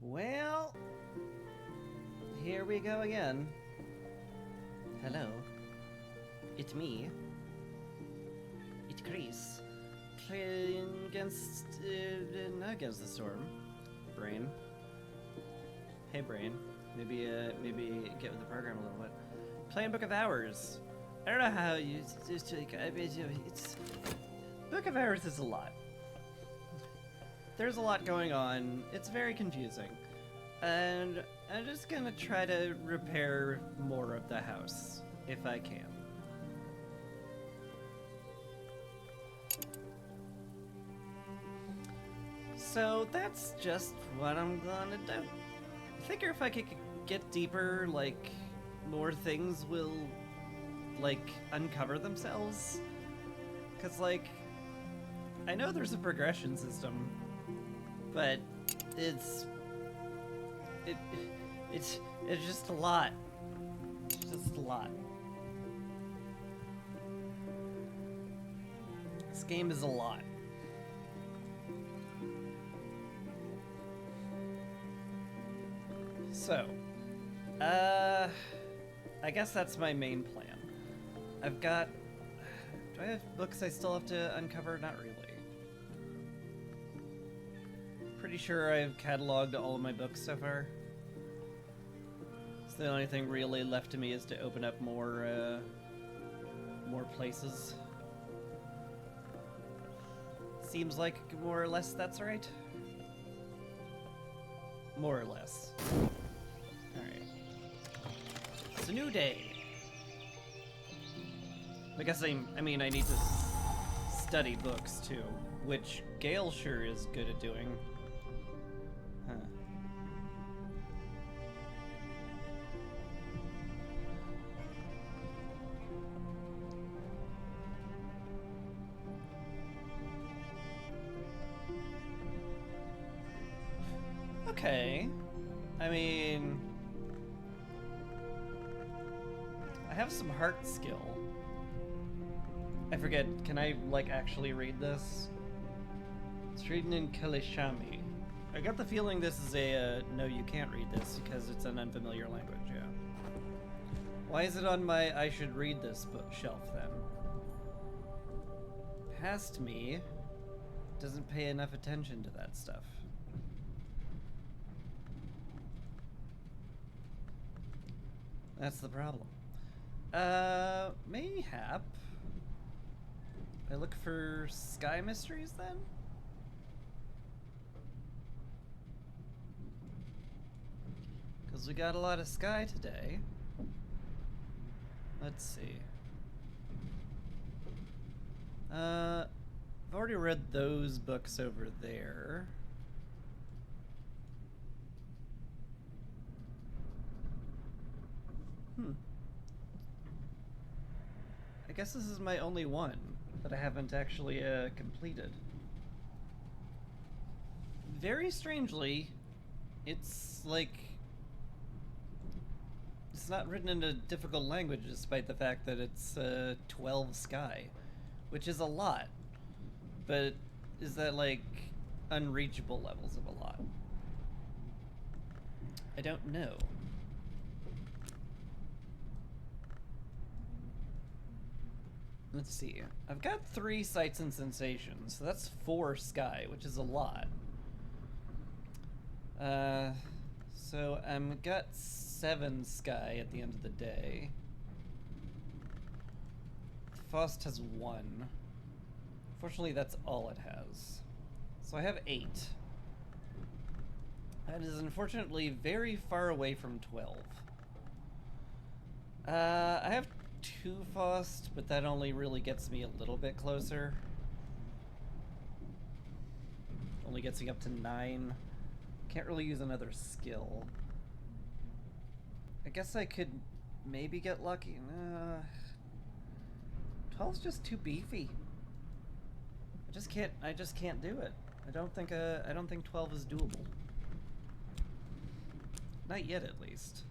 Well, here we go again. Hello. It's me. It's Chris. Playing against... not against the storm. Brain. Hey, Brain. Maybe get with the program a little bit. Playing Book of Hours. I don't know how you... It's... Book of Hours is a lot. There's a lot going on. It's very confusing. And I'm just gonna try to repair more of the house, if I can. So that's just what I'm gonna do. I figure if I could get deeper, like, more things will, like, uncover themselves. 'Cause, like, I know there's a progression system, but it's just a lot. It's just a lot. This game is a lot. So, I guess that's my main plan. I've got... Do I have books I still have to uncover? Not really. Pretty sure I've cataloged all of my books so far. So the only thing really left to me is to open up more places. Seems like more or less that's right. More or less. Alright. It's a new day. I guess I need to study books too, which Gale sure is good at doing. Huh. Okay. I mean... I have some heart skill. I forget, can I, like, actually read this? It's written in Kalishami. I got the feeling this is a, no, you can't read this because it's an unfamiliar language, yeah. Why is it on my I should read this book shelf, then? Past me doesn't pay enough attention to that stuff. That's the problem. Mayhap. I look for sky mysteries, then? Because we got a lot of sky today. Let's see. I've already read those books over there. I guess this is my only one that I haven't actually completed. Very strangely, it's like... It's not written in a difficult language despite the fact that it's 12 sky, which is a lot. But is that like unreachable levels of a lot? I don't know. Let's see. I've got 3 sights and sensations, so that's 4 sky, which is a lot. So I'm got 7 sky at the end of the day. Faust has 1. Fortunately, that's all it has. So I have 8. That is unfortunately very far away from 12. I have 2 Faust, but that only really gets me a little bit closer. Only gets me up to 9. Can't really use another skill. I guess I could maybe get lucky. 12's just too beefy. I just can't do it. I don't think 12 is doable. Not yet, at least.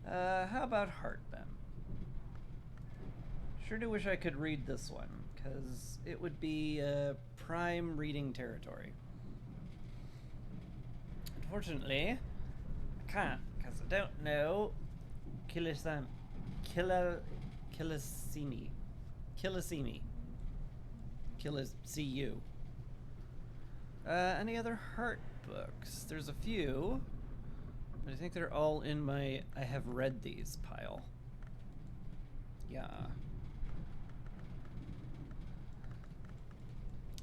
How about Heart, then? Sure do wish I could read this one, because it would be prime reading territory. unfortunately, I can't, because I don't know Kilisimi. Kill-a-see-you. Any other heart books? There's a few, but I think they're all in my I have read these pile. Yeah.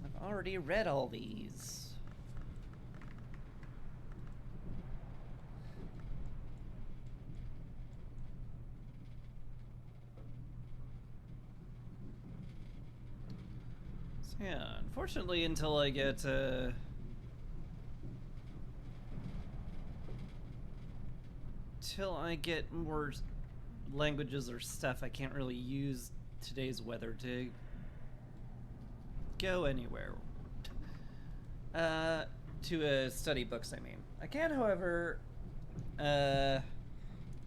I've already read all these. So yeah, unfortunately, until I get more languages or stuff, I can't really use today's weather to go anywhere. To study books, I mean. I can, however,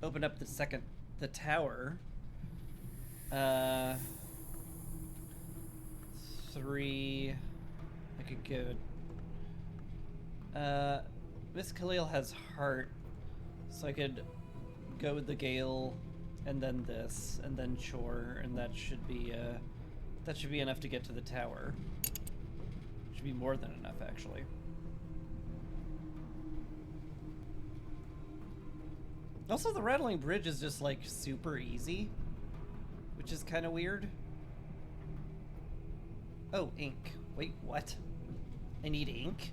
open up the tower. 3. I could go. Miss Khalil has heart, so I could go with the Gale, and then this, and then Chore, and that should be enough to get to the tower. Should be more than enough, actually. Also, the Rattling Bridge is just, like, super easy, which is kind of weird. Oh, ink. Wait, what? I need ink?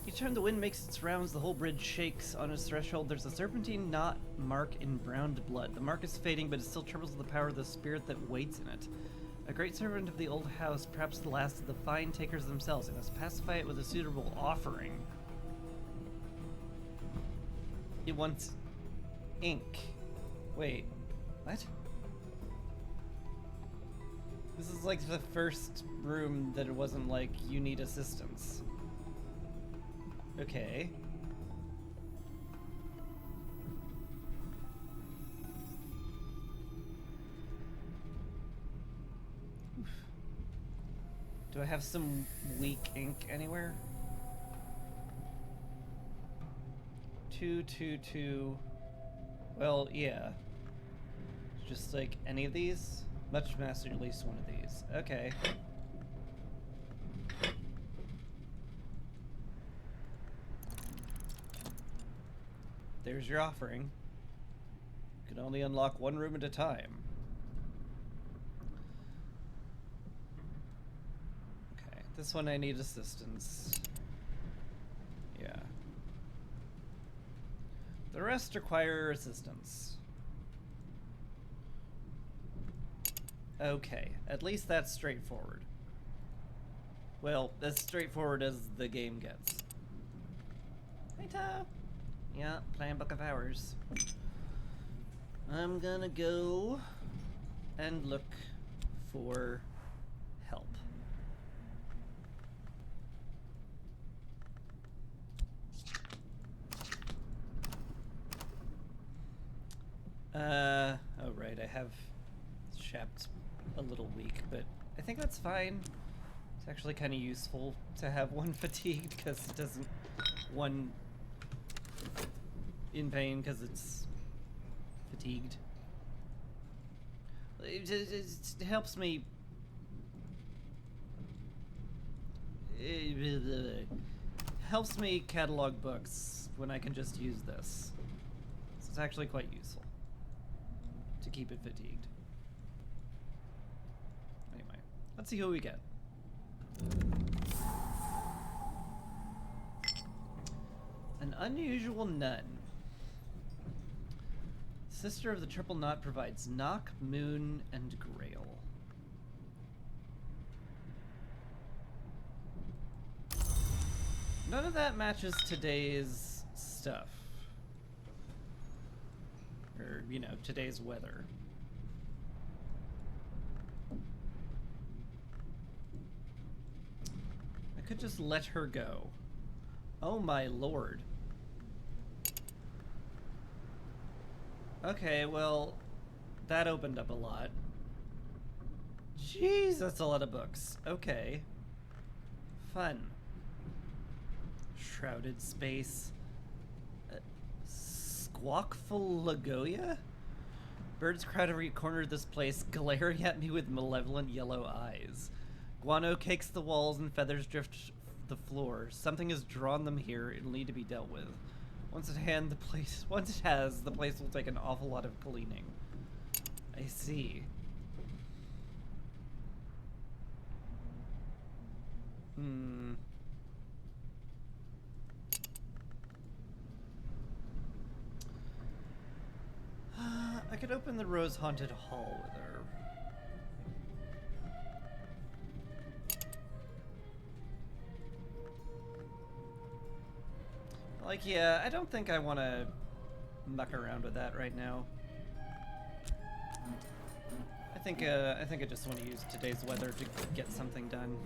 Each time the wind makes its rounds, the whole bridge shakes. On its threshold, there's a serpentine knot mark in browned blood. The mark is fading, but it still trembles with the power of the spirit that waits in it. A great servant of the old house, perhaps the last of the fine takers themselves, and must pacify it with a suitable offering. It wants ink. Wait, what? This is like the first room that it wasn't like, you need assistance. Okay. Oof. Do I have some weak ink anywhere? 2, 2, 2. Well, yeah. Just like any of these? Much master at least one of these. Okay. There's your offering. You can only unlock one room at a time. Okay, this one I need assistance. Yeah. The rest require assistance. Okay, at least that's straightforward. Well, as straightforward as the game gets. Hey, Ta. Yeah, playing Book of Hours. I'm gonna go and look for help. Oh right, I have Shapt a little weak, but I think that's fine. It's actually kind of useful to have one fatigued because it doesn't one in pain because it's fatigued. It helps me. It helps me catalog books when I can just use this. So it's actually quite useful to keep it fatigued. Anyway, let's see who we get. An unusual nun. Sister of the Triple Knot provides Knock, Moon, and Grail. None of that matches today's stuff. Or, you know, today's weather. I could just let her go. Oh my lord. Okay, well, that opened up a lot. Jeez, that's a lot of books. Okay. fun. Shrouded space. Squawkful Lagoya? Birds crowd every corner of this place, glaring at me with malevolent yellow eyes. Guano cakes the walls and feathers drift the floor. Something has drawn them here. It'll need to be dealt with. Once it has, the place will take an awful lot of cleaning. I see. I could open the rose-haunted hall with her. Like, yeah, I don't think I want to muck around with that right now. I think I just want to use today's weather to get something done.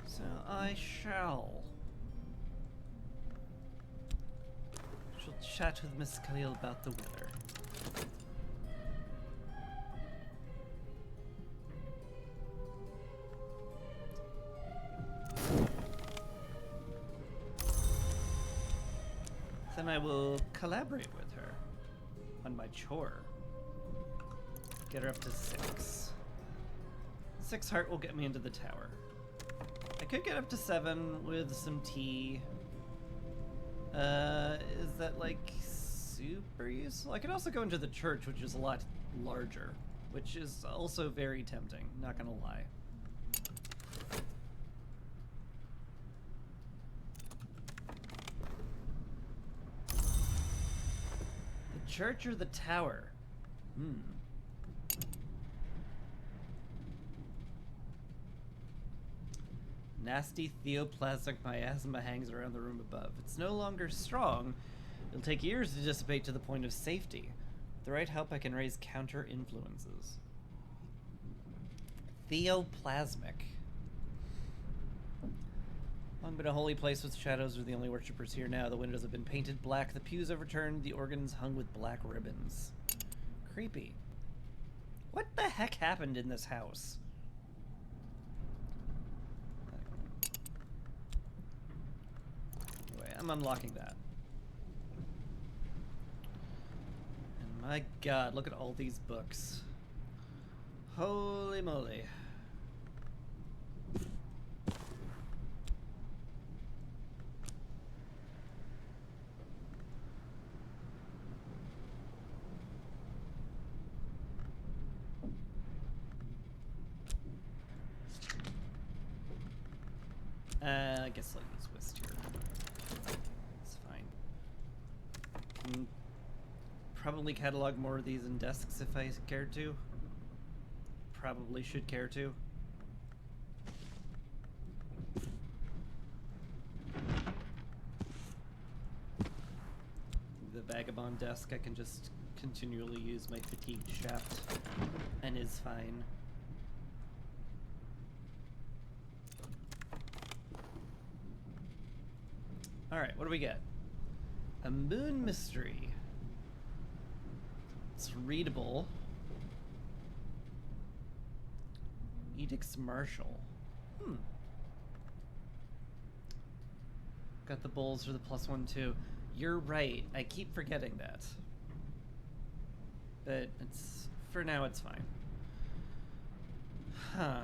So I shall chat with Miss Khalil about the weather. Then I will collaborate with her on my chore. Get her up to 6. 6 heart will get me into the tower. I could get up to 7 with some tea. Is that like super useful? I could also go into the church, which is a lot larger, which is also very tempting, not gonna lie. Church or the tower? Nasty theoplastic miasma hangs around the room above. It's no longer strong. It'll take years to dissipate to the point of safety. With the right help, I can raise counter influences. Theoplasmic. Long been a holy place with shadows are the only worshippers here now. The windows have been painted black, the pews overturned, the organs hung with black ribbons. Creepy. What the heck happened in this house? Anyway, I'm unlocking that. And my god, look at all these books. Holy moly. I guess I'll use Whist here. It's fine. Can probably catalog more of these in desks if I cared to. Probably should care to. The vagabond desk I can just continually use my fatigue shaft and is fine. Alright, what do we get? A moon mystery. It's readable. Edicts Marshall. Got the bowls for the +1 too. You're right, I keep forgetting that. But it's, for now it's fine. Huh.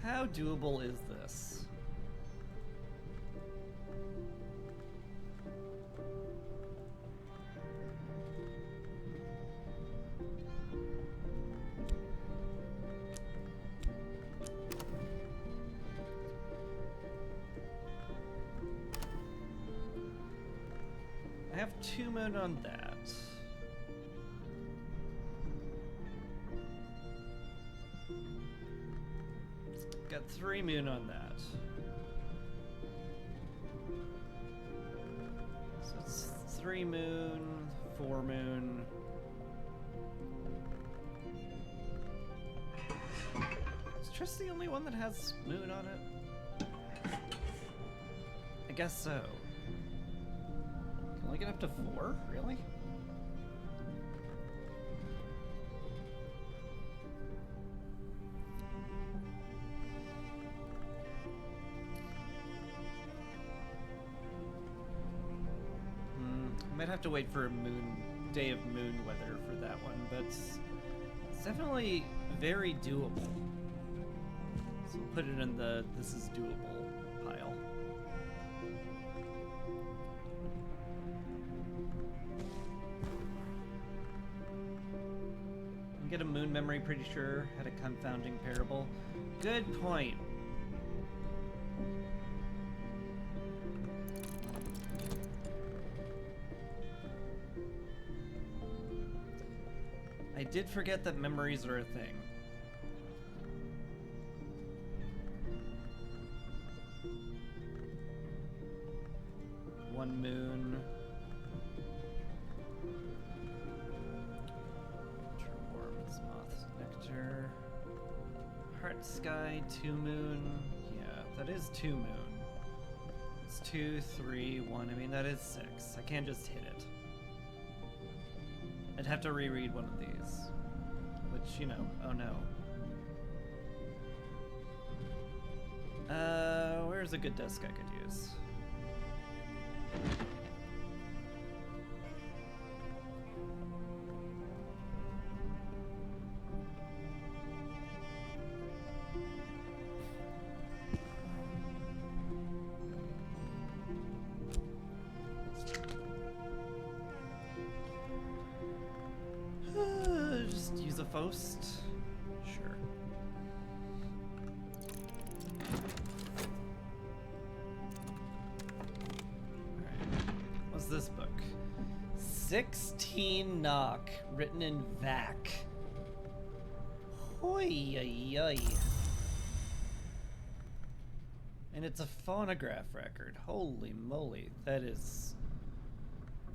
How doable is this? I have 2 moon on that. Got 3 moon on that. So it's 3 moon, 4 moon. Is Triss the only one that has moon on it? I guess so. get up to 4? Really? I might have to wait for a day of moon weather for that one, but it's definitely very doable. So we'll put it in the this is doable pile. Get a moon memory, pretty sure. Had a confounding parable. Good point. I did forget that memories are a thing. One moon. Heart sky, 2 moon. Yeah, that is 2 moon. It's 2, 3, 1. I mean, that is 6. I can't just hit it. I'd have to reread one of these. Which, you know, oh no. Where's a good desk I could use? Just use a Faust. Sure. Alright. What's this book? 16 knock, written in Vac. Hoi yi yi. And it's a phonograph record. Holy moly. That is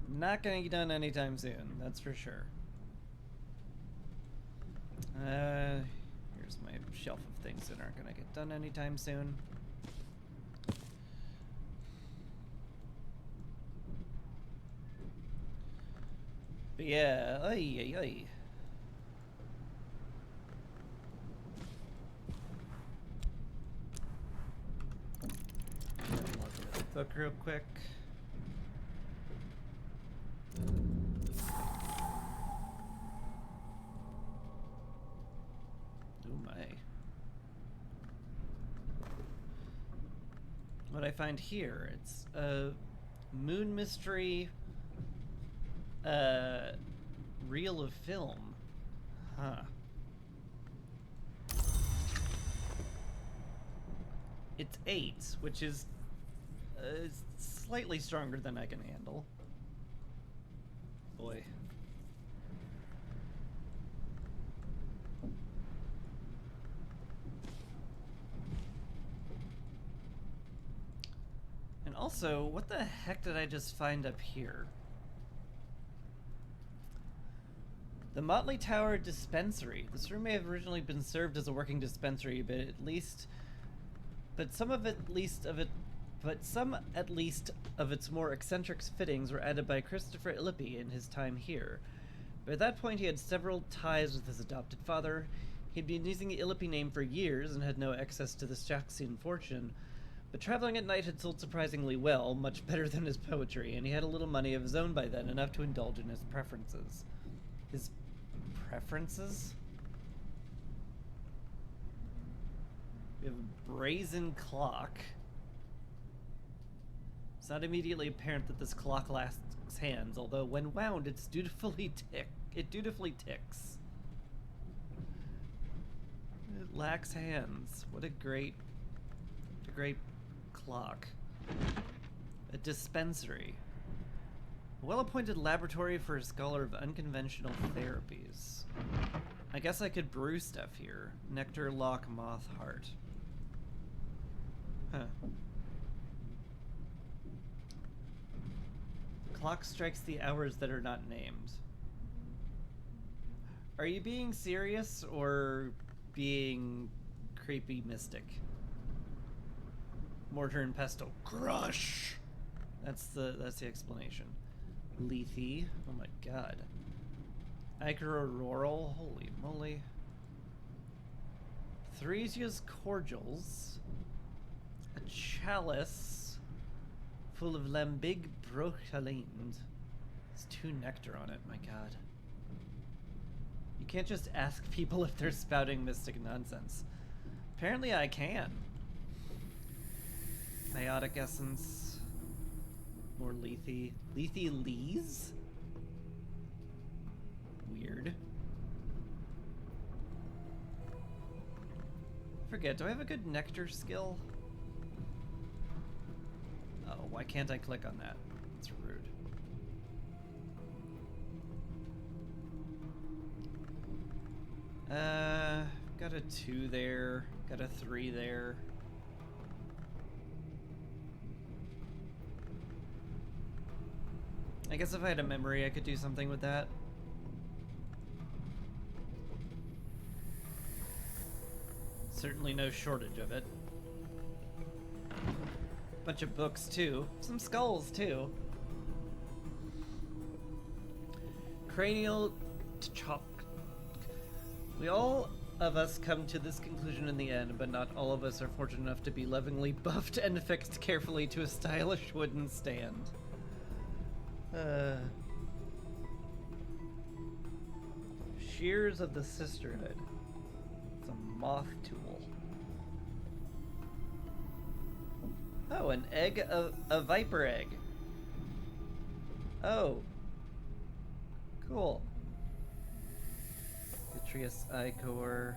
not gonna get done anytime soon, that's for sure. Here's my shelf of things that aren't gonna get done anytime soon. But yeah, ay, ay, ay. Look at the book real quick. What I find here, it's a moon mystery reel of film. Huh. It's 8, which is slightly stronger than I can handle. Boy. And also, what the heck did I just find up here? The Motley Tower Dispensary. This room may have originally been served as a working dispensary, but some at least of its more eccentric fittings were added by Christopher Illippy in his time here. But at that point he had several ties with his adopted father. He'd been using the Illippy name for years and had no access to the Saxion fortune. But traveling at night had sold surprisingly well, much better than his poetry, and he had a little money of his own by then, enough to indulge in his preferences. His preferences? We have a brazen clock. It's not immediately apparent that this clock lacks hands, although when wound, it dutifully ticks. It lacks hands. What a great clock. A dispensary. A well-appointed laboratory for a scholar of unconventional therapies. I guess I could brew stuff here. Nectar, lock, moth, heart. Huh. The clock strikes the hours that are not named. Are you being serious or being creepy mystic? Mortar and pestle. Crush! That's the explanation. Lethe. Oh my god. Icororal. Holy moly. Theresia's cordials. A chalice full of lambic brochalind. There's 2 nectar on it, my god. You can't just ask people if they're spouting mystic nonsense. Apparently I can. Biotic essence. More Lethe. Lethe Lees? Weird. Forget, do I have a good nectar skill? Oh, why can't I click on that? It's rude. Got a 2 there, got a 3 there. I guess if I had a memory, I could do something with that. Certainly no shortage of it. Bunch of books too. Some skulls too. Cranial chop. We all of us come to this conclusion in the end, but not all of us are fortunate enough to be lovingly buffed and affixed carefully to a stylish wooden stand. Shears of the Sisterhood. It's a moth tool. Oh, an egg, a viper egg. Oh. Cool. Vitreous ichor.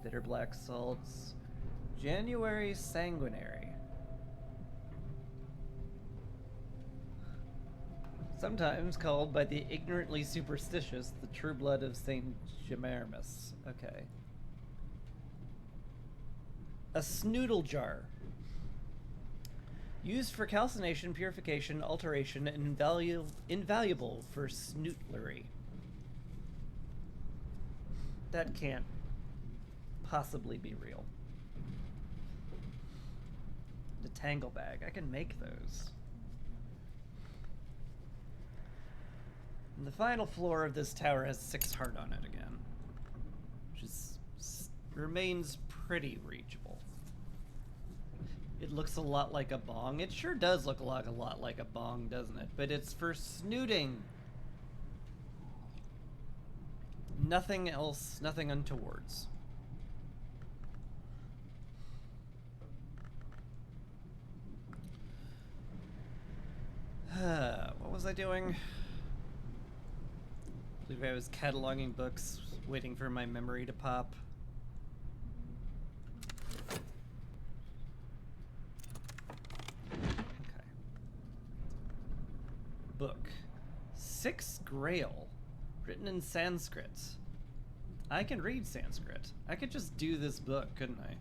Bitter black salts. January sanguinary. Sometimes called by the ignorantly superstitious the true blood of Saint Gemerimus. Okay. A snoodle jar. Used for calcination, purification, alteration, and invaluable for snootlery. That can't possibly be real. The tangle bag. I can make those. And the final floor of this tower has 6 heart on it again, which remains pretty reachable. It looks a lot like a bong. It sure does look a lot like a bong, doesn't it? But it's for snooting. Nothing else, nothing untowards. What was I doing? I believe I was cataloging books, waiting for my memory to pop. Okay. Book. 6 Grail. Written in Sanskrit. I can read Sanskrit. I could just do this book, couldn't I?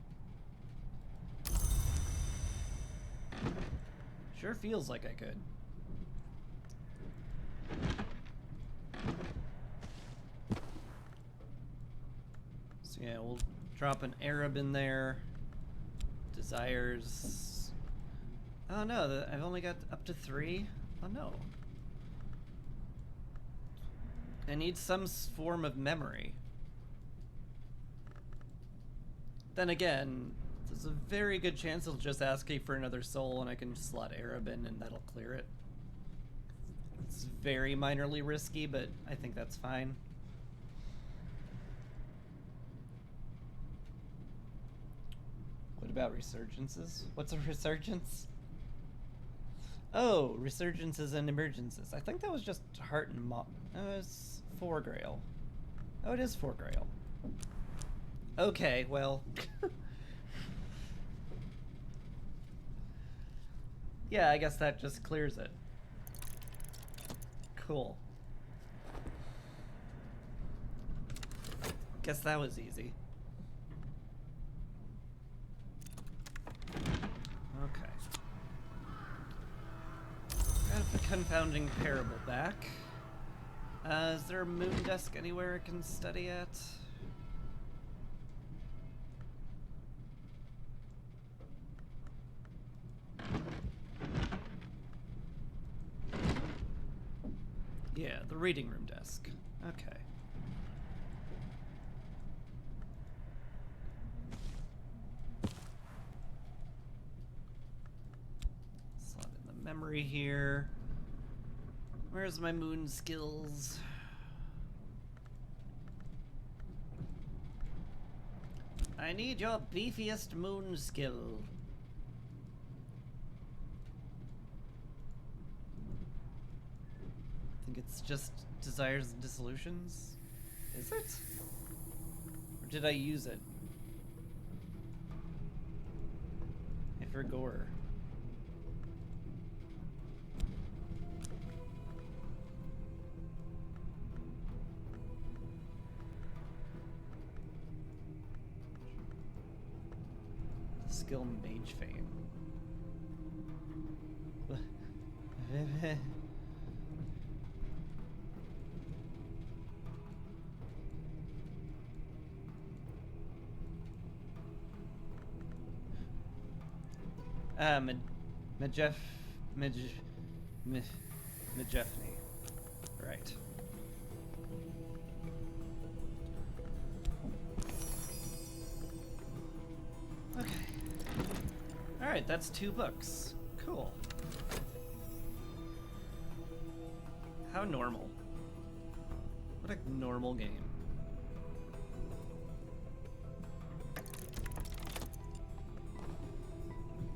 Sure feels like I could. So yeah, we'll drop an Arab in there. Desires. Oh no, I've only got up to 3? Oh no. I need some form of memory. Then again, there's a very good chance it'll just ask me for another soul and I can slot Arab in and that'll clear it. It's very minorly risky, but I think that's fine. What about resurgences? What's a resurgence? Oh, resurgences and emergences. I think that was just heart and it's 4 Grail. Oh, it is 4 Grail. Okay, well. Yeah, I guess that just clears it. Cool. Guess that was easy. Okay. Got the confounding parable back. Is there a moon desk anywhere I can study at? Yeah, the reading room desk. Okay. Slot in the memory here. Where's my moon skills? I need your beefiest moon skill. I think it's just desires and dissolutions. Is it? Or did I use it? I forgot. Skill Mage Fame. Majeffney. Right. Okay. Alright, that's 2 books. Cool. How normal. What a normal game.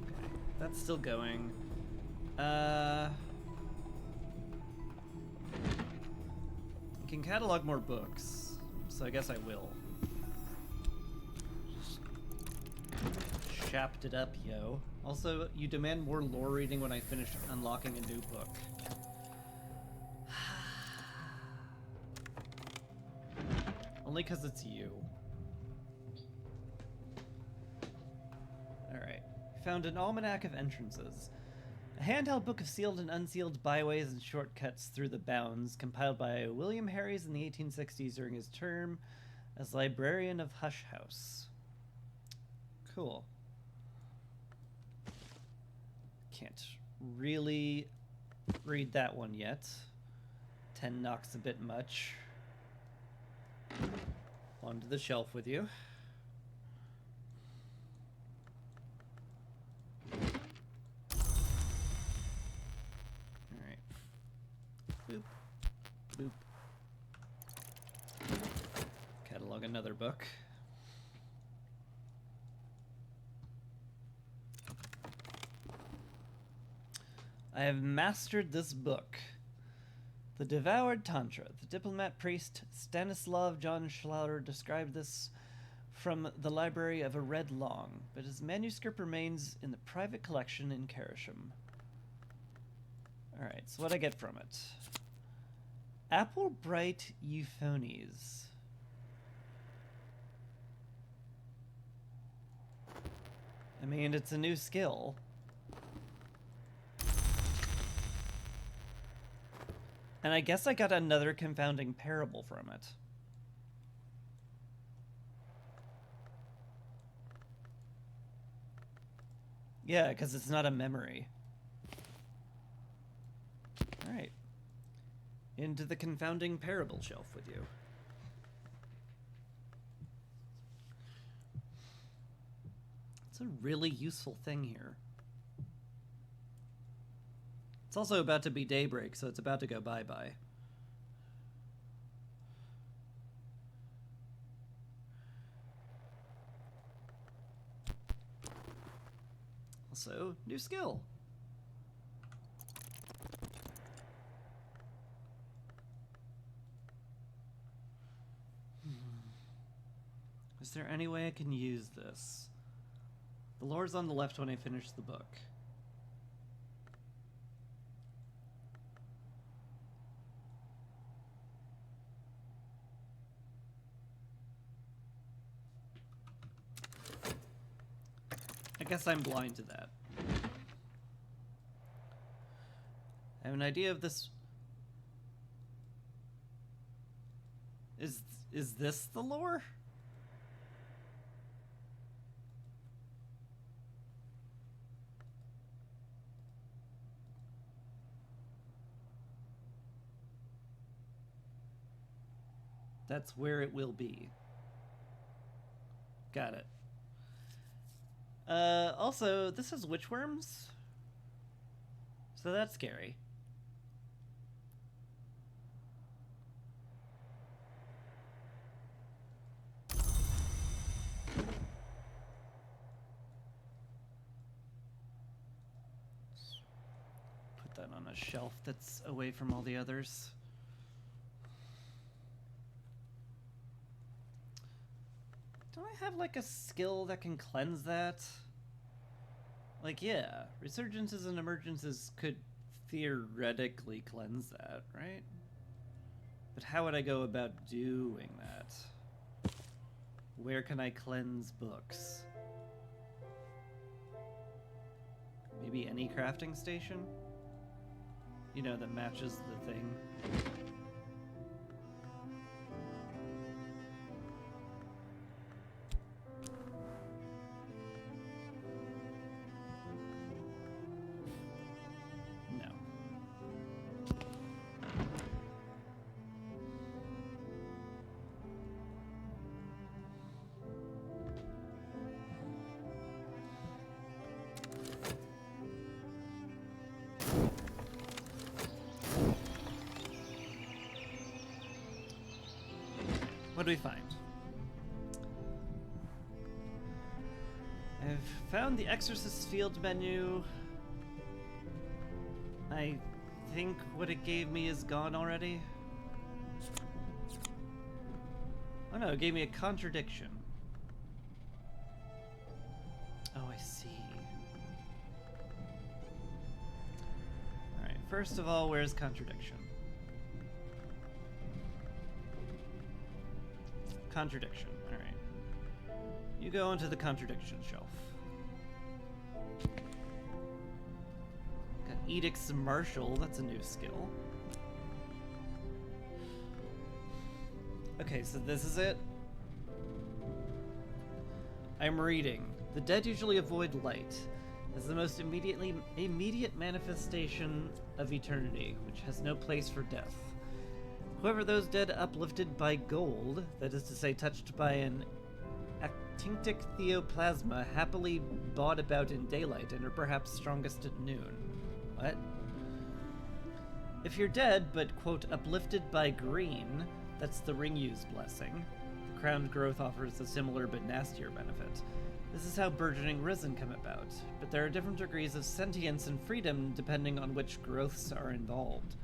Okay, that's still going. I can catalog more books, so I guess I will. Just chapped it up, yo. Also, you demand more lore reading when I finish unlocking a new book. Only because it's you. Alright. Found an almanac of entrances. A handheld book of sealed and unsealed byways and shortcuts through the bounds, compiled by William Harries in the 1860s during his term as librarian of Hush House. Cool. Can't really read that one yet. 10 knocks a bit much. Onto the shelf with you. Alright. Boop. Boop. Catalog another book. I have mastered this book. The Devoured Tantra. The diplomat priest Stanislav John Schlauer described this from the library of a Red Long, but his manuscript remains in the private collection in Karasham. Alright, so what I get from it? Apple Bright Euphonies. I mean, it's a new skill. And I guess I got another confounding parable from it. Yeah, because it's not a memory. Alright. Into the confounding parable shelf with you. It's a really useful thing here. It's also about to be daybreak, so it's about to go bye-bye. Also, new skill. Is there any way I can use this? The lore's on the left when I finish the book. I guess I'm blind to that. I have an idea of this. Is this the lore? That's where it will be. Got it. Also, this is witchworms, so that's scary. Put that on a shelf that's away from all the others. Don't I have like a skill that can cleanse that? Like, yeah, resurgences and emergences could theoretically cleanse that, right? But how would I go about doing that? Where can I cleanse books? Maybe any crafting station? You know, that matches the thing. No. What do we find? I've found the Exorcist field menu. I think what it gave me is gone already. Oh no, it gave me a contradiction. Oh, I see. Alright, first of all, where's contradiction? Contradiction, alright. You go into the contradiction shelf. Got Edicts Martial, that's a new skill. Okay, so this is it. I'm reading. The dead usually avoid light as the most immediate manifestation of eternity, which has no place for death. However, those dead uplifted by gold, that is to say touched by an actinctic theoplasma, happily bought about in daylight and are perhaps strongest at noon. What? If you're dead, but, quote, uplifted by green, that's the Ring-Use blessing. The crowned growth offers a similar but nastier benefit. This is how burgeoning risen come about, but there are different degrees of sentience and freedom depending on which growths are involved.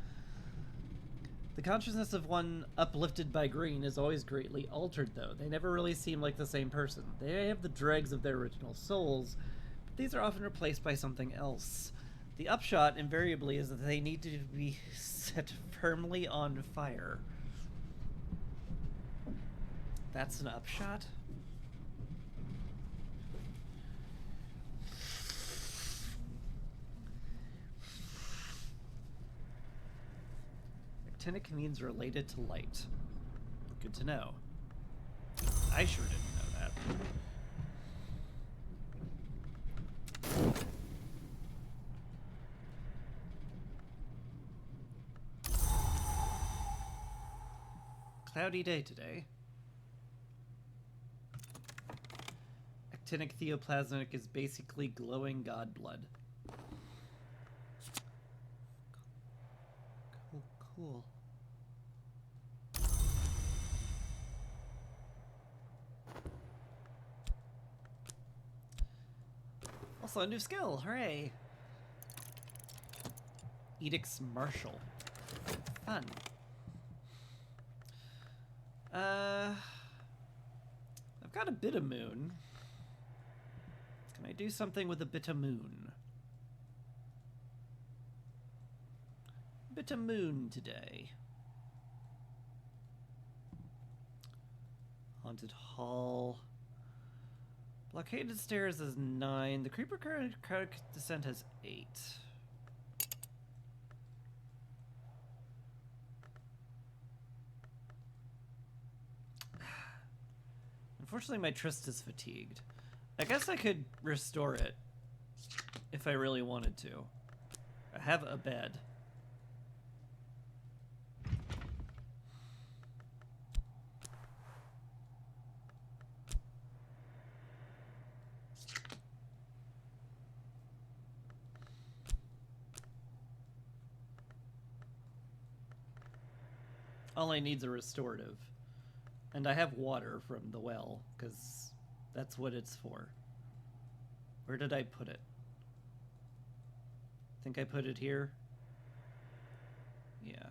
The consciousness of one uplifted by green is always greatly altered, though. They never really seem like the same person. They have the dregs of their original souls, but these are often replaced by something else. The upshot, invariably, is that they need to be set firmly on fire. That's an upshot? Actinic means related to light. Good to know. I sure didn't know that. Cloudy day today. Actinic theoplasmic is basically glowing god blood. Cool. Also a new skill, hooray! Edicts Martial. Fun. I've got a bit of moon. Can I do something with a bit of moon? Bit of moon today. Haunted Hall. Blockaded Stairs is 9. The Creeper Crowd Descent has 8. Unfortunately, my Trist is fatigued. I guess I could restore it if I really wanted to. I have a bed. All I need's a restorative. And I have water from the well, because that's what it's for. Where did I put it? I think I put it here. Yeah.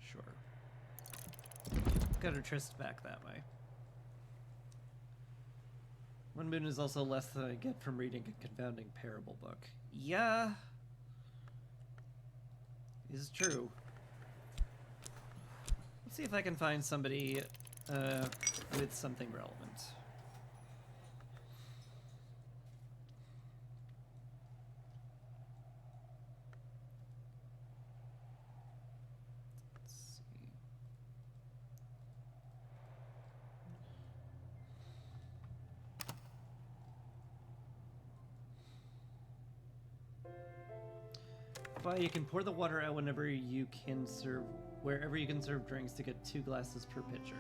Sure. Got her tryst back that way. One moon is also less than I get from reading a confounding parable book. Yeah. Is true. Let's see if I can find somebody with something relevant. Let's see. Well, you can pour the water out wherever you can serve drinks to get 2 glasses per pitcher.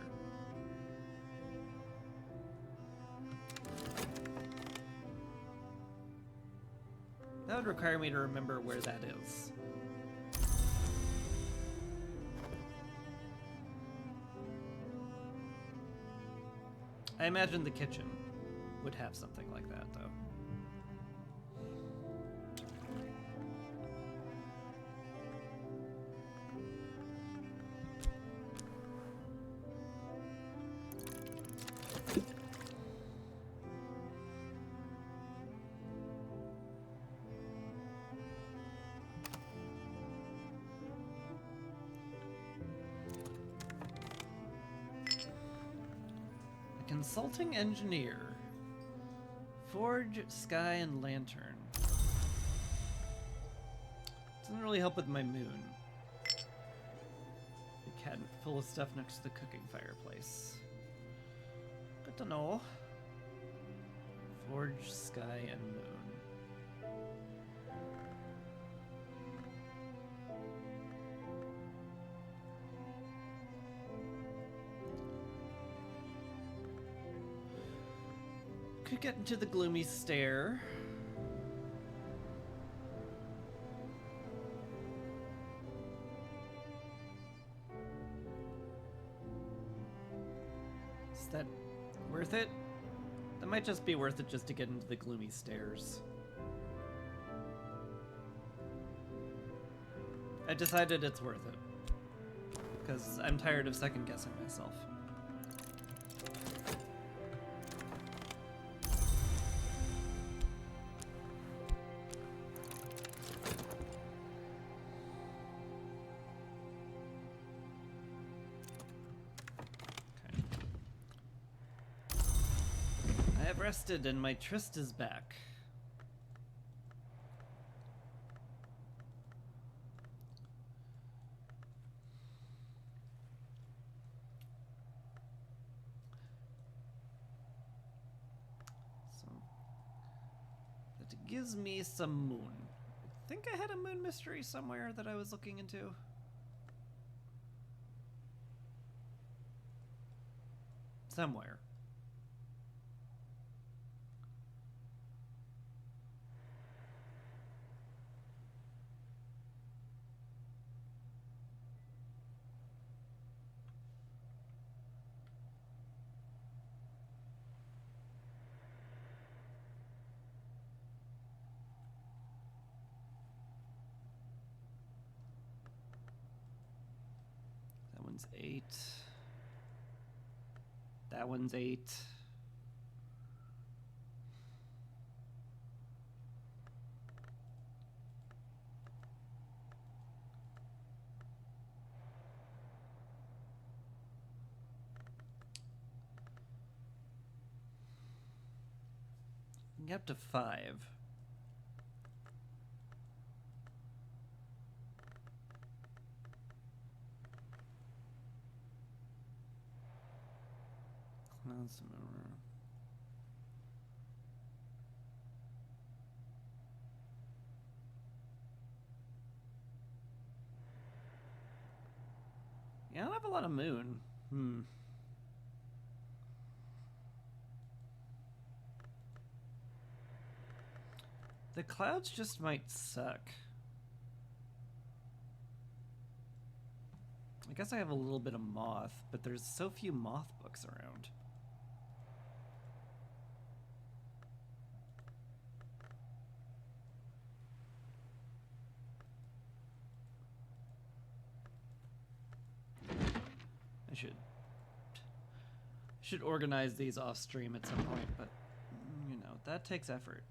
That would require me to remember where that is. I imagine the kitchen would have something like that, though. Consulting engineer. Forge, sky, and lantern. Doesn't really help with my moon. The cabinet full of stuff next to the cooking fireplace. Good to know. Forge, sky, and moon. Could get into the gloomy stair. Is that worth it? That might just be worth it just to get into the gloomy stairs. I decided it's worth it. Because I'm tired of second guessing myself. Rested and my tryst is back. So that gives me some moon. I think I had a moon mystery somewhere that I was looking into. Somewhere. That one's 8. That one's 8. You can get up to 5. Yeah, I don't have a lot of moon. The clouds just might suck. I guess I have a little bit of moth, but there's so few moth books around. I should organize these off stream at some point, but you know, that takes effort.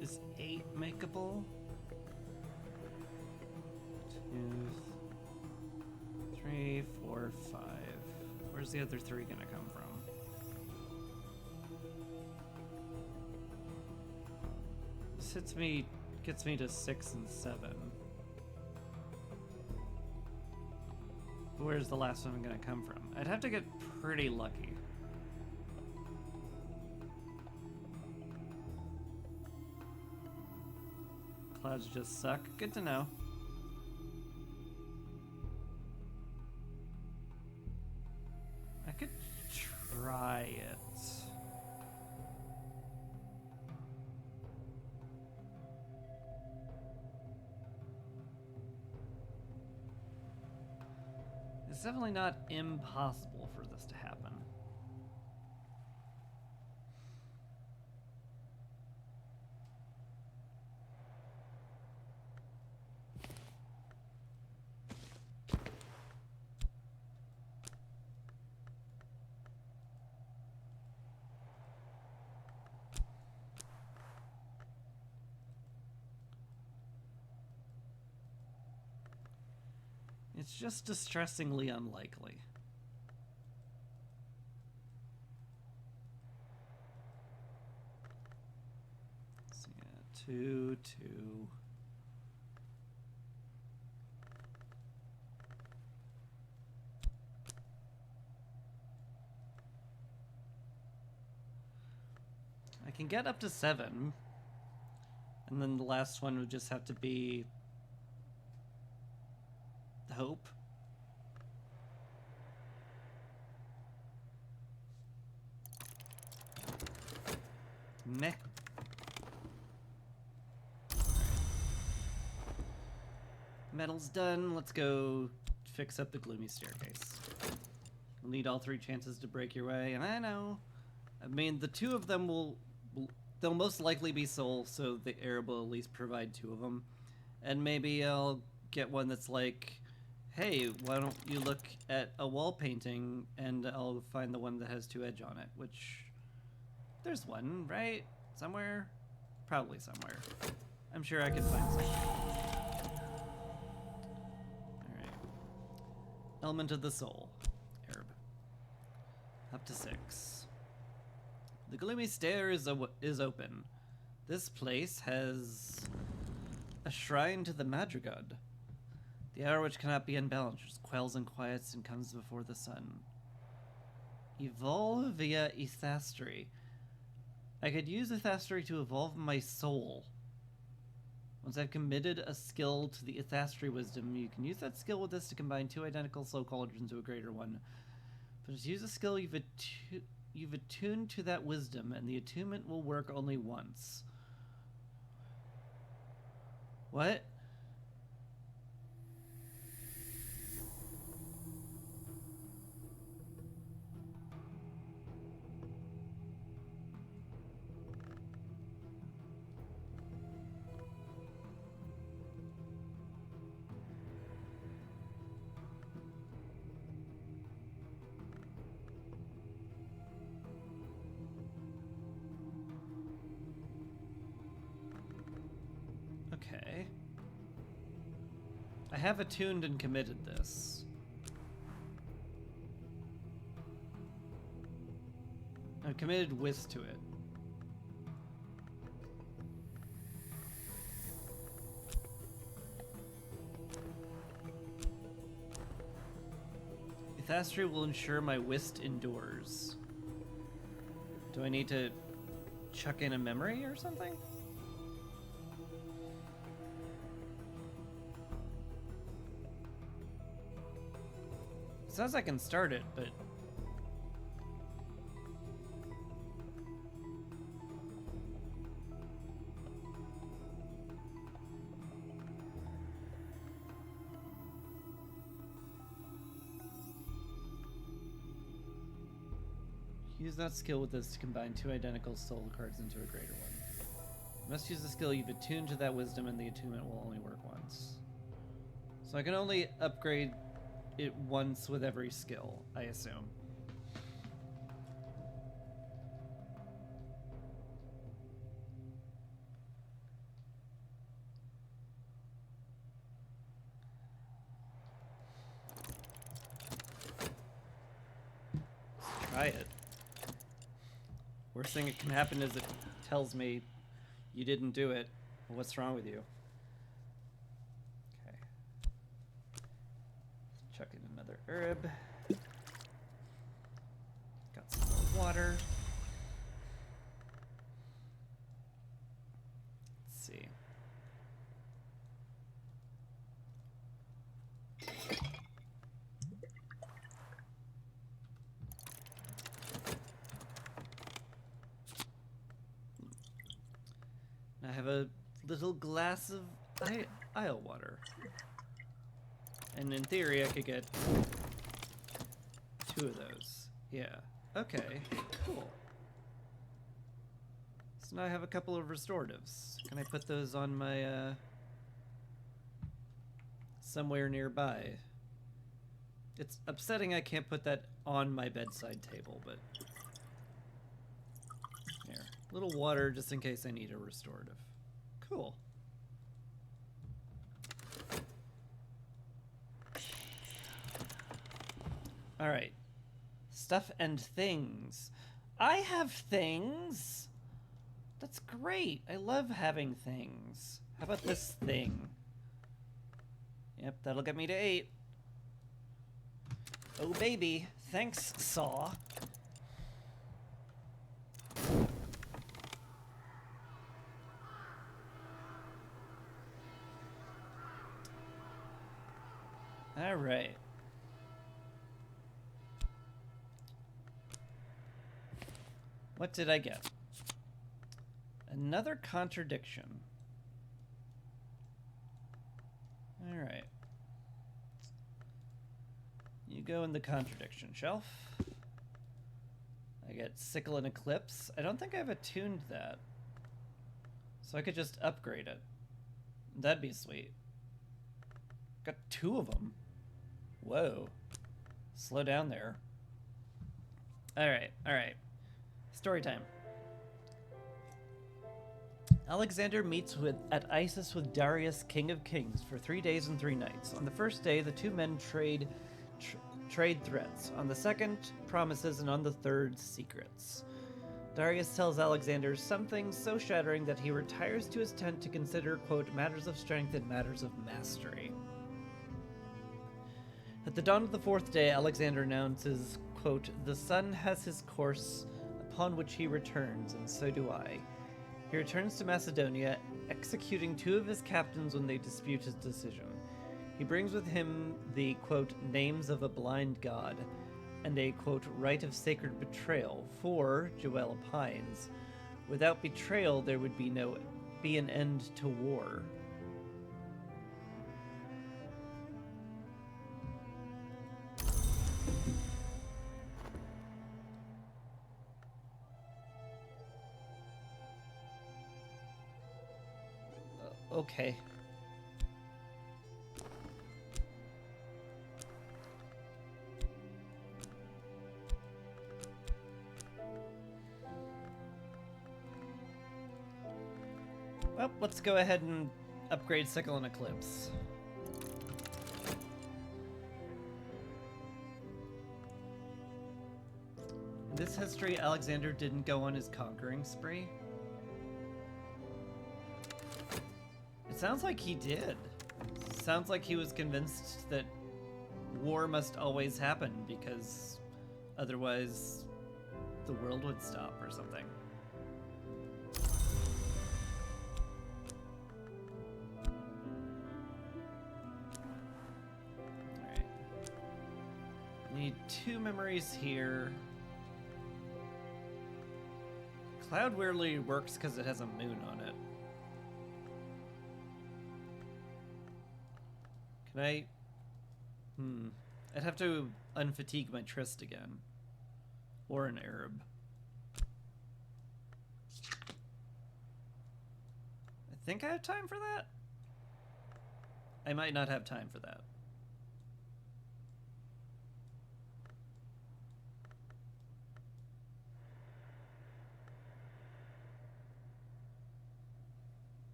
Is 8 makeable? 2, 3, 4, 5. Where's the other 3 gonna come from? This gets me to 6 and 7. Where's the last one gonna come from? I'd have to get pretty lucky. Clouds just suck. Good to know. I could try it. It's definitely not impossible for this to happen. It's just distressingly unlikely. So yeah, 2, 2. I can get up to 7. And then the last one would just have to be hope. Meh. Metal's done. Let's go fix up the gloomy staircase. You'll need all 3 chances to break your way, and I know. I mean, the 2 of them they'll most likely be soul, so the Arab will at least provide 2 of them. And maybe I'll get one that's like, hey, why don't you look at a wall painting, and I'll find the one that has 2 edge on it, which there's one, right? Somewhere? Probably somewhere. I'm sure I can find something. Alright. Element of the soul. Arab. Up to 6. The gloomy stair is open. This place has a shrine to the Madrigod. The hour which cannot be unbalanced, which quells and quiets and comes before the sun. Evolve via Ethastry. I could use Ethastry to evolve my soul. Once I've committed a skill to the Ethastry wisdom, you can use that skill with this to combine 2 identical soul cauldrons into a greater one. But to use a skill you've attuned to that wisdom, and the attunement will work only once. What? Okay. I have attuned and committed this. I've committed whist to it. Ithastri will ensure my whist endures. Do I need to chuck in a memory or something? It says I can start it, but... Use that skill with this to combine two identical soul cards into a greater one. You must use the skill you've attuned to that wisdom, and the attunement will only work once. So I can only upgrade it once with every skill, I assume. Let's try it. Worst thing that can happen is it tells me you didn't do it. What's wrong with you? Okay. Let's chuck in another herb. Got some more water. Let's see. I have a little glass of isle water. And in theory, I could get 2 of those. Yeah. Okay. Cool. So now I have a couple of restoratives. Can I put those on my, somewhere nearby? It's upsetting I can't put that on my bedside table, but... Here. A little water just in case I need a restorative. Cool. Alright. Stuff and things. I have things! That's great. I love having things. How about this thing? Yep, that'll get me to 8. Oh baby. Thanks, Saw. Alright. What did I get? Another contradiction. Alright. You go in the contradiction shelf. I get Sickle and Eclipse. I don't think I've attuned that. So I could just upgrade it. That'd be sweet. Got 2 of them. Whoa. Slow down there. Alright, alright. Story time. Alexander meets at Isis with Darius, King of Kings, for 3 days and 3 nights. On the first day, the 2 men trade threats. On the second, promises, and on the third, secrets. Darius tells Alexander something so shattering that he retires to his tent to consider, quote, matters of strength and matters of mastery. At the dawn of the 4th day, Alexander announces, quote, the sun has his course upon which he returns, and so do I. He returns to Macedonia, executing 2 of his captains when they dispute his decision. He brings with him the, quote, names of a blind god, and a, quote, rite of sacred betrayal for Joella Pines. Without betrayal, there would be an end to war. Okay. Well, let's go ahead and Upgrade Sickle and Eclipse. In this history, Alexander didn't go on his conquering spree. It sounds like he did. Sounds like he was convinced that war must always happen because otherwise the world would stop or something. Alright. Need 2 memories here. Cloud weirdly works because it has a moon on it. Can I... I'd have to unfatigue my tryst again. Or an Arab. I think I have time for that? I might not have time for that.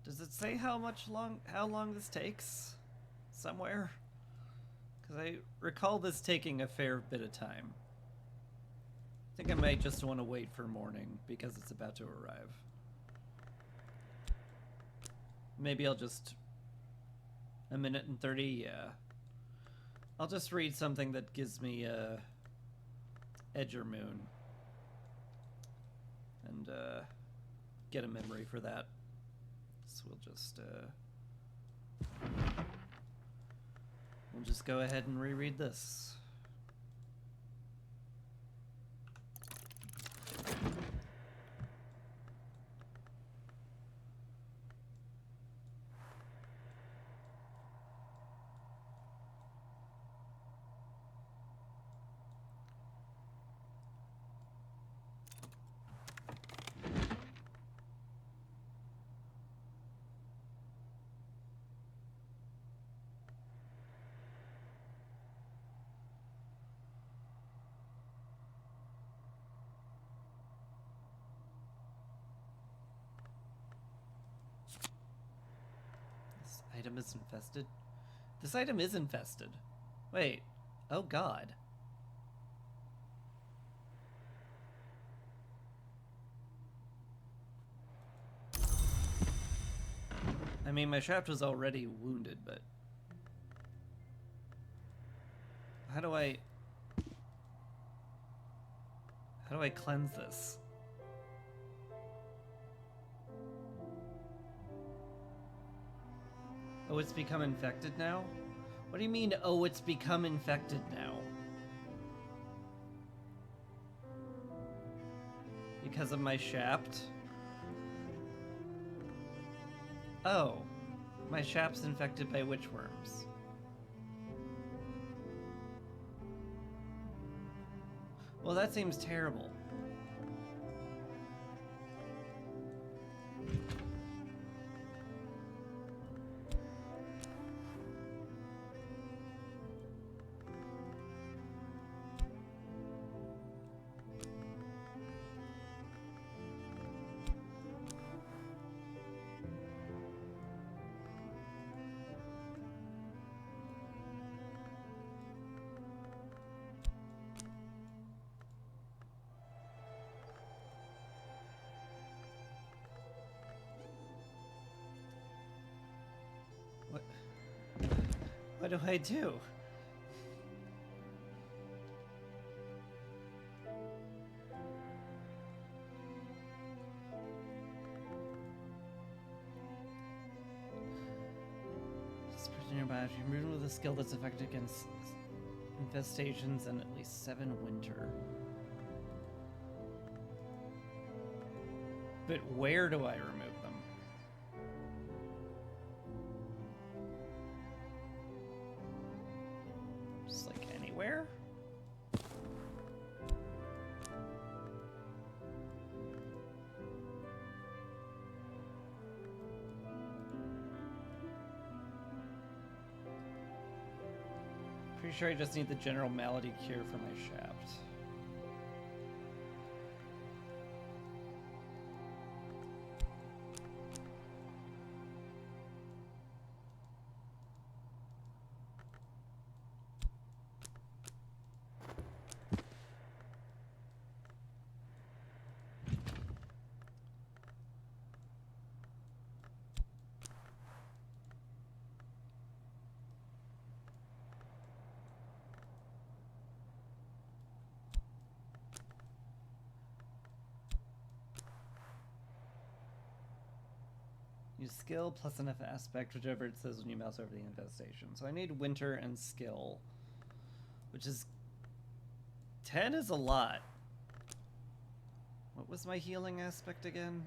Does it say how long this takes? Somewhere? Because I recall this taking a fair bit of time. I think I might just want to wait for morning because it's about to arrive. Maybe I'll just... 1:30, yeah. I'll just read something that gives me edge or moon. And get a memory for that. So we'll just go ahead and reread this. Item is infested? This item is infested. Wait. Oh god. I mean, my shaft was already wounded, but... How do I cleanse this? Oh, it's become infected now? What do you mean, oh, it's become infected now? Because of my shaft? Oh, my shaft's infected by witchworms. Well, that seems terrible. What do I do? Spread nearby. You're moving with a skill that's effective against infestations and at least 7 winter. But where do I remove them? Just like anywhere? Pretty sure I just need the general malady cure for my shaft. Use skill plus enough aspect, whichever it says when you mouse over the infestation. So I need winter and skill, which is 10 is a lot. What was my healing aspect again?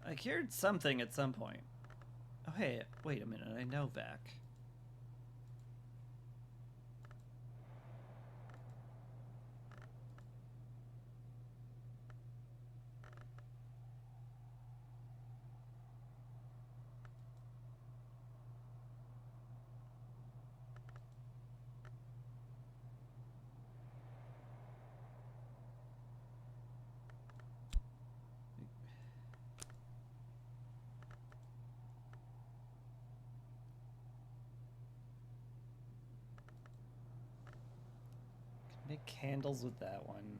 I cured something at some point. Oh hey, wait a minute, I know Vac. Make candles with that one.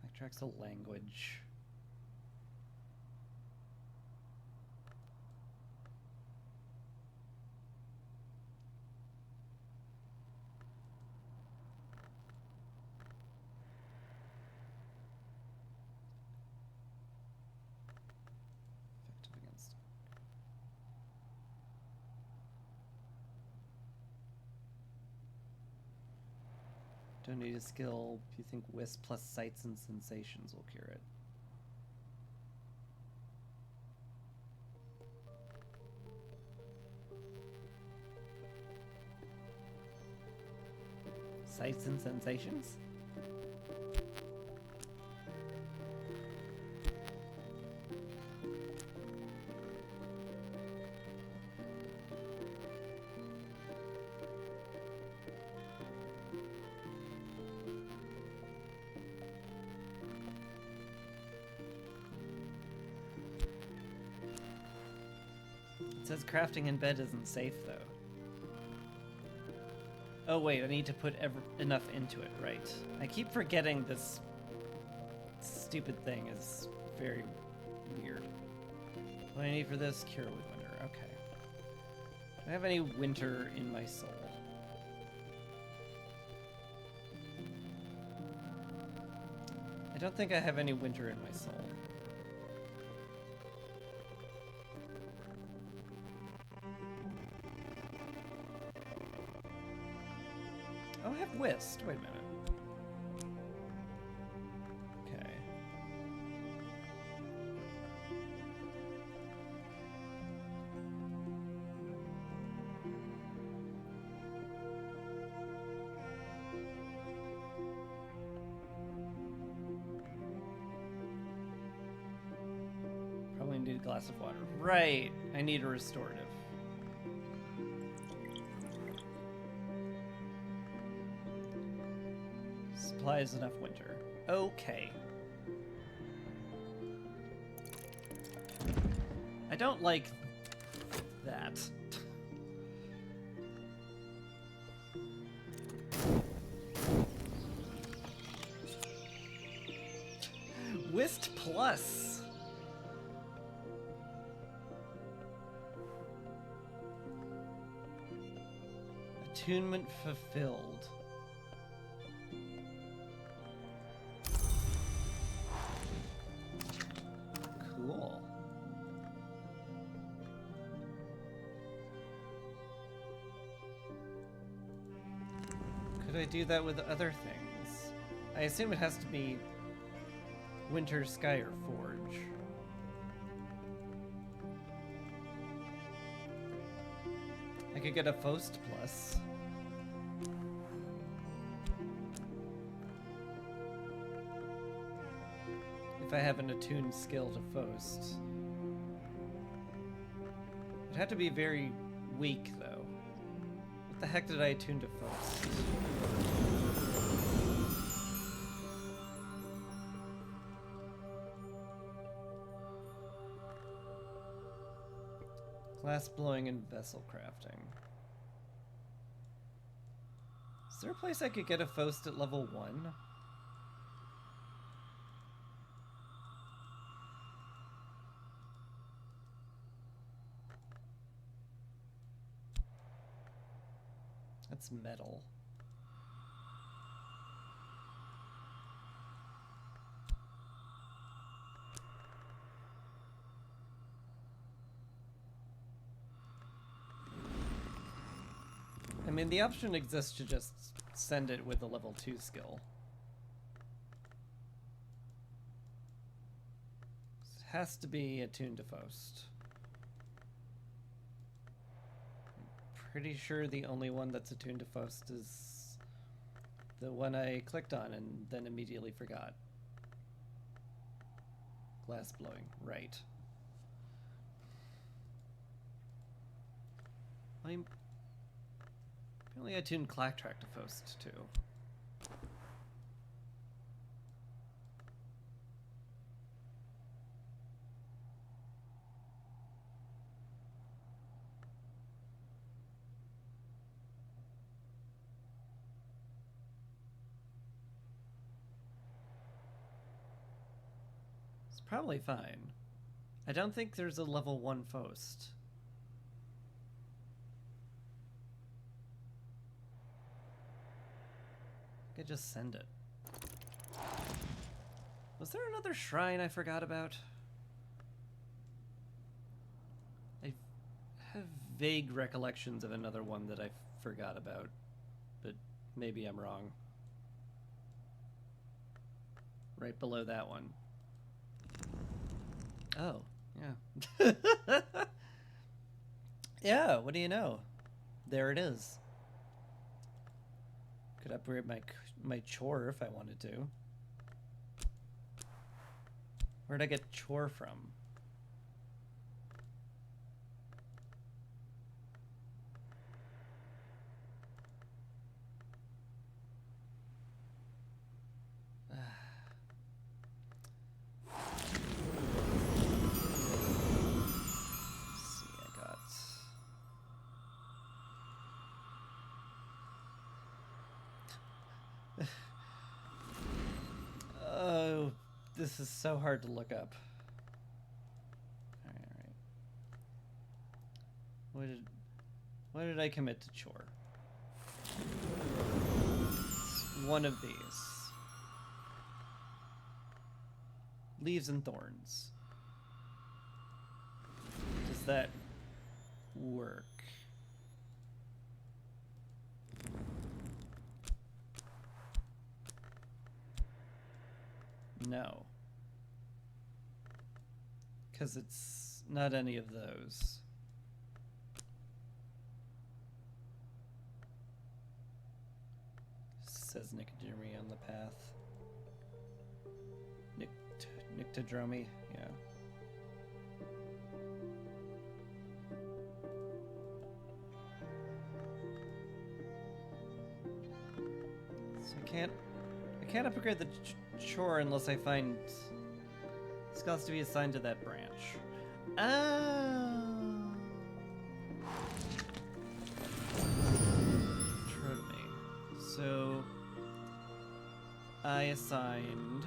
Extracts a language. Effective against. Don't need a skill. If you think Wisp plus sights and sensations will cure it. Sights and sensations? It says crafting in bed isn't safe, though. Oh wait, I need to put enough into it, right. I keep forgetting this stupid thing is very weird. What do I need for this? Cure with winter, okay. Do I have any winter in my soul? I don't think I have any winter in my soul. Oh, I have Whist. Wait a minute. Okay. Probably need a glass of water. Right. I need a restorative. Supplies enough winter. Okay. I don't like that. Whist plus. Attunement fulfilled. Cool. Could I do that with other things? I assume it has to be Winter Sky or Forge. I could get a Faust plus. If I have an attuned skill to Faust. It'd have to be very weak, though. What the heck did I attune to Faust? Glass blowing and vessel crafting. Is there a place I could get a Faust at level 1? What's metal? I mean, the option exists to just send it with a level 2 skill. It has to be attuned to Faust. Pretty sure the only one that's attuned to Faust is the one I clicked on and then immediately forgot. Glass blowing, right. I'm only attuned Clacktrack to Faust too. Probably fine. I don't think there's a level 1 Faust. I could just send it. Was there another shrine I forgot about? I have vague recollections of another one that I forgot about, but maybe I'm wrong. Right below that one. Oh, yeah. Yeah, what do you know? There it is. Could upgrade my chore if I wanted to. Where'd I get chore from? Oh, this is so hard to look up. All right. What did I commit to chore? It's one of these. Leaves and thorns. Does that work? No. Because it's not any of those. Says Nicodromy on the path. Nictodromy, yeah. So I can't upgrade the chore unless I find skills to be assigned to that branch. Oh. So I assigned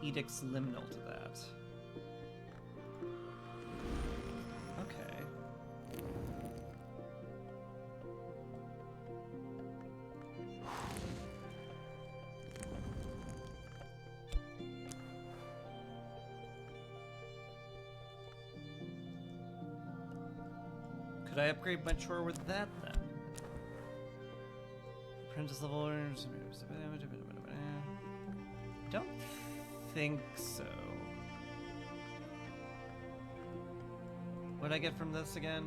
Edict's Liminal to that. Okay. Could I upgrade my chore with that then? Apprentice level. Don't think so. What'd I get from this again?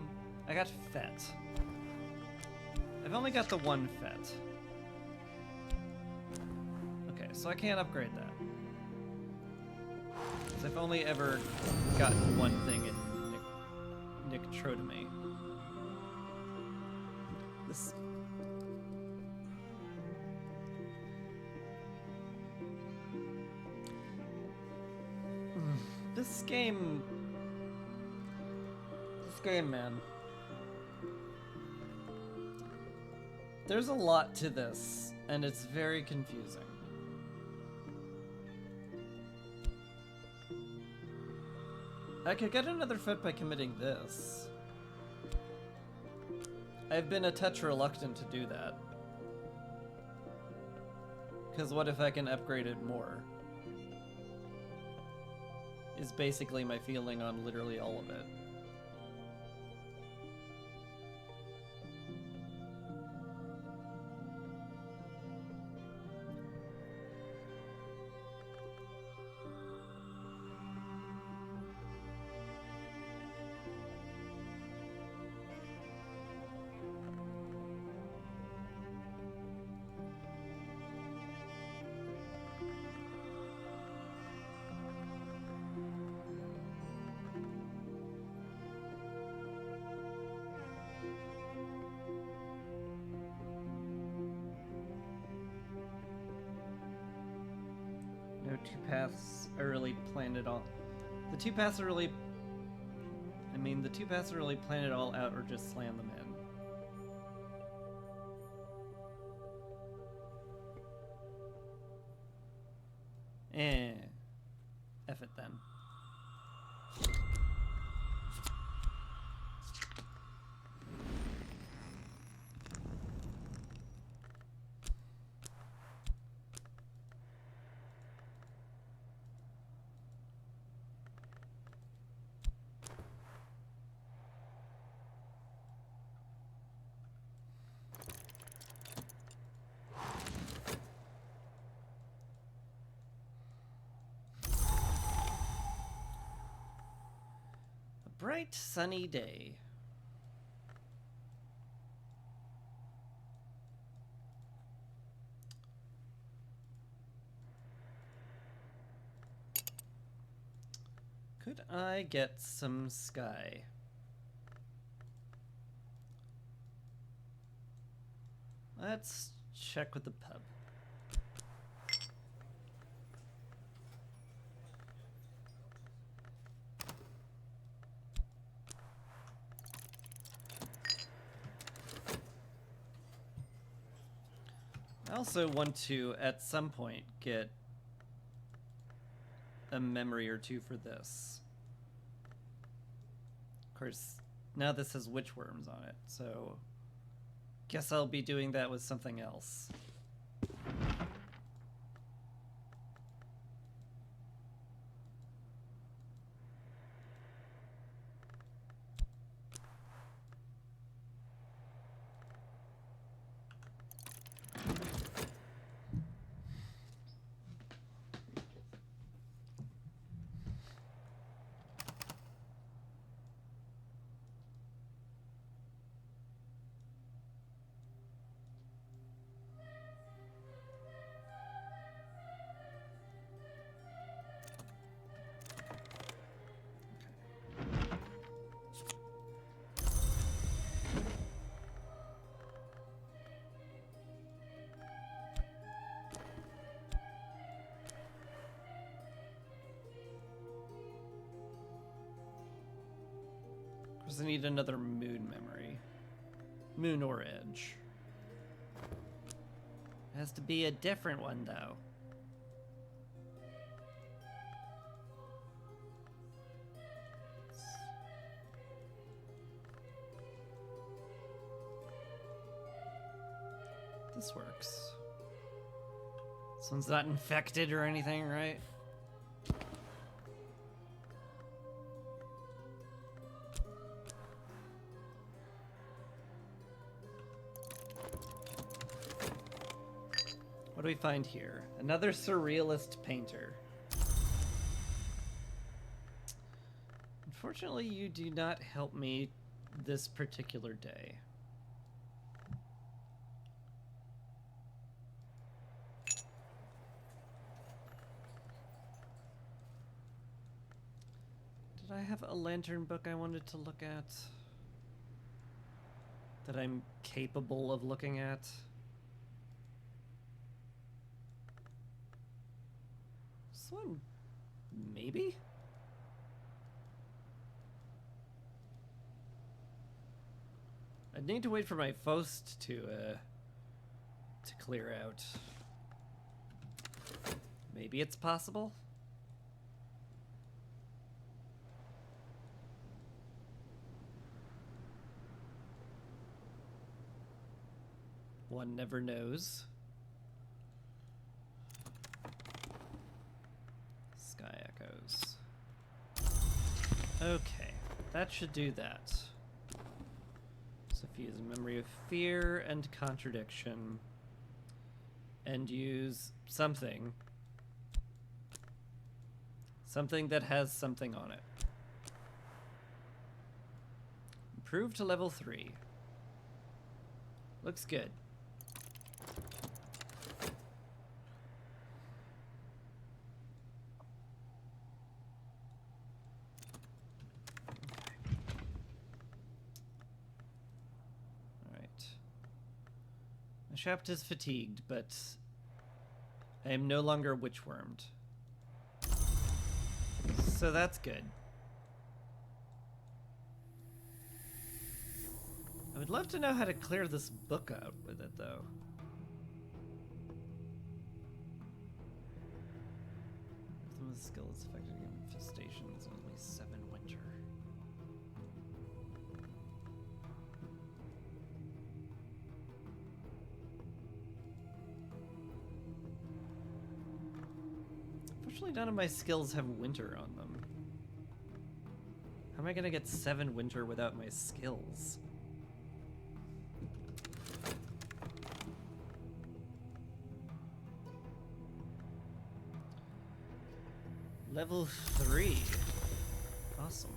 I got Fet. I've only got the one Fet. Okay, so I can't upgrade that. Because I've only ever gotten one thing in Nictrotomy. This... This game, man. There's a lot to this, and it's very confusing. I could get another Fet by committing this. I've been a touch reluctant to do that. Because what if I can upgrade it more? Is basically my feeling on literally all of it. No two paths are really planned at all. The two paths are really... I mean, the two paths are really plan it all out or just slam them in. F it then. Bright sunny day. Could I get some sky? Let's check with the pub. I also want to, at some point, get a memory or two for this. Of course, now this has witchworms on it, so guess I'll be doing that with something else. I need another moon memory. Moon or edge. It has to be a different one, though. This works. This one's not infected or anything, right? What do we find here? Another surrealist painter. Unfortunately, you do not help me this particular day. Did I have a lantern book I wanted to look at? That I'm capable of looking at? This one, maybe? I'd need to wait for my Faust to clear out. Maybe it's possible? One never knows. Sky echoes. Okay, that should do that. Sophia's memory of fear and contradiction. And use something. Something that has something on it. Improve to level 3. Looks good. Shaft is fatigued, but I am no longer witchwormed. So that's good. I would love to know how to clear this book out with it, though. Some of the skill is affected in infestations, only 7 winter. Fortunately, none of my skills have winter on them. How am I gonna get 7 winter without my skills? Level 3. Awesome.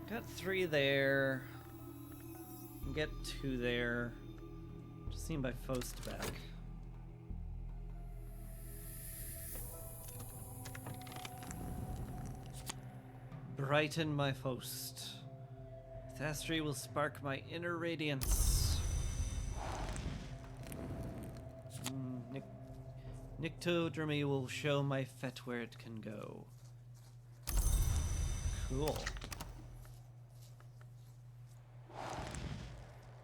Got 3 there. Get 2 there. Just seen by Fost back. Brighten my Fost. Thastry will spark my inner radiance. Nyctodromy will show my fet where it can go. Cool.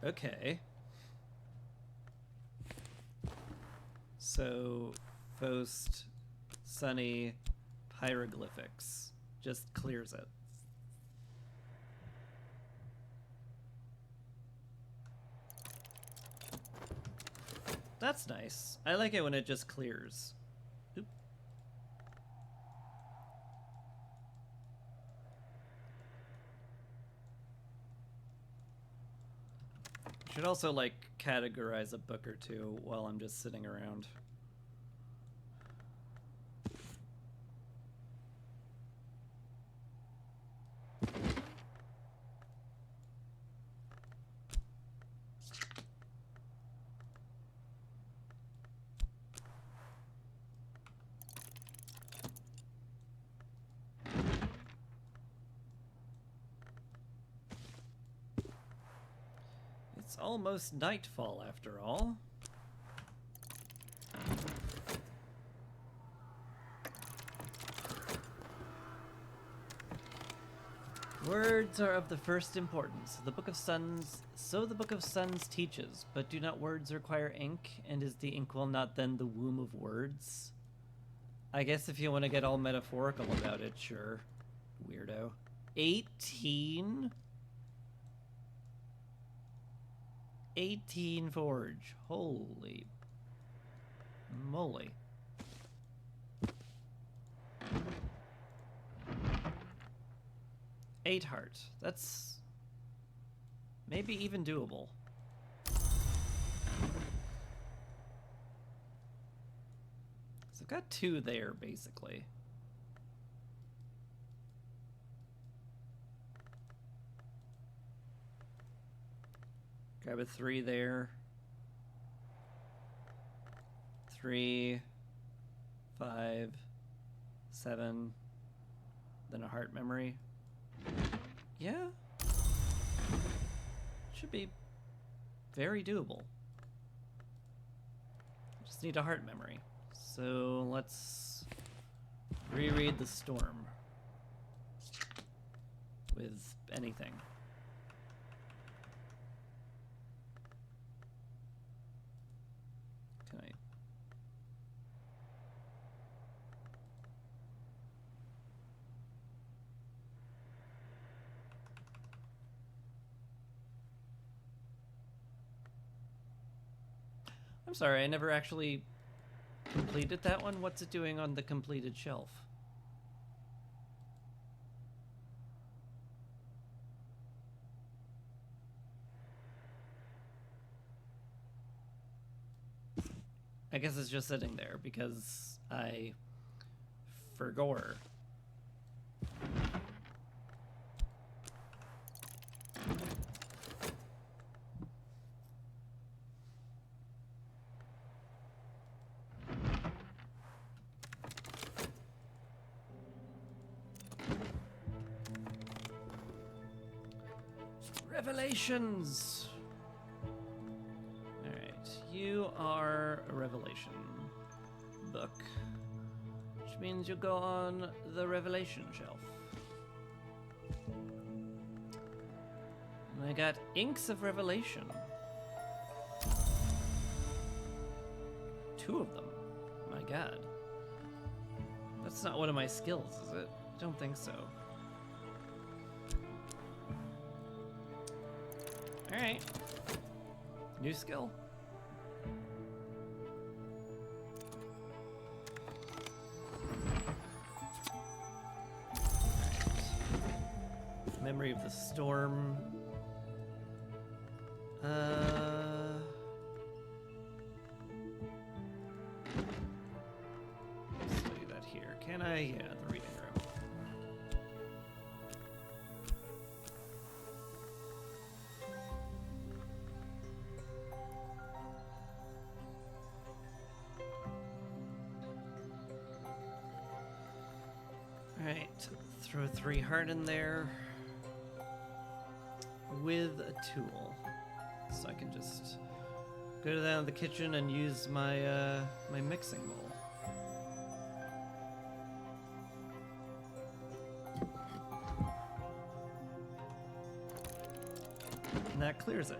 Okay. So, Fost, Sunny, Hieroglyphics. Just clears it. That's nice. I like it when it just clears. Oop. Should also, like, categorize a book or two while I'm just sitting around. It's almost nightfall after all. Words are of the first importance. The Book of Suns, so the Book of Suns teaches, but do not words require ink, and is the inkwell not then the womb of words? I guess if you want to get all metaphorical about it, sure. Weirdo. 18? 18 forge. Holy moly. Eight heart. That's maybe even doable. So I've got 2 there, basically. Grab a 3 there. 3, 5, 7, then a heart memory. Yeah. Should be very doable. Just need a heart memory. So let's reread the storm with anything. Can I? I'm sorry, I never actually completed that one. What's it doing on the completed shelf? I guess it's just sitting there because I forgot. Revelations! Alright, you are a revelation book, which means you go on the revelation shelf. And I got Inks of Revelation. 2 of them. My god. That's not one of my skills, is it? I don't think so. Alright. New skill. Right. Memory of the storm. Let's do that here. Can I? Yeah, the reading room. Alright, throw 3 heart in there with a tool. So I can just go down to the kitchen and use my my mixing bowl. And that clears it.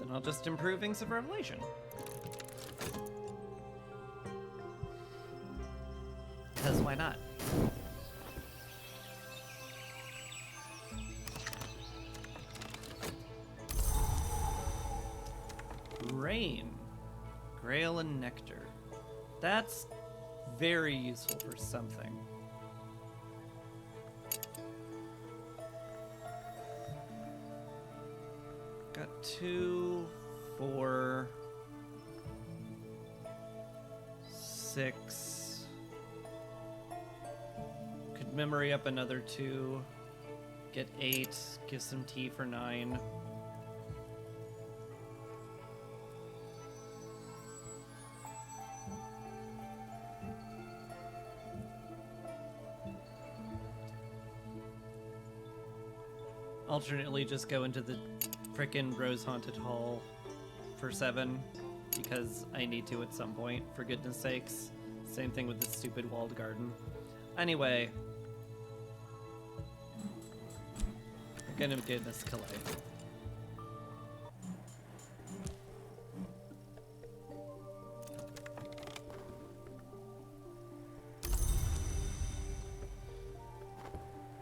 I'll just improve Inks of Revelation. Because why not? Rain. Grail and Nectar. That's very useful for something. Got 2, 4, 6. Could memory up another 2. Get 8. Give some tea for 9. Alternately, just go into the frickin' Rose Haunted Hall for 7 because I need to at some point, for goodness sakes. Same thing with this stupid walled garden. Anyway, I'm gonna do this Calais.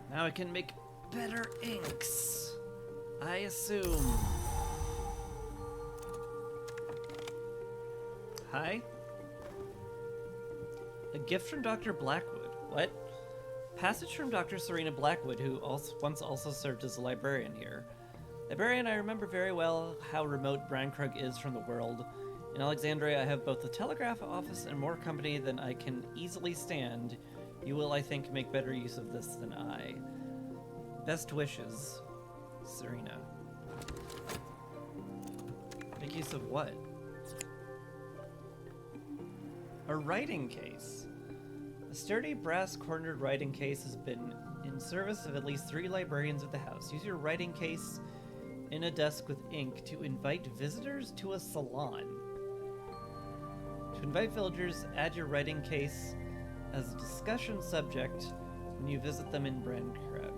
Now I can make better inks, I assume. Hi? A gift from Dr. Blackwood. What? Passage from Dr. Serena Blackwood, who once also served as a librarian here. Librarian, I remember very well how remote Brankrug is from the world. In Alexandria, I have both the telegraph office and more company than I can easily stand. You will, I think, make better use of this than I. Best wishes, Serena. Make use of what? A writing case. A sturdy brass-cornered writing case has been in service of at least 3 librarians of the house. Use your writing case in a desk with ink to invite visitors to a salon. To invite villagers, add your writing case as a discussion subject when you visit them in Brandkrug.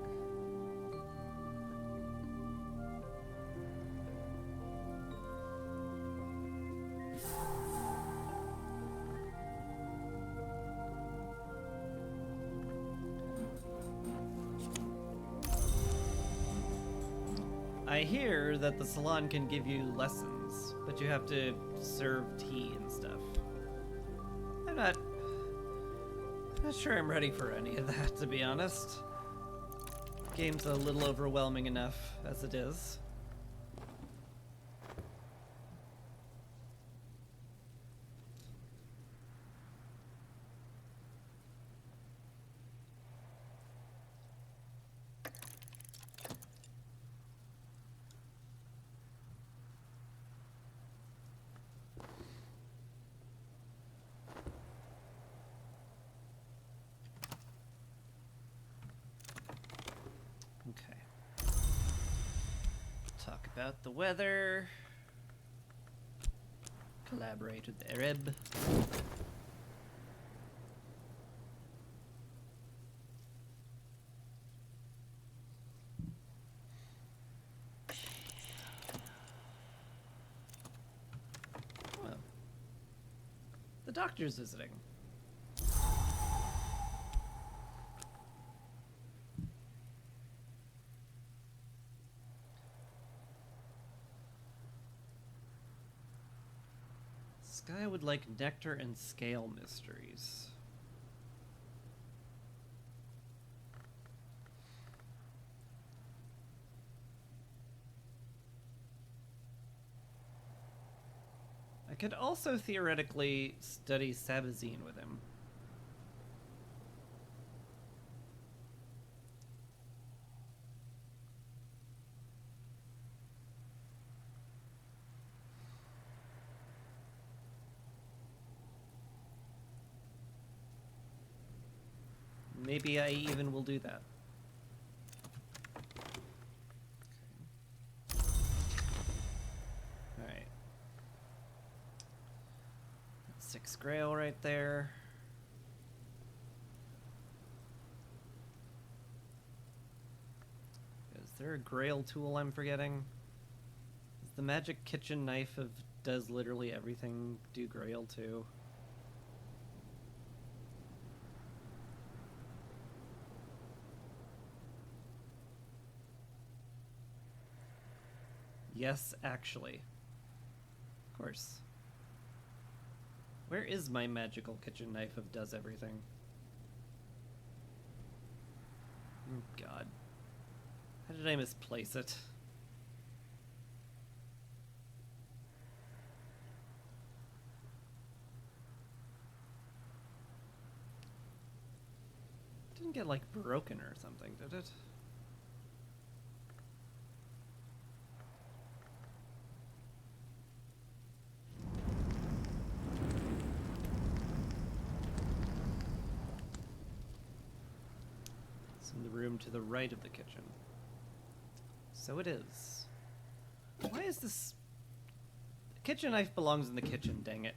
I hear that the salon can give you lessons, but you have to serve tea and stuff. I'm not sure I'm ready for any of that, to be honest. Game's a little overwhelming enough as it is. About the weather. Collaborate with the Arab. Well, the doctor's visiting. Guy would like nectar and scale mysteries. I could also theoretically study Sabazine with him. Maybe I even will do that. Okay. Alright. 6 Grail right there. Is there a Grail tool I'm forgetting? Is the magic kitchen knife of does literally everything do Grail too? Yes, actually. Of course. Where is my magical kitchen knife of does everything? Oh god. How did I misplace it? Didn't get like broken or something, did it? In the room to the right of the kitchen. So it is. Why is this... The kitchen knife belongs in the kitchen, dang it.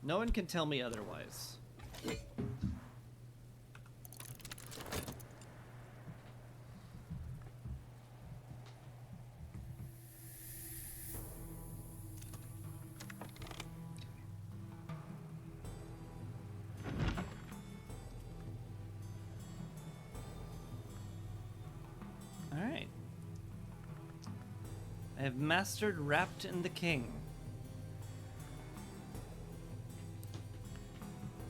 No one can tell me otherwise. I have mastered Wrapped in the King.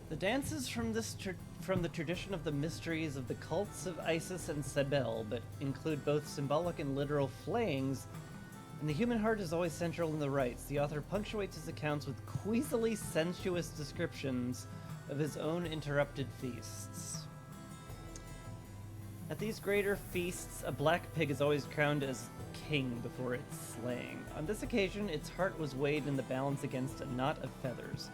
The dances from the tradition of the mysteries of the cults of Isis and Sebel, but include both symbolic and literal flayings, and the human heart is always central in the rites. The author punctuates his accounts with queasily sensuous descriptions of his own interrupted feasts. At these greater feasts, a black pig is always crowned as king before its slaying. On this occasion, its heart was weighed in the balance against a knot of feathers.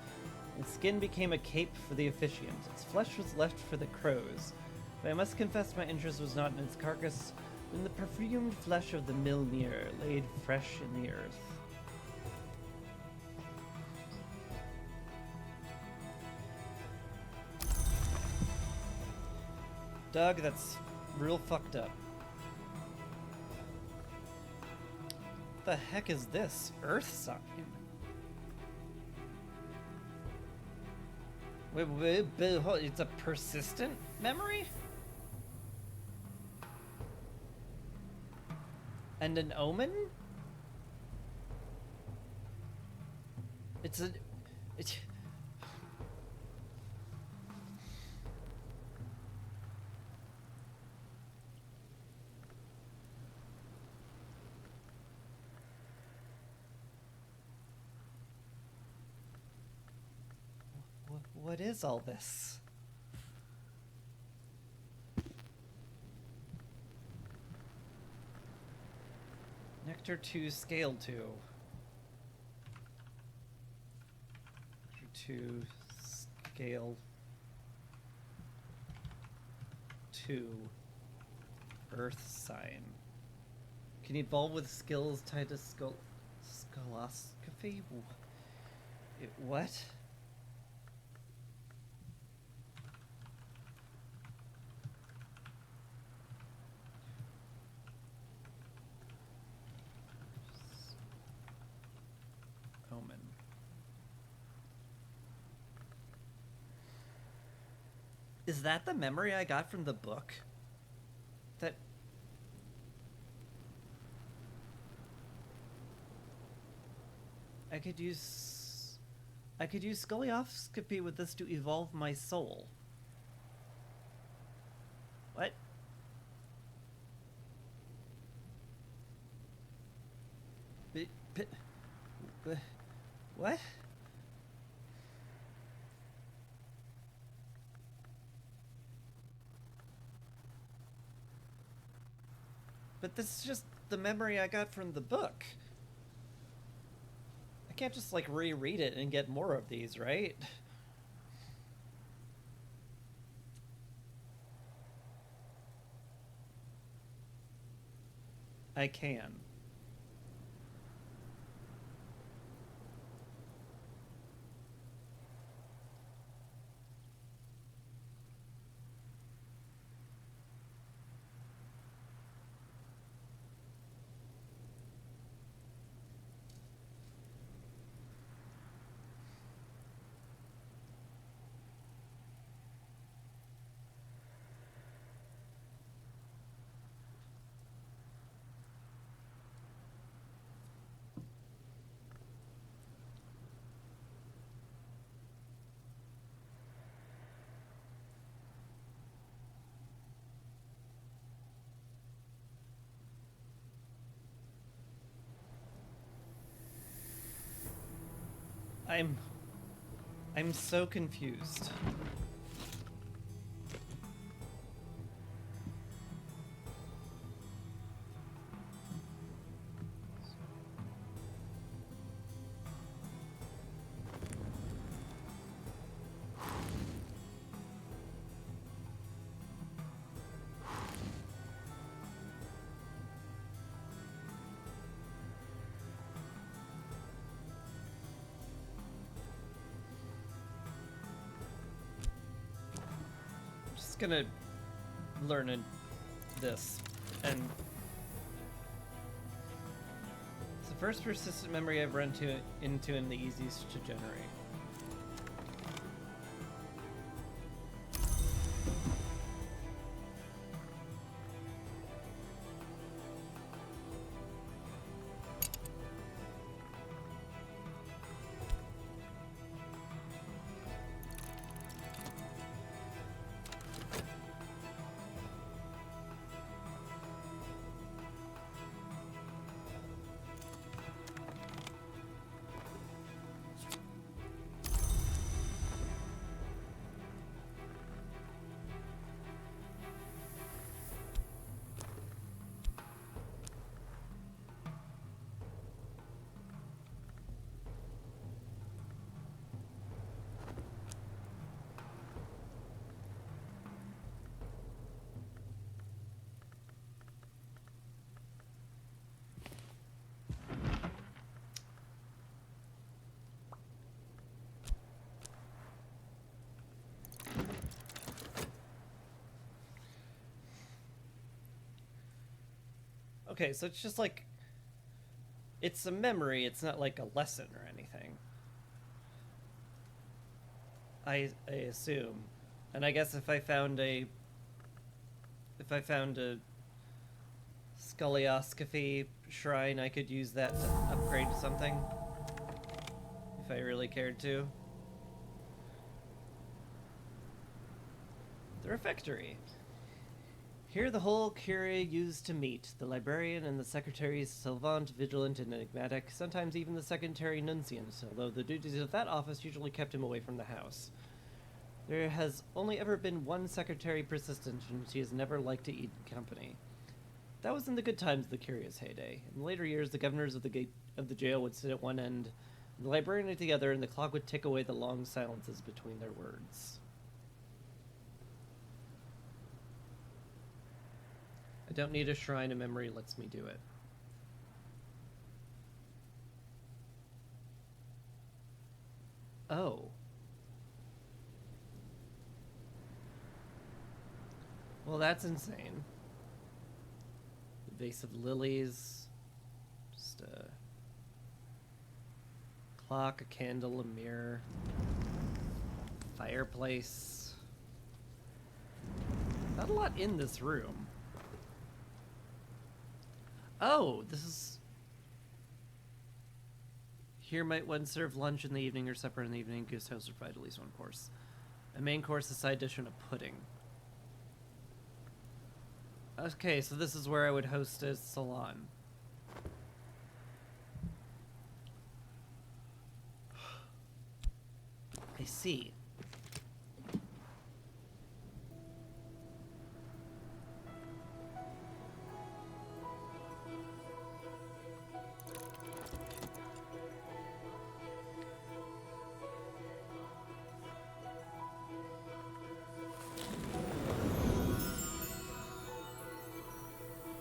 Its skin became a cape for the officiant. Its flesh was left for the crows. But I must confess my interest was not in its carcass, but in the perfumed flesh of the Milnir, laid fresh in the earth. Doug, that's real fucked up. What the heck is this? Earth sign? Wait, it's a persistent memory? And an omen? It's what is all this? Nectar 2, Scale 2. Nectar 2, Scale 2. Earth sign. Can evolve with skills tied to scholoscophy? What? Omen. Is that the memory I got from the book? That... I could use scolioscopy with this to evolve my soul. What? What? But this is just the memory I got from the book. I can't just like reread it and get more of these, right? I can. I'm so confused. Gonna learn this, and it's the first persistent memory I've run into and the easiest to generate. Okay, so it's just like... It's a memory, it's not like a lesson or anything. I assume. And I guess if I found a Scolioskophy shrine, I could use that to upgrade something. If I really cared to. The refectory. Here the whole curia used to meet, the librarian and the secretaries, savant, vigilant, and enigmatic, sometimes even the secretary nunciant, although the duties of that office usually kept him away from the house. There has only ever been one secretary persistent, and she has never liked to eat company. That was in the good times of the curia's heyday. In later years, the governors of the jail would sit at one end, and the librarian at the other, and the clock would tick away the long silences between their words. I don't need a shrine, a memory lets me do it. Oh. Well, that's insane. The vase of lilies. Just a clock, a candle, a mirror. Fireplace. Not a lot in this room. Oh, this is... Here might one serve lunch in the evening or supper in the evening. Guest house provide at least one course. A main course, a side dish, and a pudding. Okay, so this is where I would host a salon. I see.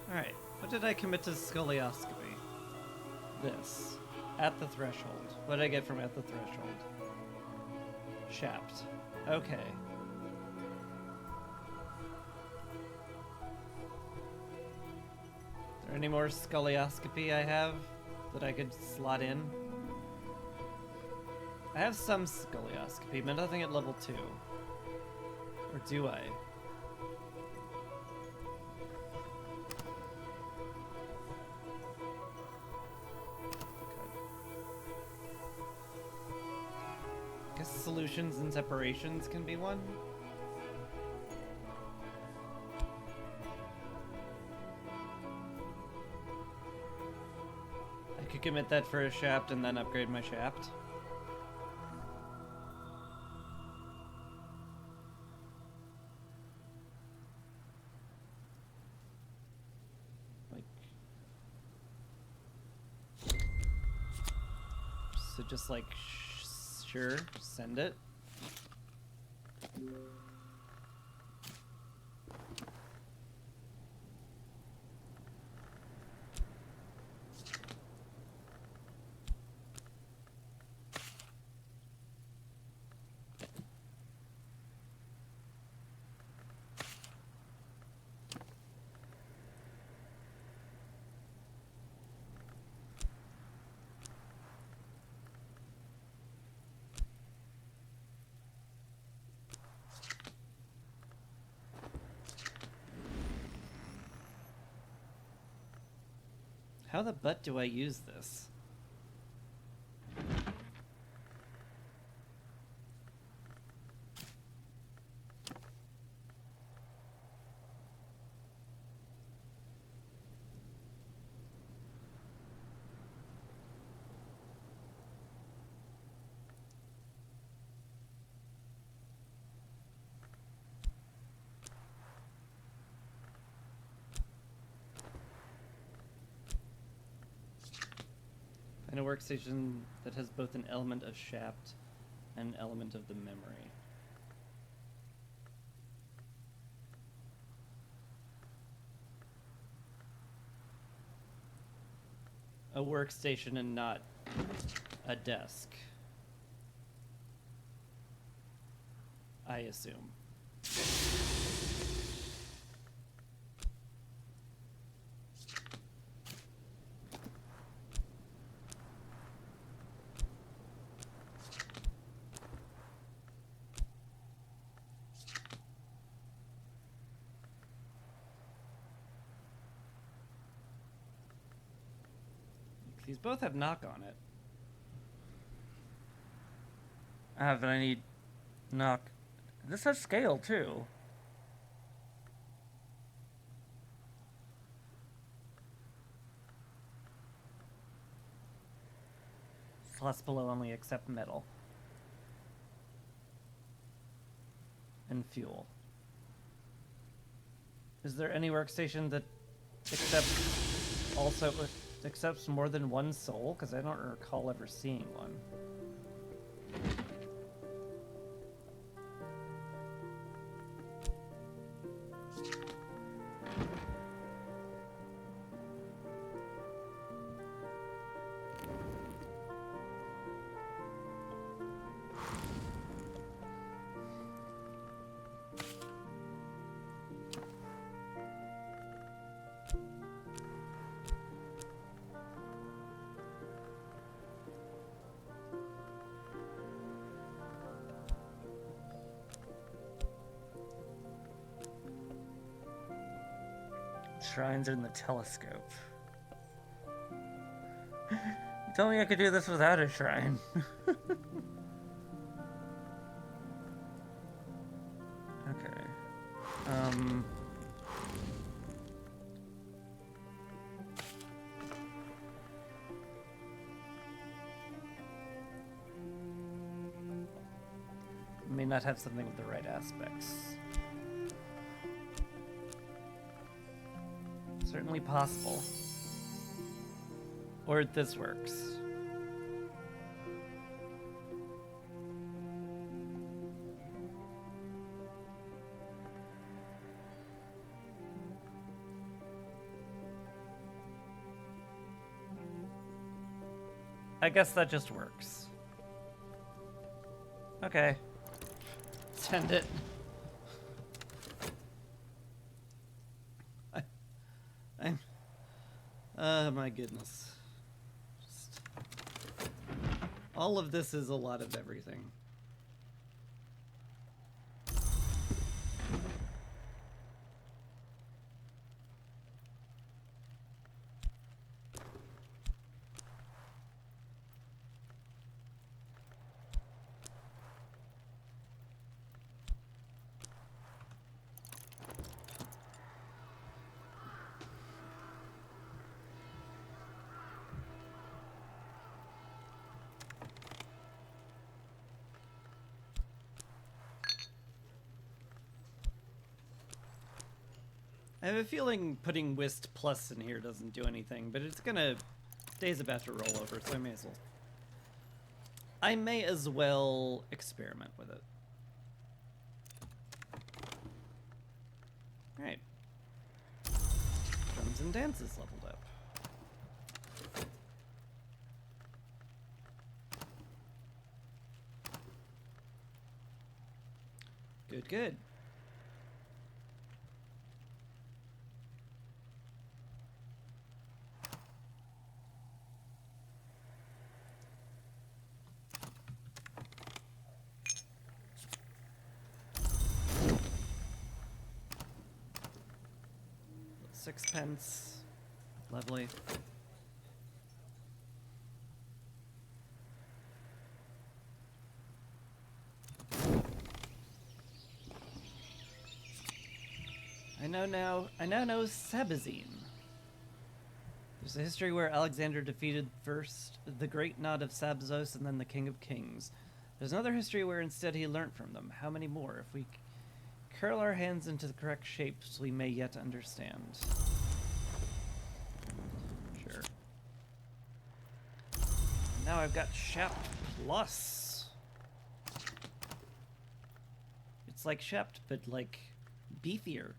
Alright, what did I commit to Scolioskopy? This. At the threshold. What did I get from at the threshold? Shapt. Okay. Is there any more Scolioskopy I have that I could slot in? I have some Scolioskopy, but nothing at level 2. Or do I? Solutions and separations can be one. I could commit that for a shaft and then upgrade my shaft. Like, so just like sure, send it. How the butt do I use this? And a workstation that has both an element of shaft and an element of the memory. A workstation and not a desk, I assume. These both have knock on it. But I need knock. This has scale too. Slots below only accept metal. And fuel. Is there any workstation that accepts more than one soul? Because I don't recall ever seeing one. Shrines are in the telescope. You told me I could do this without a shrine. Okay. May not have something with the right aspects. Certainly possible. Or this works. I guess that just works. Okay. Send it. My goodness. Just, all of this is a lot of everything. I have a feeling putting Whist Plus in here doesn't do anything, but it's gonna... Day's about to roll over, so I may as well experiment with it. Alright. Drums and dances leveled up. Good, good. Sixpence. Lovely. I now know Sabazine. There's a history where Alexander defeated first the great knot of Sabzos and then the King of Kings. There's another history where instead he learnt from them. How many more? If we curl our hands into the correct shapes, we may yet understand. Sure. Now I've got Shapt Plus. It's like Shapt, but like beefier.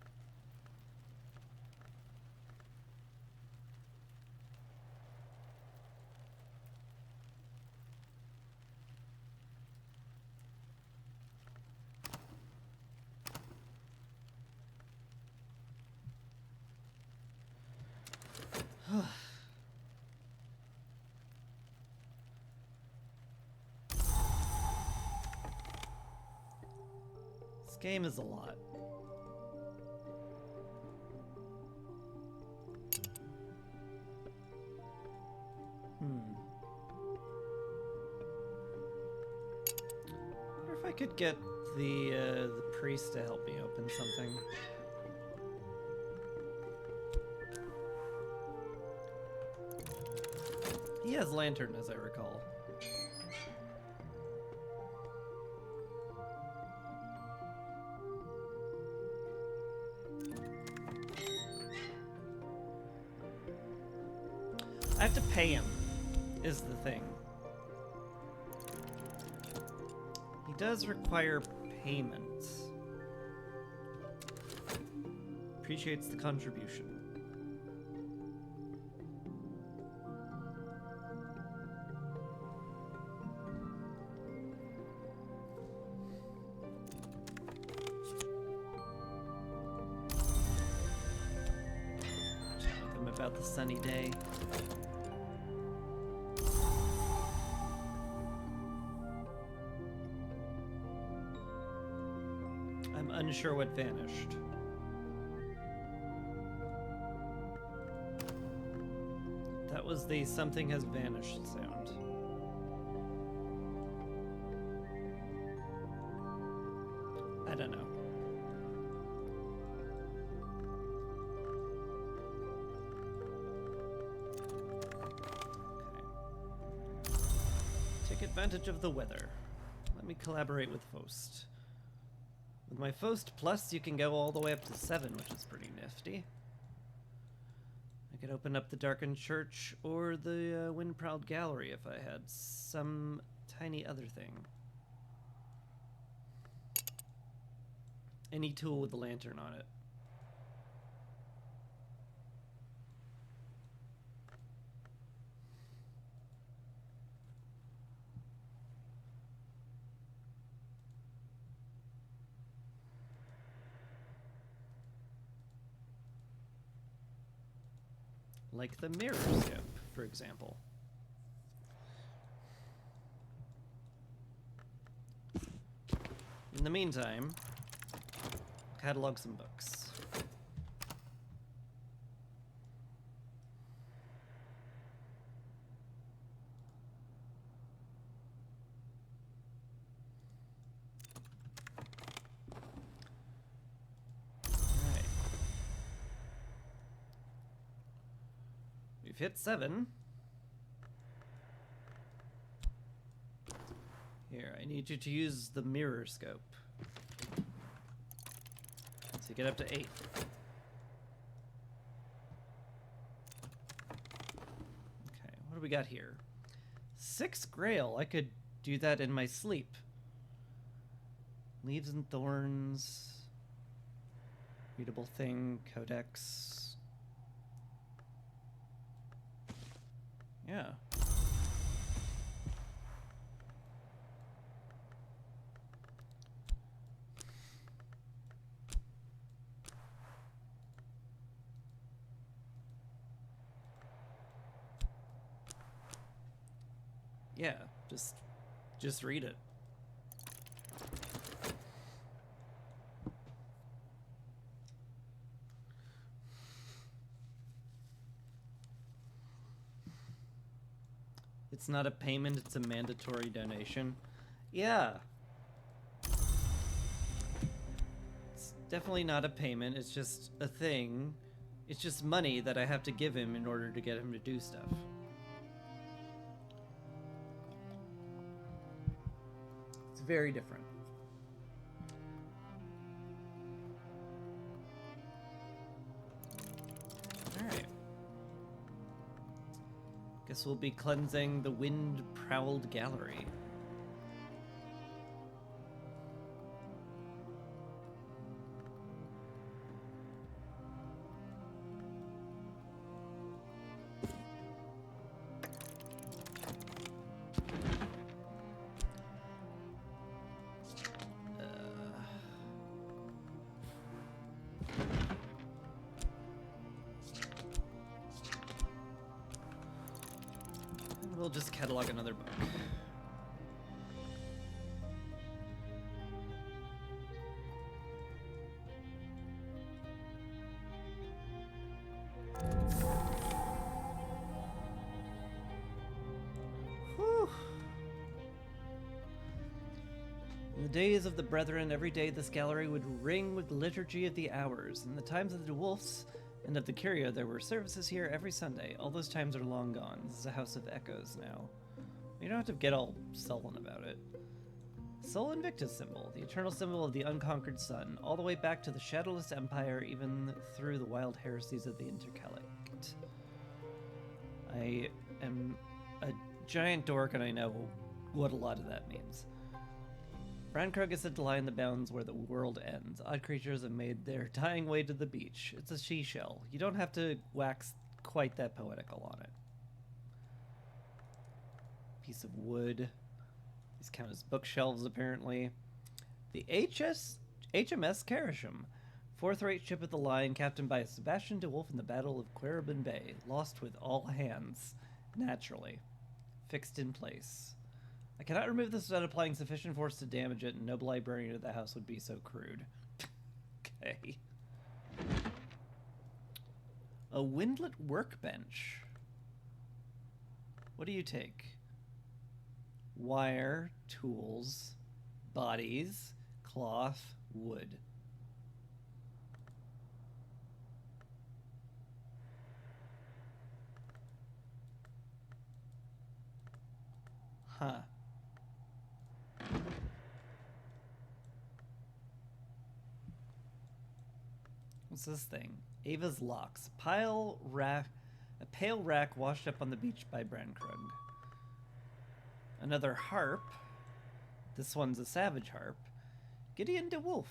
This game is a lot. I could get the priest to help me open something. He has lantern, as I recall. I have to pay him, is the thing. He does require payment. Appreciates the contribution. Chat with him about the sunny day. I'm unsure what vanished. That was the something has vanished sound. I don't know. Okay. Take advantage of the weather. Let me collaborate with Fost. With my Fost Plus, you can go all the way up to 7, which is pretty nifty. I could open up the Darkened Church or the Wind-Prowled Gallery if I had some tiny other thing. Any tool with a lantern on it. Like the mirror scope, for example. In the meantime, catalog some books. Alright. We've hit 7. Here, I need you to use the mirror scope. So get up to 8. Okay, what do we got here? 6 Grail. I could do that in my sleep. Leaves and Thorns. Readable thing. Codex. Yeah. Yeah, just read it. It's not a payment, it's a mandatory donation. Yeah. It's definitely not a payment, it's just a thing. It's just money that I have to give him in order to get him to do stuff. It's very different. Alright. Guess we'll be cleansing the Wind-Prowled Gallery. We'll just catalog another book. Whew. In the days of the Brethren, every day this gallery would ring with the liturgy of the hours. In the times of the Wolves and of the Curia, there were services here every Sunday. All those times are long gone. This is a house of echoes now. You don't have to get all sullen about it. Sol Invictus symbol, the eternal symbol of the unconquered sun, all the way back to the shadowless empire, even through the wild heresies of the Intercalate. I am a giant dork, and I know what a lot of that means. Brankrug is said to lie in the bounds where the world ends. Odd creatures have made their dying way to the beach. It's a seashell. You don't have to wax quite that poetical on it. Piece of wood. These count as bookshelves, apparently. The HMS Carisham, fourth-rate ship of the line, captained by Sebastian de Wolf in the Battle of Queribin Bay, lost with all hands, naturally, fixed in place. I cannot remove this without applying sufficient force to damage it, and no librarian of the house would be so crude. Okay. A windlet workbench. What do you take? Wire, tools, bodies, cloth, wood. Huh. What's this thing? Ava's locks. A pale rack washed up on the beach by Brankrug. Another harp. This one's a savage harp. Gideon de Wolf.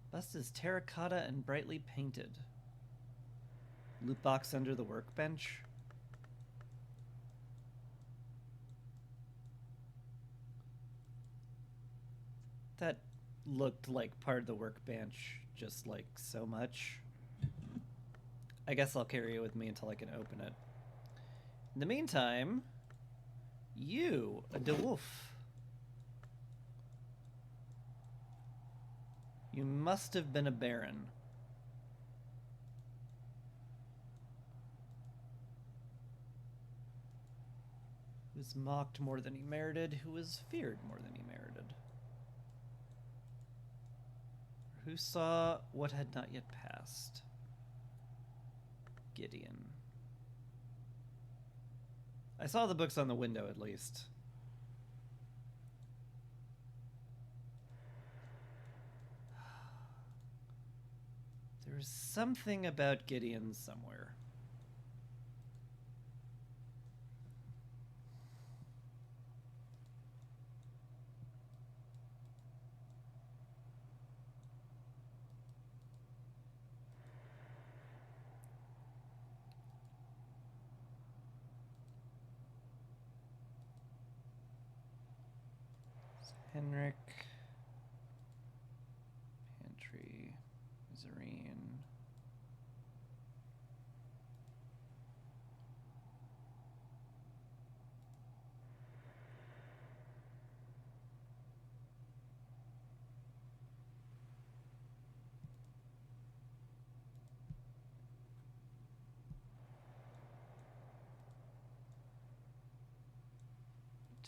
Bust is terracotta and brightly painted. Loot box under the workbench. That looked like part of the workbench, just like so much. I guess I'll carry it with me until I can open it. In the meantime, you, a de Wolf. You must have been a baron. Who was mocked more than he merited, who was feared more than he merited. Who saw what had not yet passed? Gideon. I saw the books on the window, at least. There's something about Gideon somewhere. Henrik, Pantry, Zareen.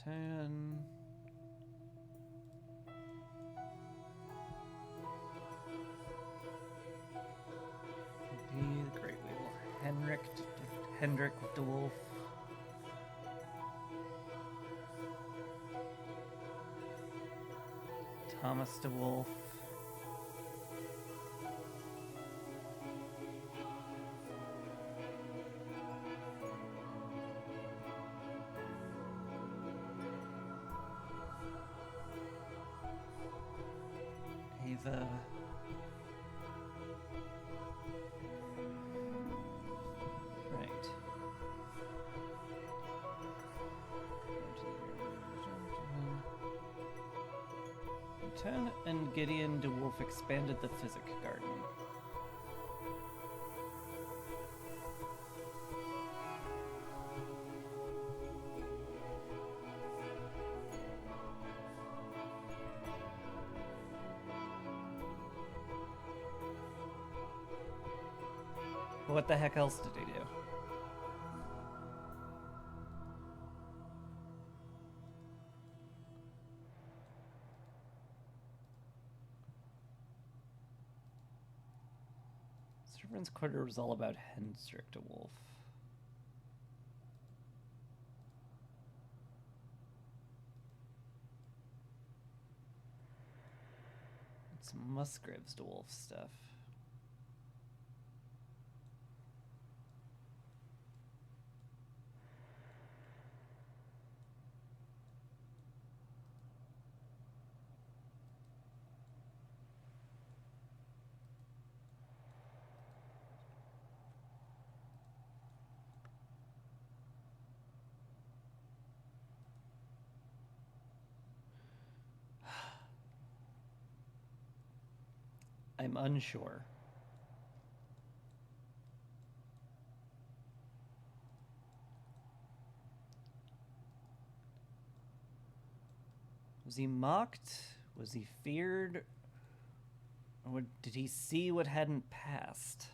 Ten. The Great Wheel. Hendrik de Wolf. Thomas de Wolf. Ava. Right. Lieutenant and Gideon de Wolf expanded the physic garden. What the heck else did he do? Servant's quarter was all about Hendrik de Wolf. It's Musgrave's de Wolf stuff. I'm unsure. Was he mocked? Was he feared? Or did he see what hadn't passed?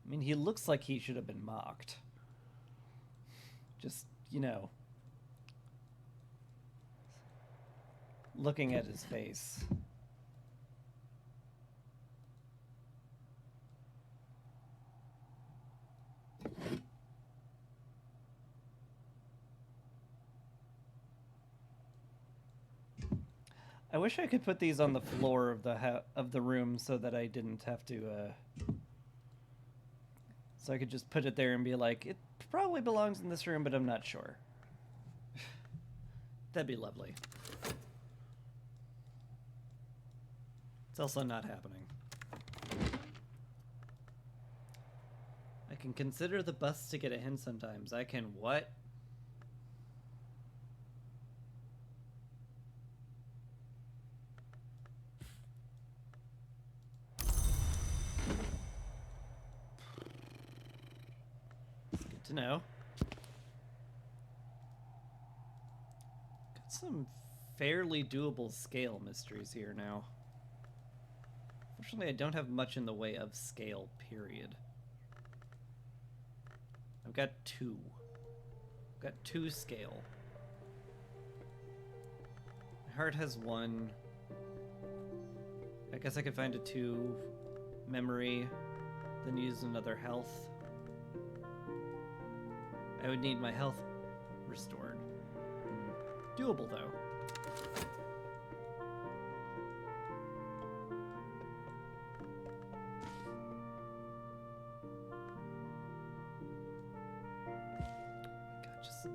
I mean, he looks like he should have been mocked. Just, you know, looking at his face. I wish I could put these on the floor of the room so that I didn't have to. So I could just put it there and be like, it probably belongs in this room, but I'm not sure. That'd be lovely. It's also not happening. I can consider the bus to get a hint sometimes. I can what? Good to know. Got some fairly doable scale mysteries here now. Fortunately, I don't have much in the way of scale, period. I've got two. I've got two scale. My heart has one. I guess I could find a 2 memory, then use another health. I would need my health restored. Doable, though. God, just...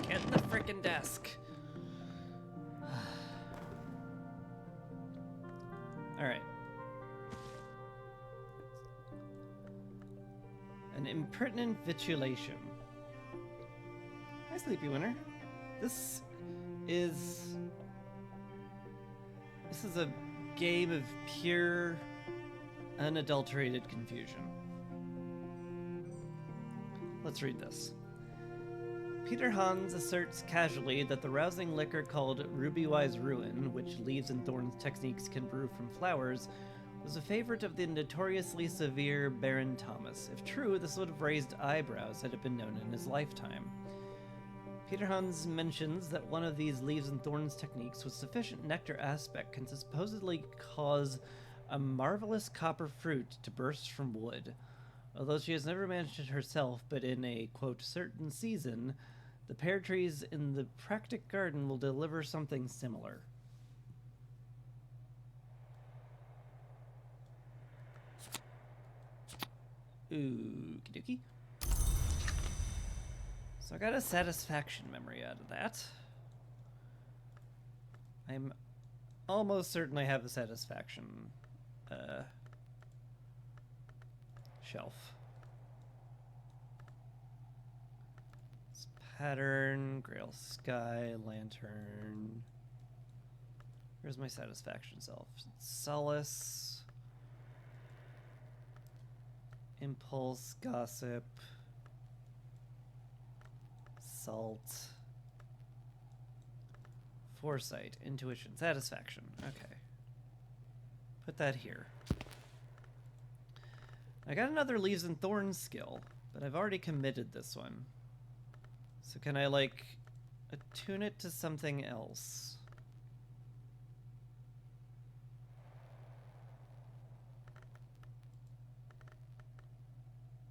Get the frickin' desk. All right. An impertinent vitulation. Hi, Sleepy Winter. This is a game of pure, unadulterated confusion. Let's read this. Peter Hans asserts casually that the rousing liquor called Ruby-Wise Ruin, which Leaves and Thorns techniques can brew from flowers, was a favorite of the notoriously severe Baron Thomas. If true, this would have raised eyebrows had it been known in his lifetime. Peter Hans mentions that one of these Leaves and Thorns techniques with sufficient nectar aspect can supposedly cause a marvelous copper fruit to burst from wood. Although she has never managed it herself, but in a, quote, certain season, the pear trees in the Practic Garden will deliver something similar. Okie dokie. So I got a satisfaction memory out of that. I'm almost certain I have a satisfaction shelf. It's pattern, Grail Sky, Lantern. Where's my satisfaction self? Solace, Impulse, Gossip, salt, foresight, intuition, satisfaction. Okay. Put that here. I got another leaves and thorns skill, but I've already committed this one. So can I, like, attune it to something else?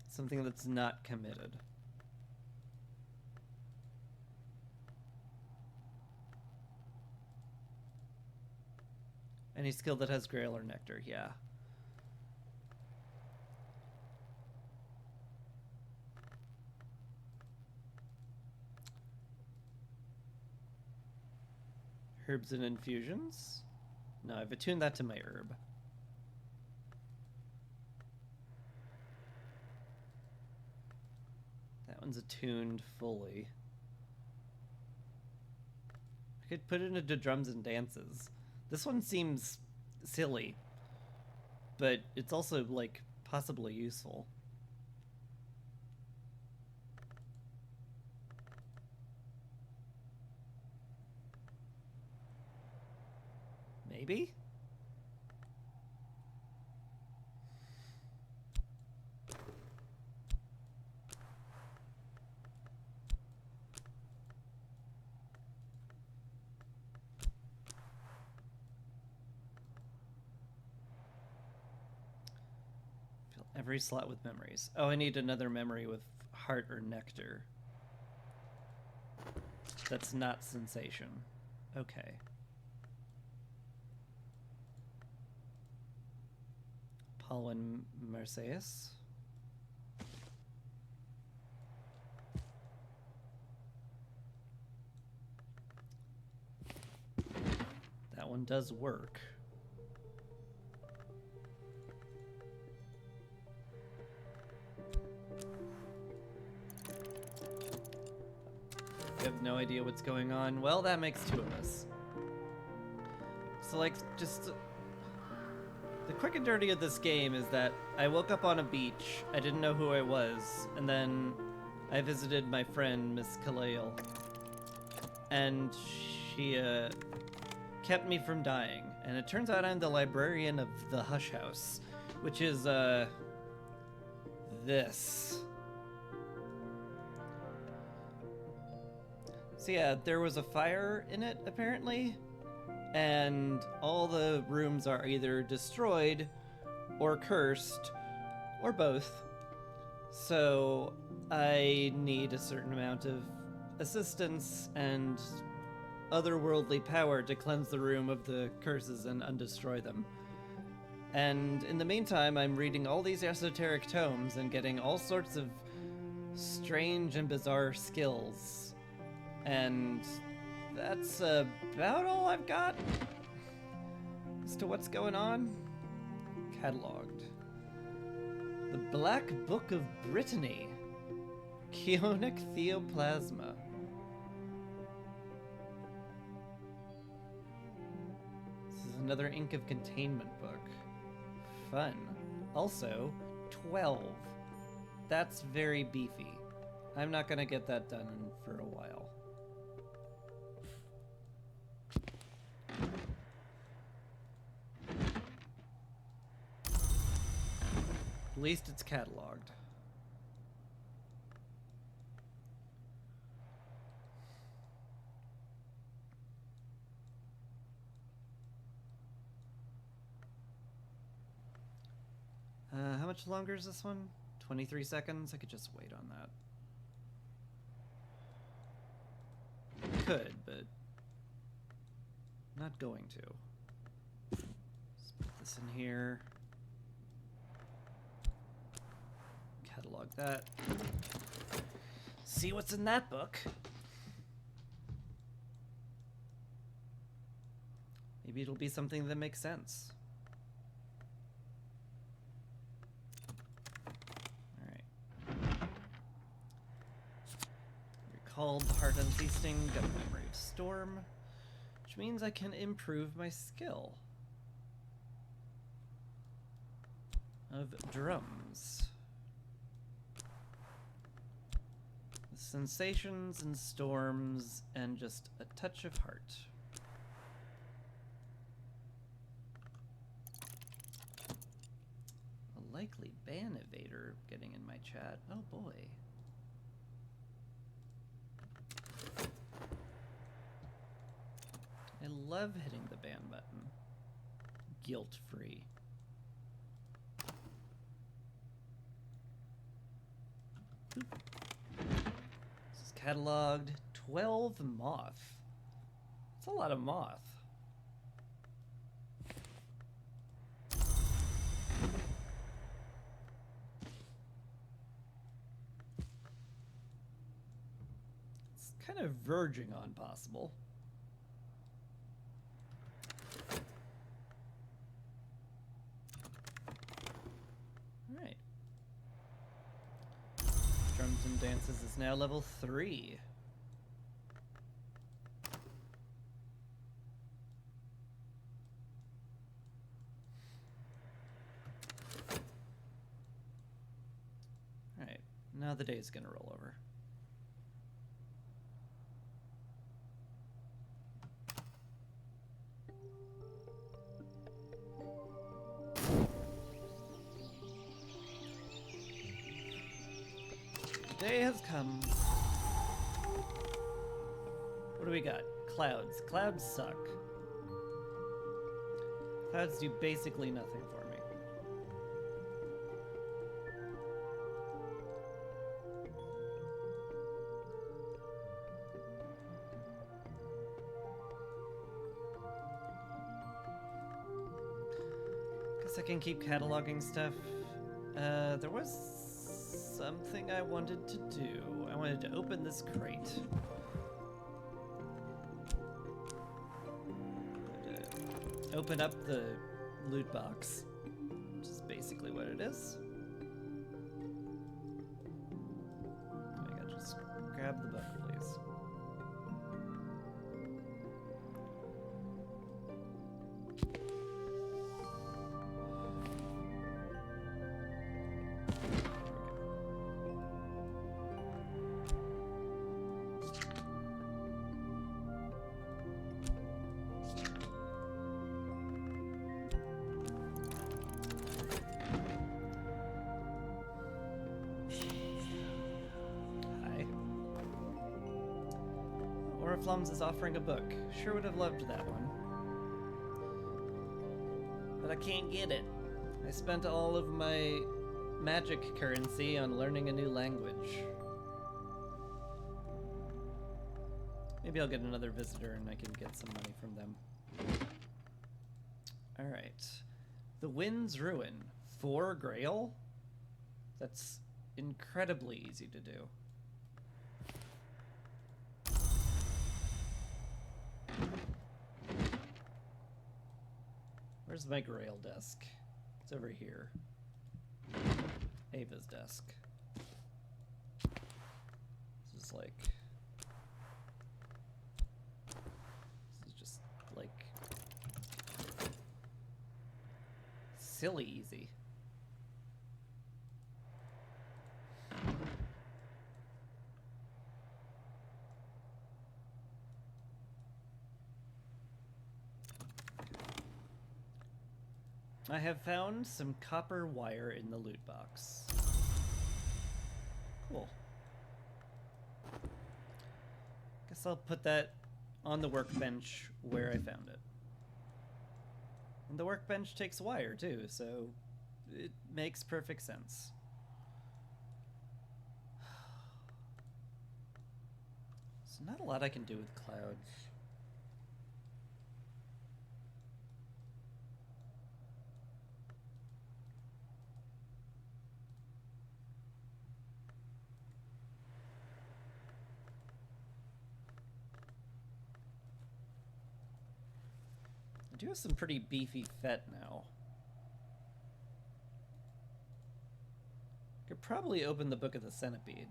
Something that's not committed. Any skill that has Grail or Nectar, yeah. Herbs and infusions? No, I've attuned that to my herb. That one's attuned fully. I could put it into drums and dances. This one seems silly, but it's also, like, possibly useful. Maybe? Fill every slot with memories. Oh, I need another memory with heart or nectar. That's not sensation. Okay. Pollen Marseilles. That one does work. You have no idea what's going on. Well, that makes two of us. So, like, just... The quick and dirty of this game is that I woke up on a beach, I didn't know who I was, and then I visited my friend, Miss Kalale, and she kept me from dying. And it turns out I'm the librarian of the Hush House, which is, this. So yeah, there was a fire in it, apparently, and all the rooms are either destroyed or cursed or both. So I need a certain amount of assistance and otherworldly power to cleanse the room of the curses and undestroy them. And in the meantime, I'm reading all these esoteric tomes and getting all sorts of strange and bizarre skills. And that's about all I've got as to what's going on. Cataloged. The Black Book of Brittany. Chionic Theoplasma. This is another Ink of Containment book. Fun. Also, 12. That's very beefy. I'm not gonna get that done for a while. At least it's cataloged. How much longer is this one? 23 seconds? I could just wait on that. Could, but not going to. Let's put this in here. Catalog that. See what's in that book. Maybe it'll be something that makes sense. Recalled the heart unceasing, got a memory of storm, which means I can improve my skill of drums. This Sensations and storms and just a touch of heart. A likely ban evader getting in my chat. Oh boy. I love hitting the ban button. Guilt-free. This is cataloged 12 moth. That's a lot of moth. It's kind of verging on possible. Alright. Drums and Dances is now level 3. Alright, now the day's gonna roll over. Day has come. What do we got? Clouds. Clouds suck. Clouds do basically nothing for me. Guess I can keep cataloging stuff. There was something I wanted to do. I wanted to open this crate. Open up the loot box, which is basically what it is. I gotta just grab the book, please. Oriflums is offering a book. Sure would have loved that one. But I can't get it. I spent all of my magic currency on learning a new language. Maybe I'll get another visitor and I can get some money from them. Alright. The Wind's Ruin. 4 Grail? That's incredibly easy to do. Where's my Grail desk? It's over here. Ava's desk. This is like... This is just, like... silly easy. I have found some copper wire in the loot box. Cool. Guess I'll put that on the workbench where I found it. And the workbench takes wire too, so it makes perfect sense. There's not a lot I can do with clouds. I do have some pretty beefy fet now. Could probably open the Book of the Centipede.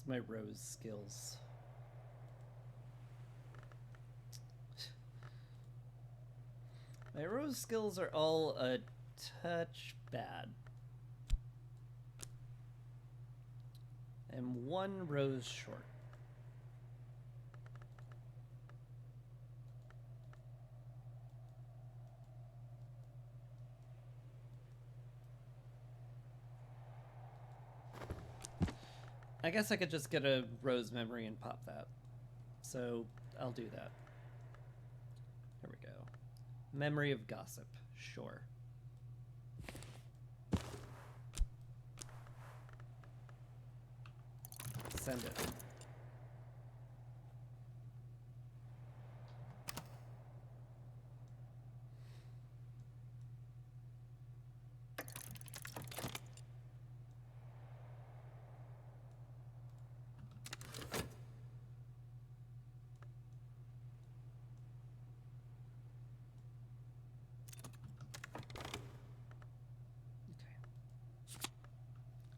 my rose skills? My rose skills are all a touch bad. I'm one rose short. I guess I could just get a rose memory and pop that. So I'll do that. There we go. Memory of gossip. Sure. Send it.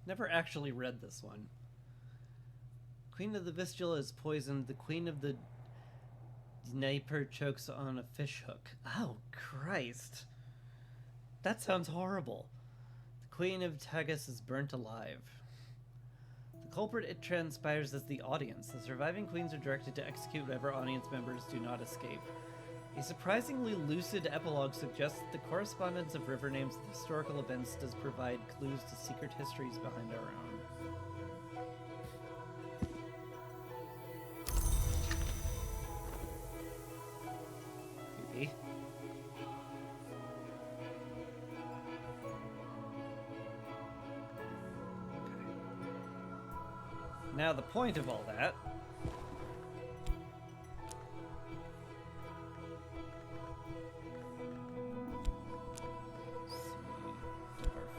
Never actually read this one. Queen of the Vistula is poisoned. The Queen of the Dnieper chokes on a fish hook. Oh, Christ. That sounds horrible. The Queen of Tagus is burnt alive. The culprit, it transpires, as the audience. The surviving queens are directed to execute whatever audience members do not escape. A surprisingly lucid epilogue suggests that the correspondence of river names with historical events does provide clues to secret histories behind our own. Creepy. Okay. Now the point of all that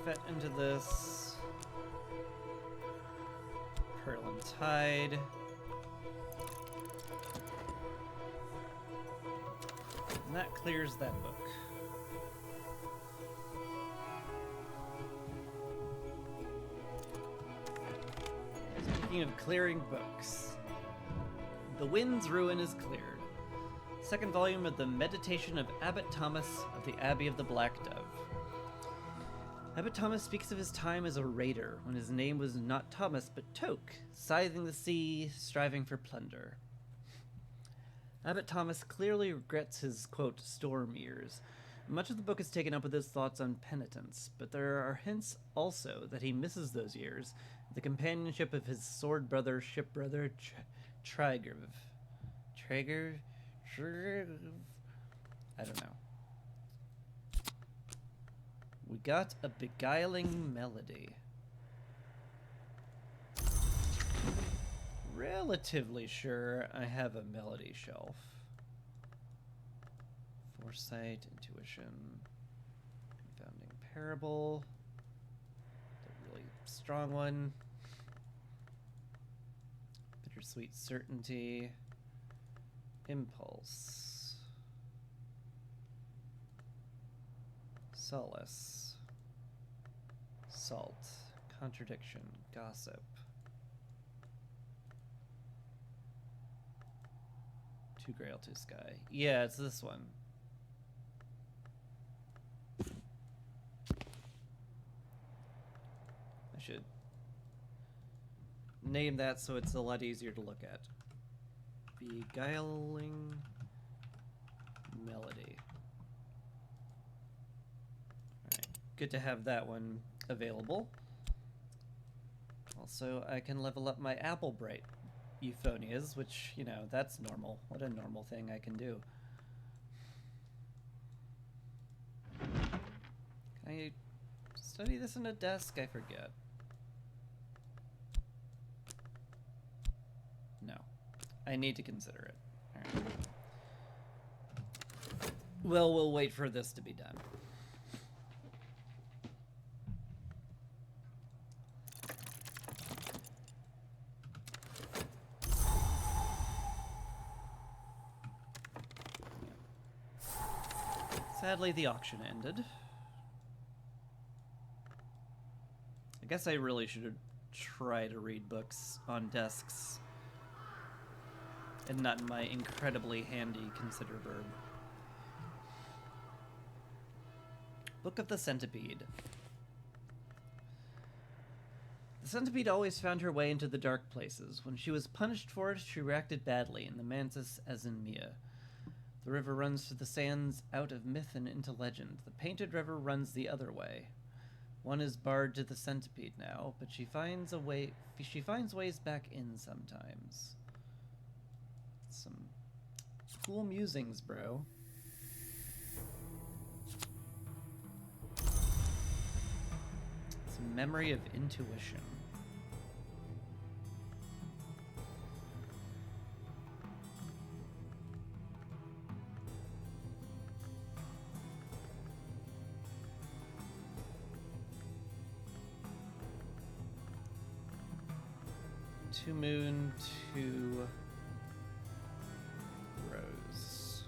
fit into this. Pearl and Tide. And that clears that book. Speaking of clearing books, The Wind's Ruin is cleared. Second volume of the Meditation of Abbot Thomas of the Abbey of the Black Dove. Abbot Thomas speaks of his time as a raider, when his name was not Thomas but Toke, scything the sea, striving for plunder. Abbot Thomas clearly regrets his, quote, storm years. Much of the book is taken up with his thoughts on penitence, but there are hints also that he misses those years, the companionship of his sword brother, ship brother, Traeger. I don't know. We got a beguiling melody. Relatively sure I have a melody shelf. Foresight, intuition, confounding parable, the really strong one, bittersweet certainty, impulse, solace, salt, contradiction, gossip, Two Grail, Two Sky. Yeah, it's this one. I should name that so it's a lot easier to look at. Beguiling melody. Alright, good to have that one available. Also, I can level up my Apple Bright euphonias, which, you know, that's normal. What a normal thing I can do. Can I study this in a desk? I forget. No. I need to consider it. Alright. Well, we'll wait for this to be done. Sadly, the auction ended. I guess I really should try to read books on desks and not in my incredibly handy consider verb. Book of the Centipede. The centipede always found her way into the dark places. When she was punished for it, she reacted badly, and the mantis as in Mia. The river runs through the sands out of myth and into legend. The painted river runs the other way. One is barred to the centipede now, but she finds ways back in sometimes. Some cool musings, bro. It's a memory of intuition. Two moon, two rose.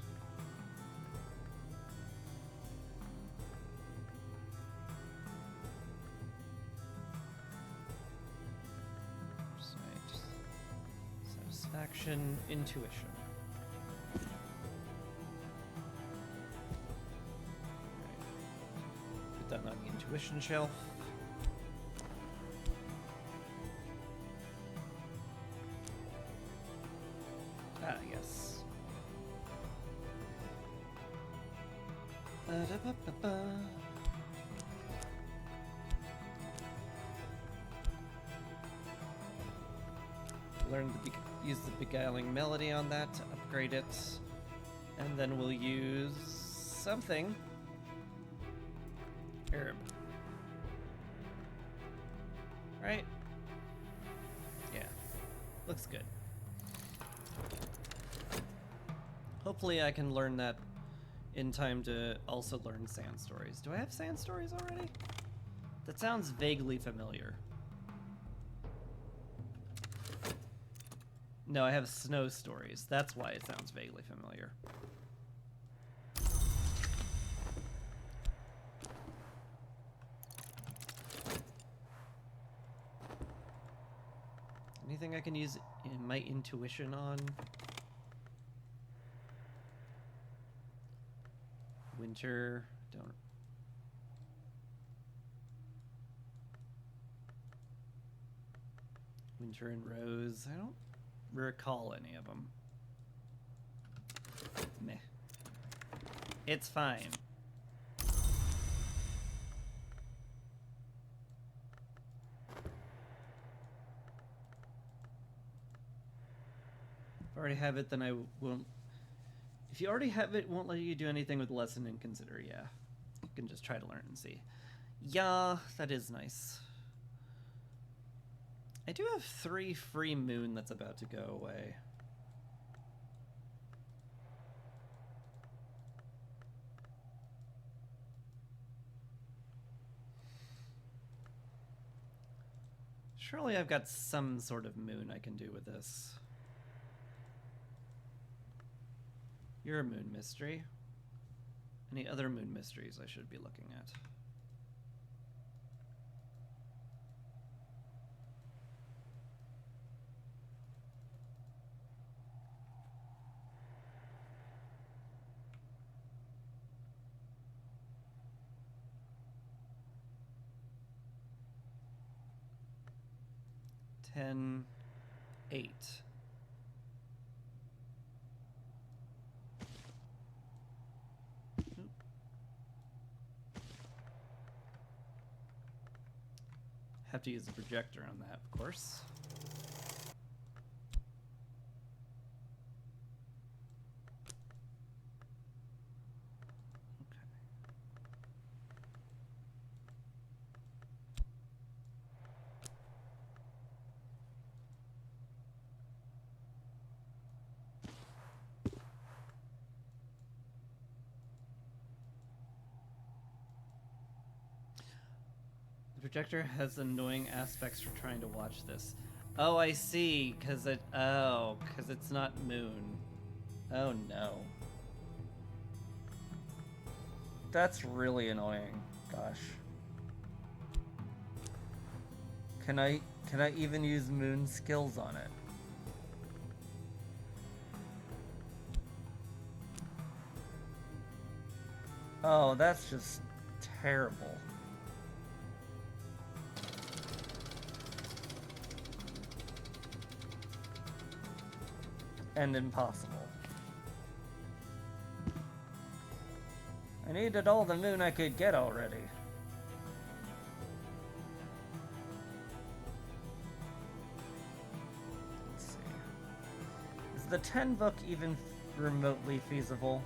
Sight, satisfaction, intuition. Right. Put that on the intuition shelf. Ah, yes. Ba-da-ba-ba-ba. Learn to use the beguiling melody on that to upgrade it. And then we'll use something. Herb. Right? Yeah. Looks good. Hopefully I can learn that in time to also learn sand stories. Do I have sand stories already? That sounds vaguely familiar. No, I have snow stories. That's why it sounds vaguely familiar. Anything I can use in my intuition on? Winter, don't. Winter and Rose, I don't recall any of them. Meh. It's fine. If I already have it, then I won't. If you already have it, won't let you do anything with lesson and consider, yeah. You can just try to learn and see. Yeah, that is nice. I do have 3 free moon that's about to go away. Surely I've got some sort of moon I can do with this. You're a moon mystery. Any other moon mysteries I should be looking at? Ten, 8. Have to use the projector on that, of course. Okay. The projector has annoying aspects for trying to watch this. Oh, I see, because it's not moon. Oh no. That's really annoying. Gosh. Can I Can I even use moon skills on it? Oh, that's just terrible. And impossible. I needed all the moon I could get already. Let's see. Is the 10 book even remotely feasible?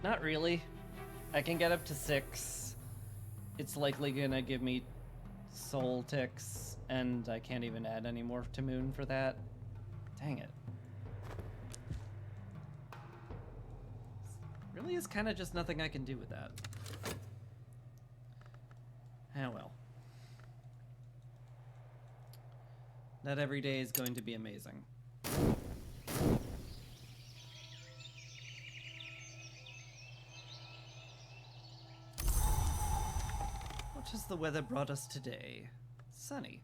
Not really. I can get up to 6. It's likely gonna give me soul ticks, and I can't even add any more to moon for that. Dang it. Really is kind of just nothing I can do with that. Oh well. Not every day is going to be amazing. What has the weather brought us today? Sunny.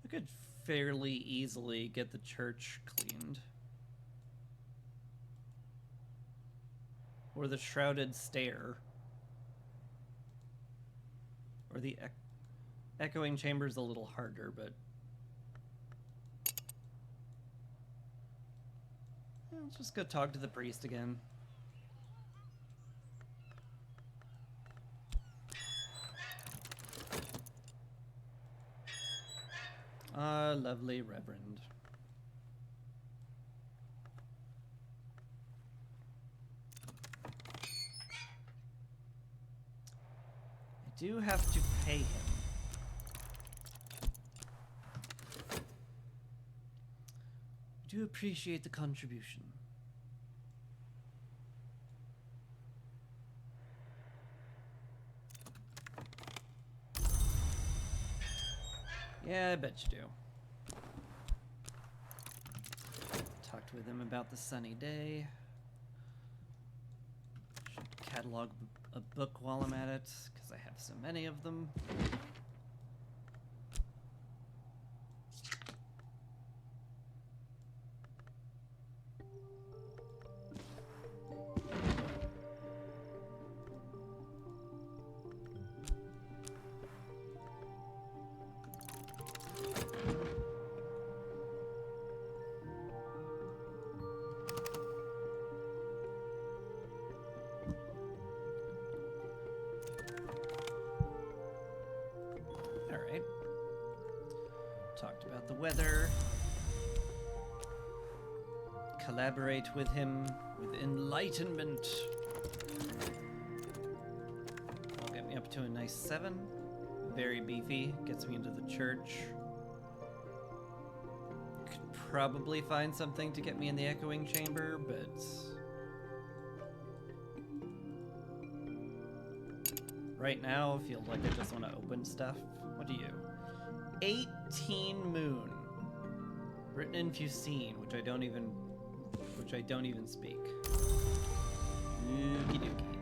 I could fairly easily get the church cleaned. Or the shrouded stair. Or the echoing chamber's a little harder, but... let's just go talk to the priest again. Ah, lovely Reverend. I do have to pay him. I do appreciate the contribution. Yeah, I bet you do. Talked with him about the sunny day. Should catalog a book while I'm at it, because I have so many of them. Talked about the weather. Collaborate with him with enlightenment. Will get me up to a nice 7. Very beefy. Gets me into the church. Could probably find something to get me in the echoing chamber, but... right now, I feel like I just want to open stuff. What do you? 18 moon. Written in Fusine, which I don't even speak. Ookie dookie.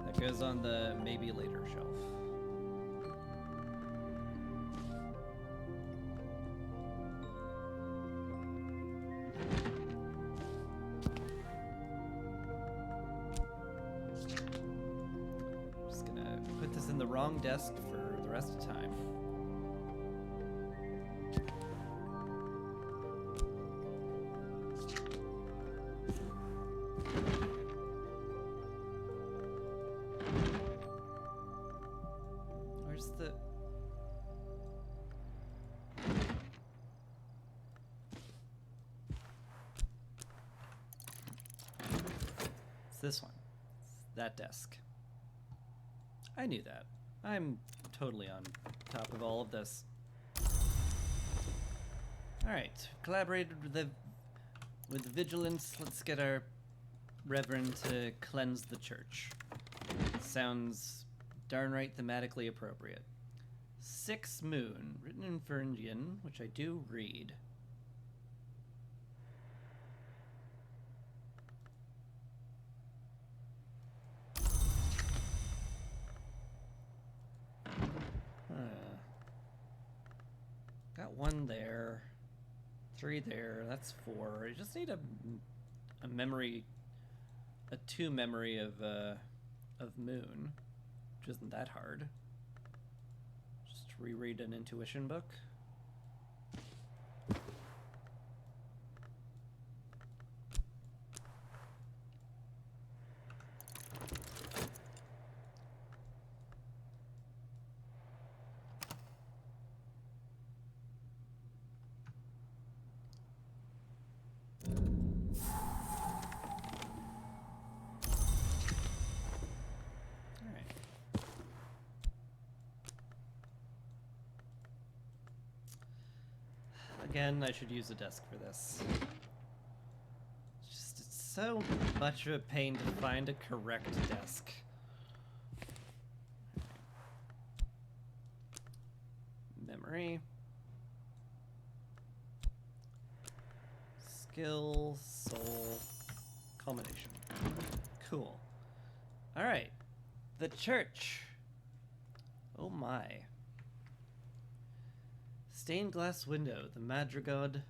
That goes on the maybe later shelf. Just gonna put this in the wrong desk for the rest of time. Where's the... It's this one. It's that desk. I knew that. I'm totally on top of all of this. Alright, collaborated with vigilance. Let's get our reverend to cleanse the church. Sounds darn right thematically appropriate. 6 Moon, written in Ferngian, which I do read. Got 1 there, 3 there, that's 4. I just need a memory, a 2 memory of Moon, which isn't that hard. Just reread an intuition book. Again, I should use a desk for this. It's so much of a pain to find a correct desk. Memory. Skill, soul, culmination. Cool. Alright. The church. Oh my. Stained glass window, the madrigod, the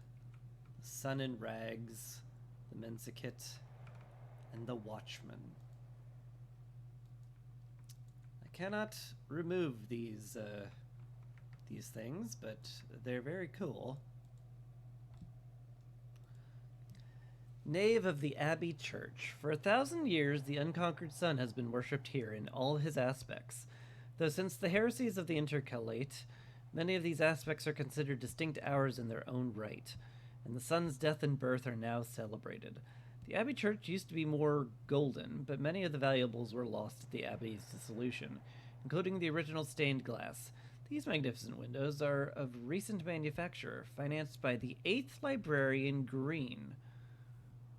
sun in rags, the mensakit, and the watchman. I cannot remove these things, but they're very cool. Nave of the Abbey Church. For 1,000 years, the unconquered sun has been worshipped here in all his aspects, though since the heresies of the intercalate, many of these aspects are considered distinct hours in their own right, and the sun's death and birth are now celebrated. The Abbey Church used to be more golden, but many of the valuables were lost at the Abbey's dissolution, including the original stained glass. These magnificent windows are of recent manufacture, financed by the 8th librarian Green,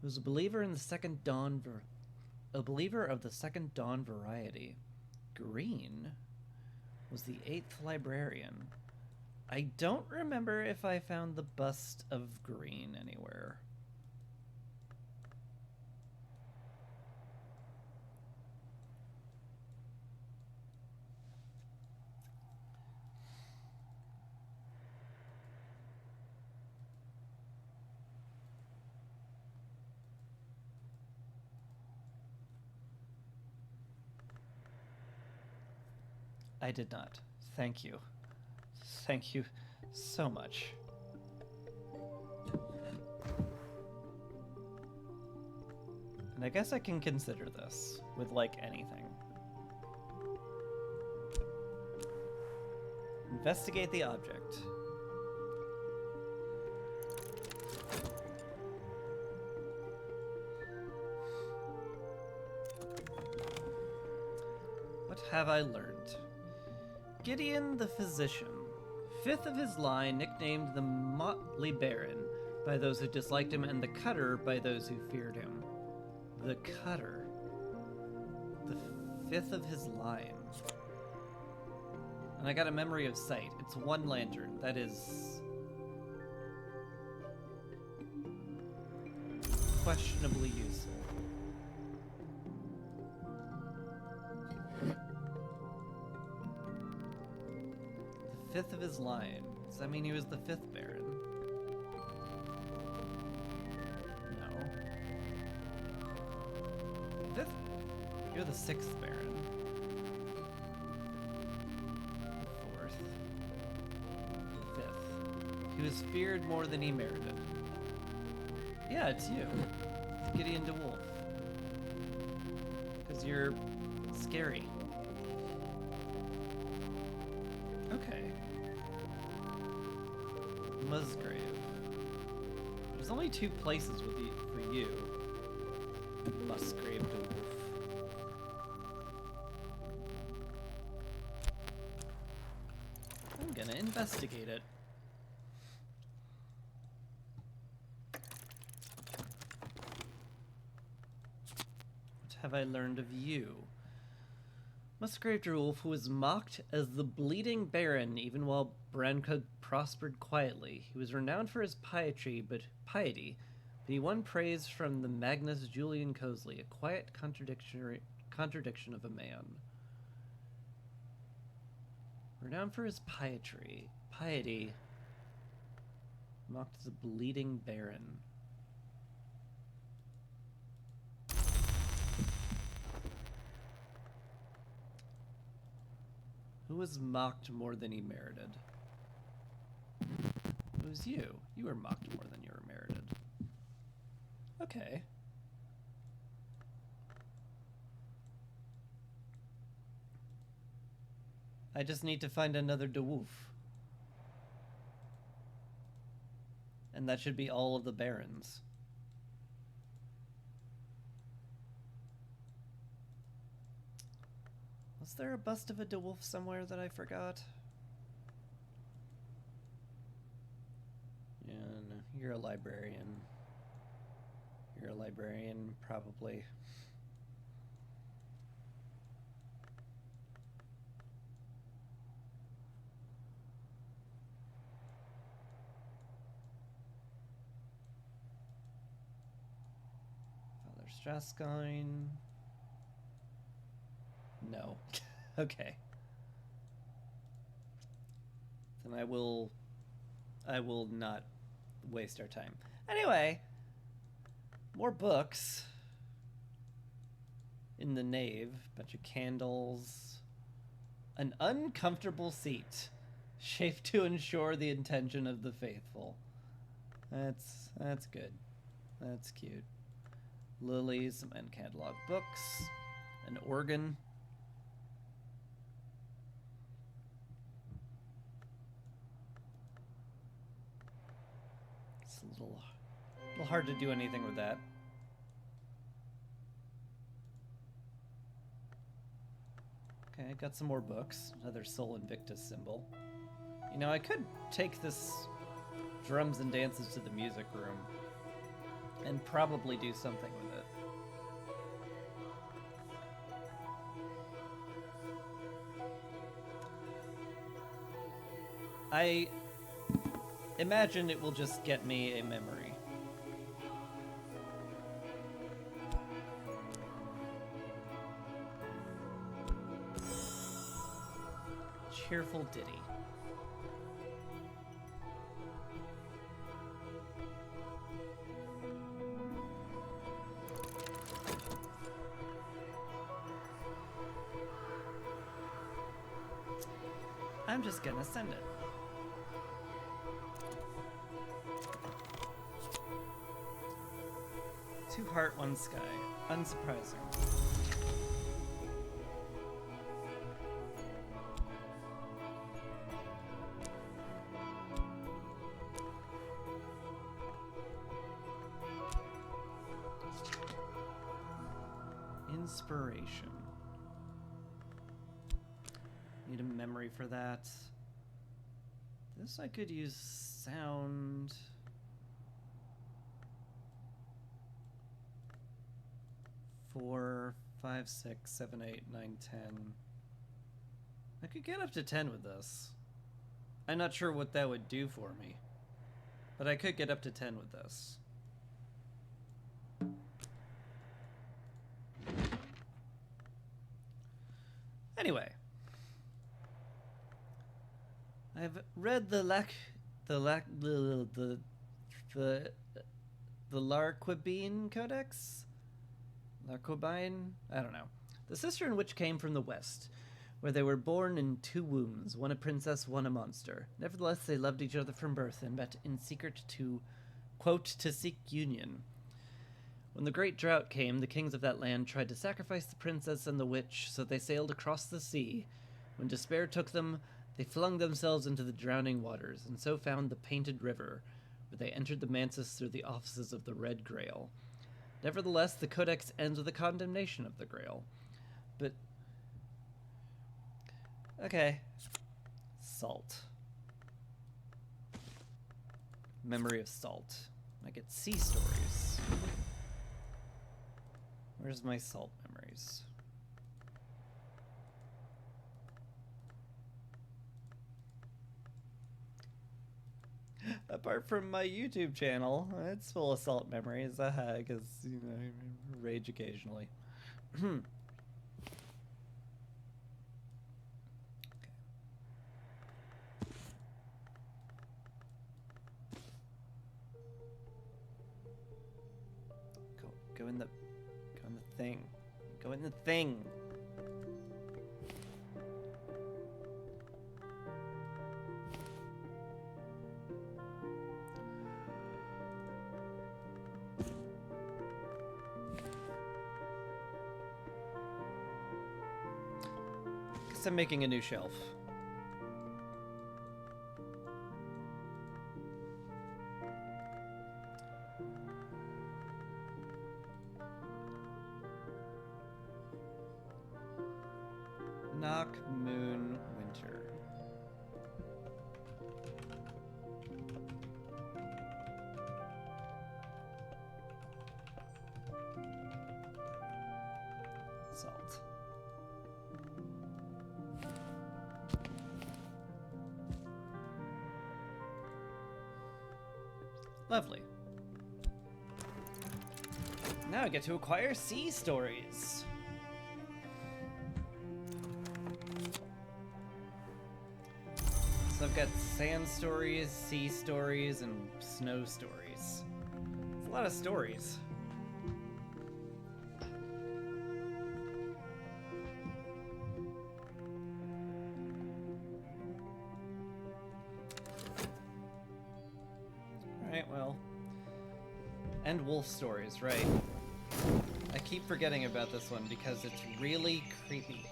who was a believer in the Second Dawn of the Second Dawn variety. Green was the 8th librarian. I don't remember if I found the bust of Green anywhere. I did not. Thank you. Thank you so much. And I guess I can consider this with, like, anything. Investigate the object. What have I learned? Gideon the Physician, 5th of his line, nicknamed the Motley Baron by those who disliked him, and the Cutter by those who feared him. The Cutter. The 5th of his line. And I got a memory of sight. It's 1 lantern. That is questionably useful. The 5th of his line. Does that mean he was the 5th Baron? No. 5th? You're the 6th Baron. 4th. 5th. He was feared more than he merited. Yeah, it's you. It's Gideon DeWolf. Because you're scary. Okay. Musgrave. There's only 2 places with you, for you. Musgrave DeWolf. gonna investigate it. What have I learned of you? Musgrave Drewolf, who was mocked as the Bleeding Baron even while Brancud prospered quietly. He was renowned for his piety, but he won praise from the Magnus Julian Cosley, a quiet contradiction of a man. Renowned for his piety, mocked as a Bleeding Baron. Who was mocked more than he merited? It was you. You were mocked more than you were merited. Okay. I just need to find another Dewolf. And that should be all of the barons. Was there a bust of a Dewolf somewhere that I forgot? Yeah, no, you're a librarian. You're a librarian, probably. Father Straskine. No. Okay. Then I will not waste our time. Anyway, more books in the nave, bunch of candles, an uncomfortable seat shaped to ensure the intention of the faithful. That's good. That's cute. Lilies, some end catalog books, an organ. It's a little hard to do anything with that. Okay, got some more books. Another Sol Invictus symbol. You know, I could take this drums and dances to the music room and probably do something with it. I imagine it will just get me a memory. Cheerful ditty. I'm just gonna send it. Two heart, one sky. Unsurprising. Inspiration. Need a memory for that. This I could use sound. Four, 5, 6, 7, 8, 9, 10. I could get up to 10 with this. I'm not sure what that would do for me, but I could get up to 10 with this. Anyway, I've read the Larquabine Codex. Larquabine? I don't know. The sister and witch came from the west, where they were born in two wombs, one a princess, one a monster. Nevertheless, they loved each other from birth and met in secret to, quote, to seek union. When the great drought came, the kings of that land tried to sacrifice the princess and the witch, so they sailed across the sea. When despair took them, they flung themselves into the drowning waters, and so found the Painted River, where they entered the mansis through the offices of the Red Grail. Nevertheless, the Codex ends with the condemnation of the Grail. But... okay. Salt. Memory of salt. I get sea stories. Where's my salt memories? Apart from my YouTube channel, it's full of salt memories, because, you know, I rage occasionally. Go in the thing. Go in the thing. Guess I'm making a new shelf. Knock, moon, winter. Salt. Lovely. Now I get to acquire sea stories. So I've got sand stories, sea stories, and snow stories. It's a lot of stories. Alright, well. And wolf stories, right. I keep forgetting about this one because it's really creepy.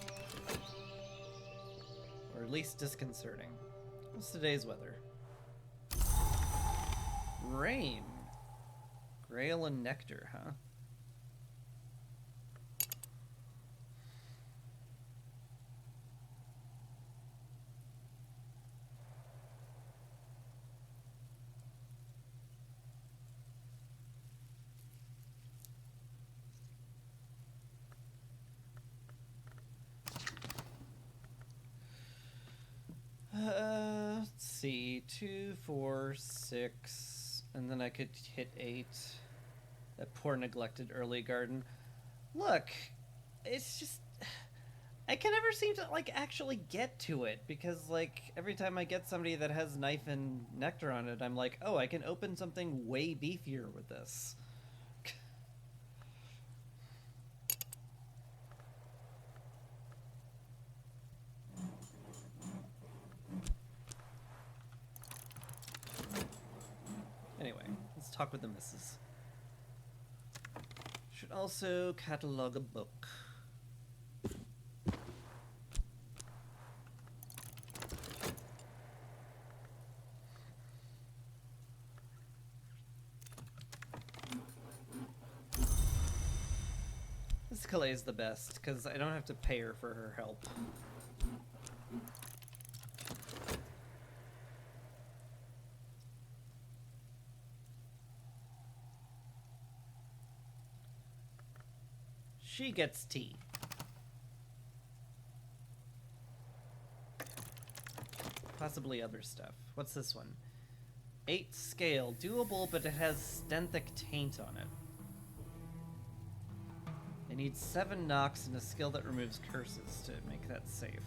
Or at least disconcerting. What's today's weather? Rain. Grail and nectar, huh? Let's see, 2, 4, 6, and then I could hit 8. That poor neglected early garden. Look, it's just, I can never seem to, like, actually get to it, because, like, every time I get somebody that has knife and nectar on it, I'm like, oh, I can open something way beefier with this. Anyway, let's talk with the missus. Should also catalog a book. This Calais's the best, because I don't have to pay her for her help. She gets tea. Possibly other stuff. What's this one? 8 scale. Doable, but it has Stenthic Taint on it. I need 7 knocks and a skill that removes curses to make that safe.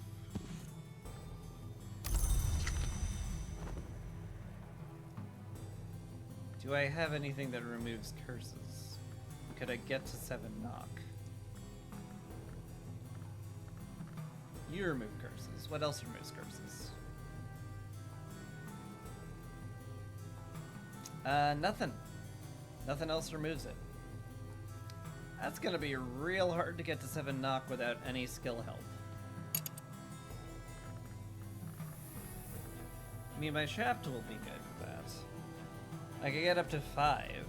Do I have anything that removes curses? Could I get to 7 knock? You remove curses. What else removes curses? Nothing. Nothing else removes it. That's gonna be real hard to get to 7 knock without any skill help. I mean, my shaft will be good for that. I could get up to 5.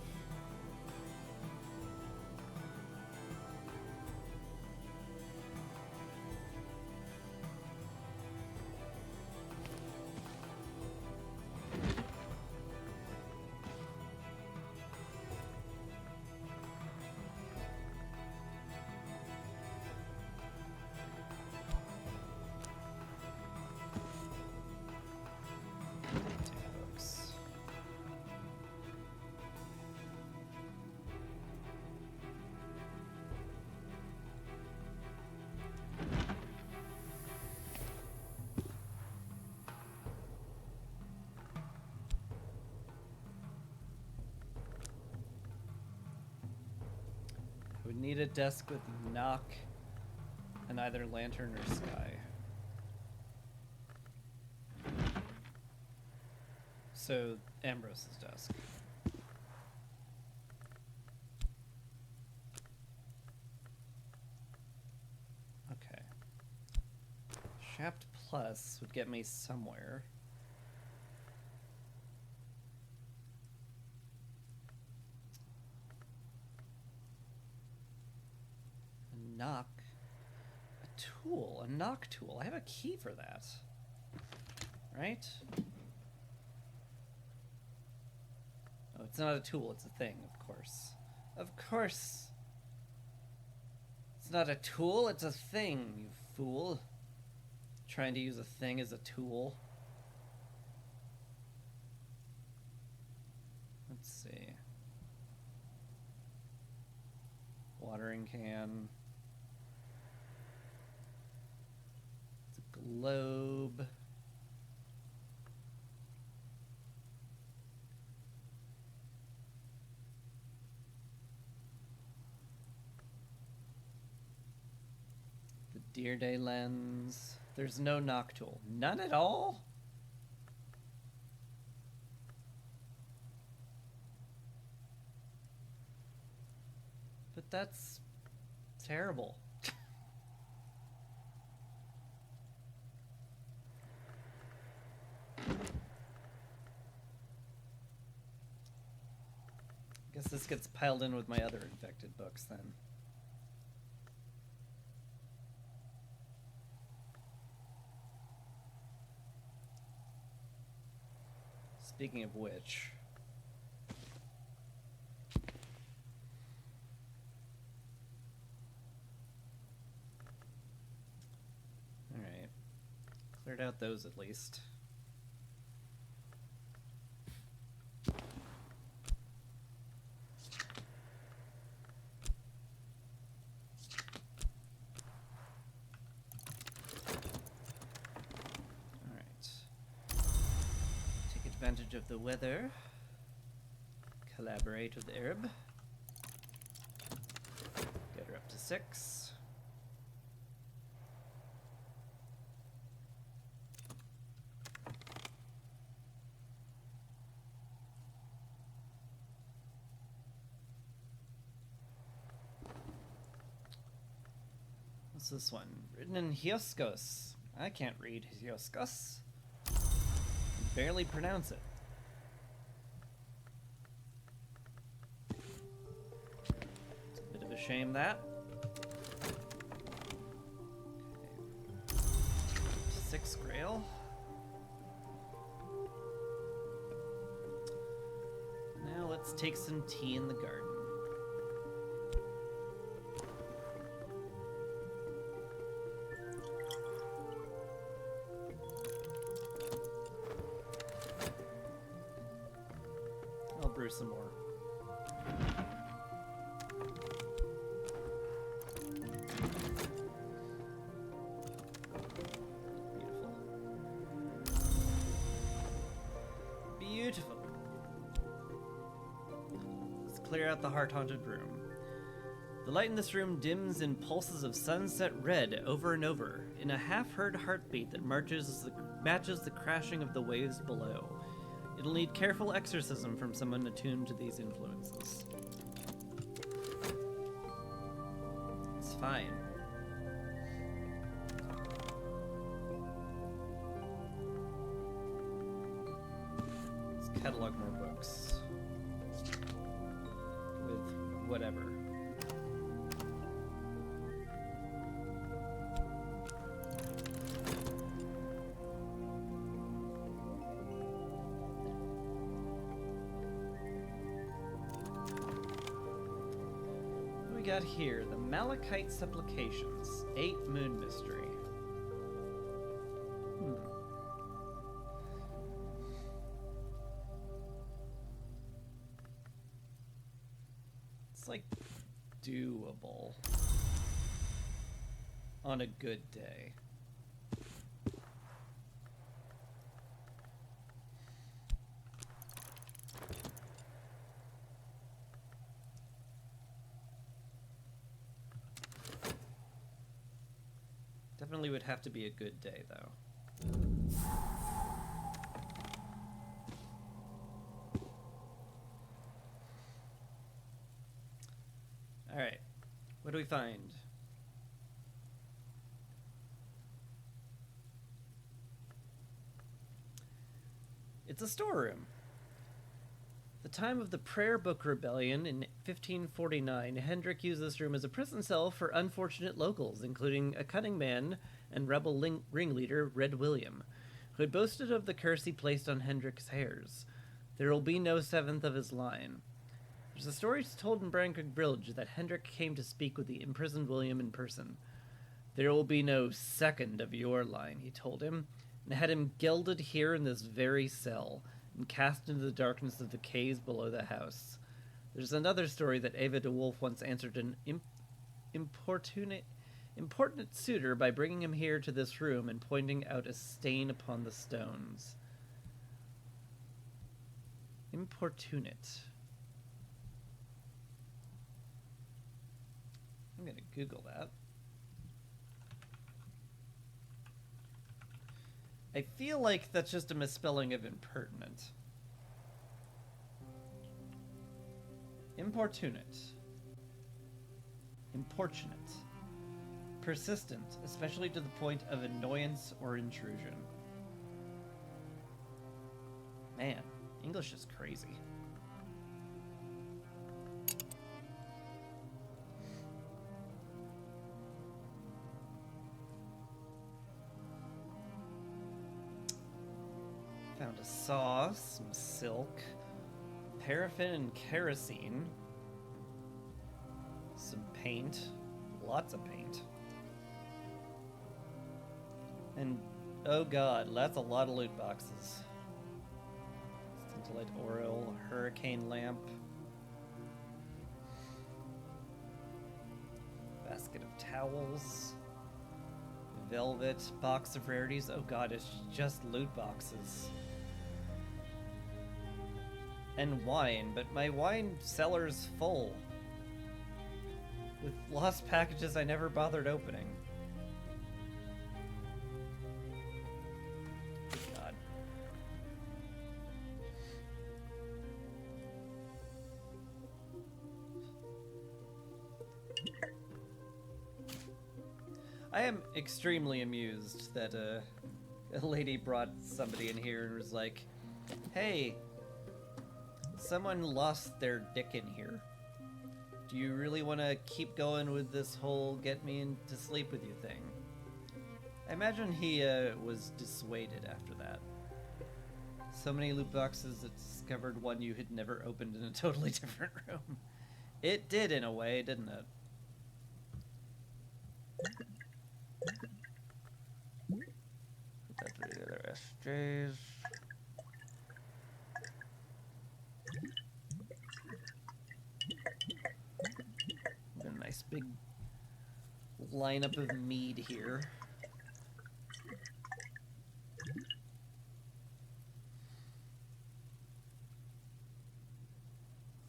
I would need a desk with knock and either lantern or sky. So, Ambrose's desk. Okay. Shaft Plus would get me somewhere. A knock. A knock tool. I have a key for that. Right? Oh, it's not a tool, it's a thing, of course. Of course. It's not a tool, it's a thing, you fool. Trying to use a thing as a tool. Let's see. Watering can. It's a globe. The Deer Day lens. There's no knock tool. None at all? But that's terrible. Guess this gets piled in with my other infected books then. Speaking of which, alright, cleared out those at least. Advantage of the weather. Collaborate with Arab. Get her up to 6. What's this one? Written in Hioskos. I can't read Hioskos. Barely pronounce it. It's a bit of a shame that. Okay. 6 Grail. Now let's take some tea in the garden. Brew some more. Beautiful. Beautiful. Let's clear out the heart-haunted room. The light in this room dims in pulses of sunset red over and over, in a half-heard heartbeat that matches the crashing of the waves below. It'll need careful exorcism from someone attuned to these influences. It's fine. Let's catalog more books. With whatever. Got here the Malachite Supplications, 8 Moon Mystery. It's like doable on a good day. Definitely would have to be a good day, though. Alright. What do we find? It's a storeroom. The time of the Prayer Book Rebellion in 1549, Hendrik used this room as a prison cell for unfortunate locals, including a cunning man and rebel ringleader Red William, who had boasted of the curse he placed on Hendrik's hairs. There will be no seventh of his line. There's a story told in Brankig Bridge that Hendrik came to speak with the imprisoned William in person. There will be no second of your line, he told him, and had him gelded here in this very cell, and cast into the darkness of the caves below the house. There's another story that Eva de Wolf once answered an importunate suitor by bringing him here to this room and pointing out a stain upon the stones. Importunate. I'm gonna Google that. I feel like that's just a misspelling of impertinent. Importunate. Importunate. Persistent, especially to the point of annoyance or intrusion. Man, English is crazy. Found a saw, some silk, paraffin and kerosene, some paint, lots of paint, and oh god, that's a lot of loot boxes. Scintillate oil, a hurricane lamp, basket of towels, velvet, box of rarities. Oh god, it's just loot boxes. And wine, but my wine cellar's full with lost packages I never bothered opening. Good god. I am extremely amused that a lady brought somebody in here and was like, hey, someone lost their dick in here. Do you really want to keep going with this whole get me in to sleep with you thing? I imagine he was dissuaded after that. So many loot boxes that discovered one you had never opened in a totally different room. It did in a way, didn't it? Put that through the other SJs. Got a nice big lineup of mead here.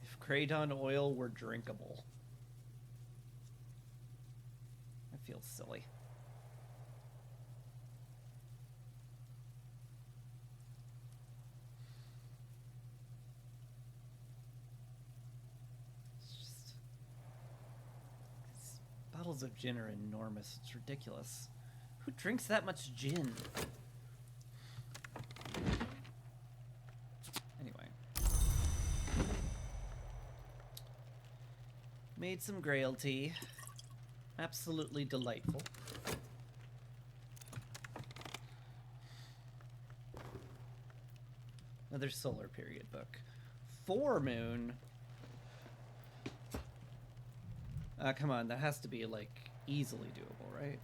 If Kraton oil were drinkable. I feel silly. Bottles of gin are enormous. It's ridiculous. Who drinks that much gin? Anyway. Made some grail tea. Absolutely delightful. Another solar period book. Foremoon. Come on, that has to be, like, easily doable, right?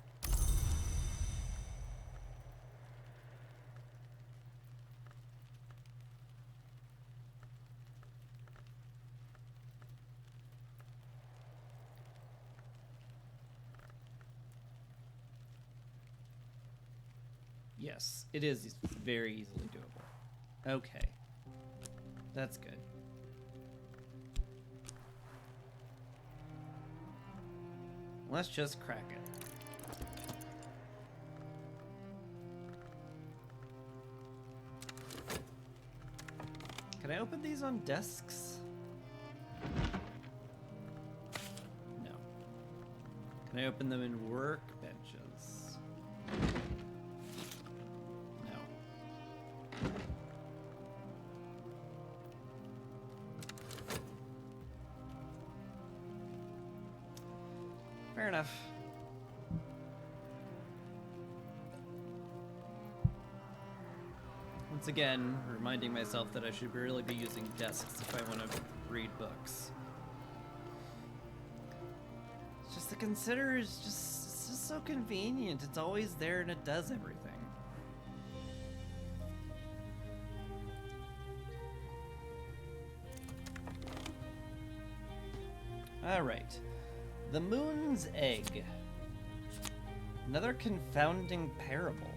Yes, it is very easily doable. Okay. That's good. Let's just crack it. I open these on desks? No. Can I open them in workbenches? No. Fair enough. Once again, reminding myself that I should really be using desks if I want to read books. It's just the consider is it's just so convenient. It's always there and it does everything. Alright. The Moon's Egg. Another confounding parable.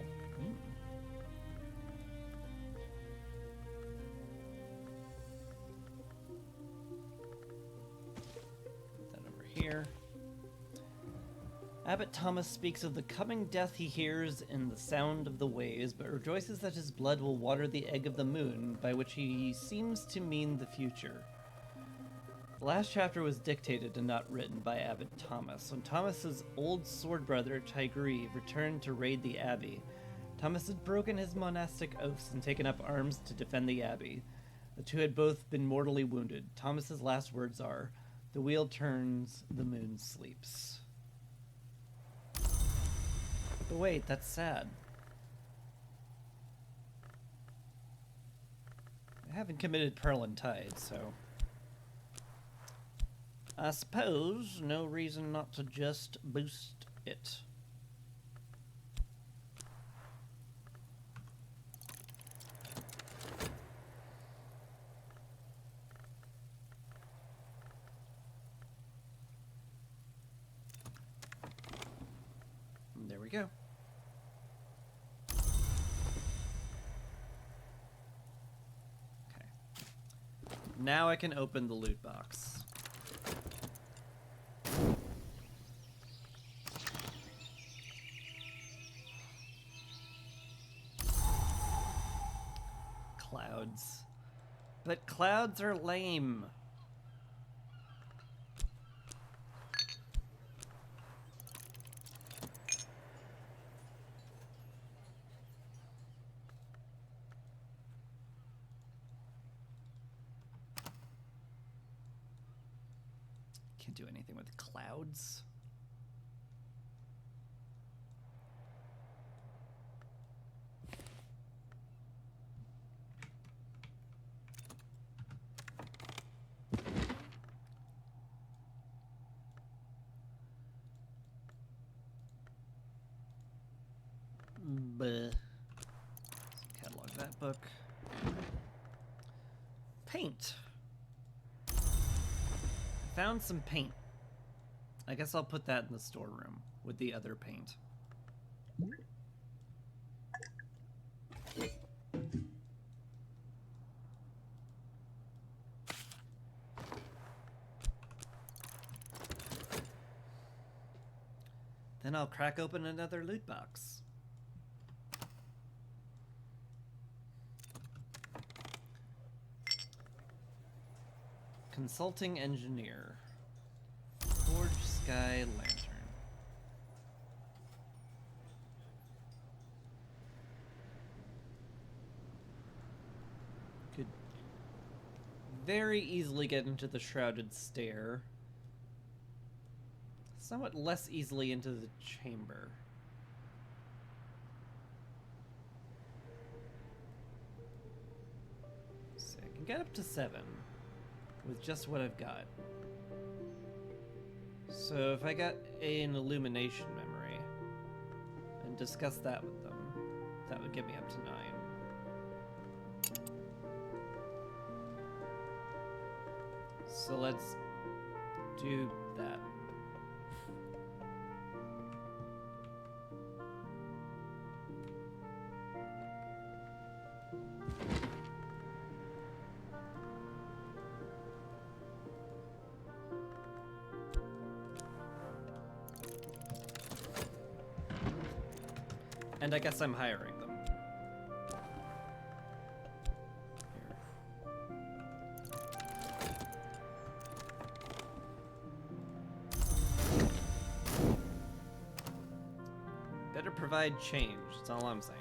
Put that over here. Abbot Thomas speaks of the coming death he hears in the sound of the waves, but rejoices that his blood will water the egg of the moon, by which he seems to mean the future. The last chapter was dictated and not written by Abbot Thomas. When Thomas's old sword brother, Tigri, returned to raid the abbey, Thomas had broken his monastic oaths and taken up arms to defend the abbey. The two had both been mortally wounded. Thomas's last words are, "The wheel turns, the moon sleeps." But wait, that's sad. I haven't committed Pearl and Tide, so... I suppose no reason not to just boost it. And there we go. Okay. Now I can open the loot box. Clouds. But clouds are lame. Can't do anything with clouds. Bleh. Catalog that book. Paint. Found some paint. I guess I'll put that in the storeroom with the other paint. Then I'll crack open another loot box. Consulting engineer. Forge Sky Lantern. Could very easily get into the Shrouded Stair. Somewhat less easily into the chamber. So I can get up to 7 with just what I've got. So if I got an illumination memory and discuss that with them, that would get me up to 9. So let's do that. And I guess I'm hiring them. Here. provide change. That's all I'm saying.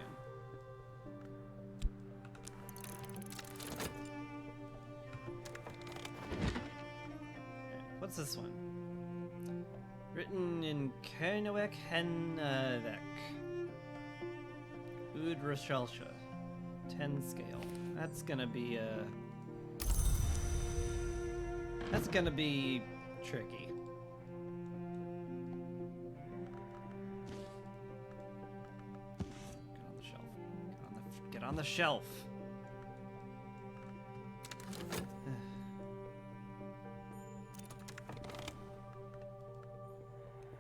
What's this one? Written in Kernoek Henvek. Ud Roshalsha. 10 scale. That's gonna be tricky. Get on the shelf. Get on the shelf.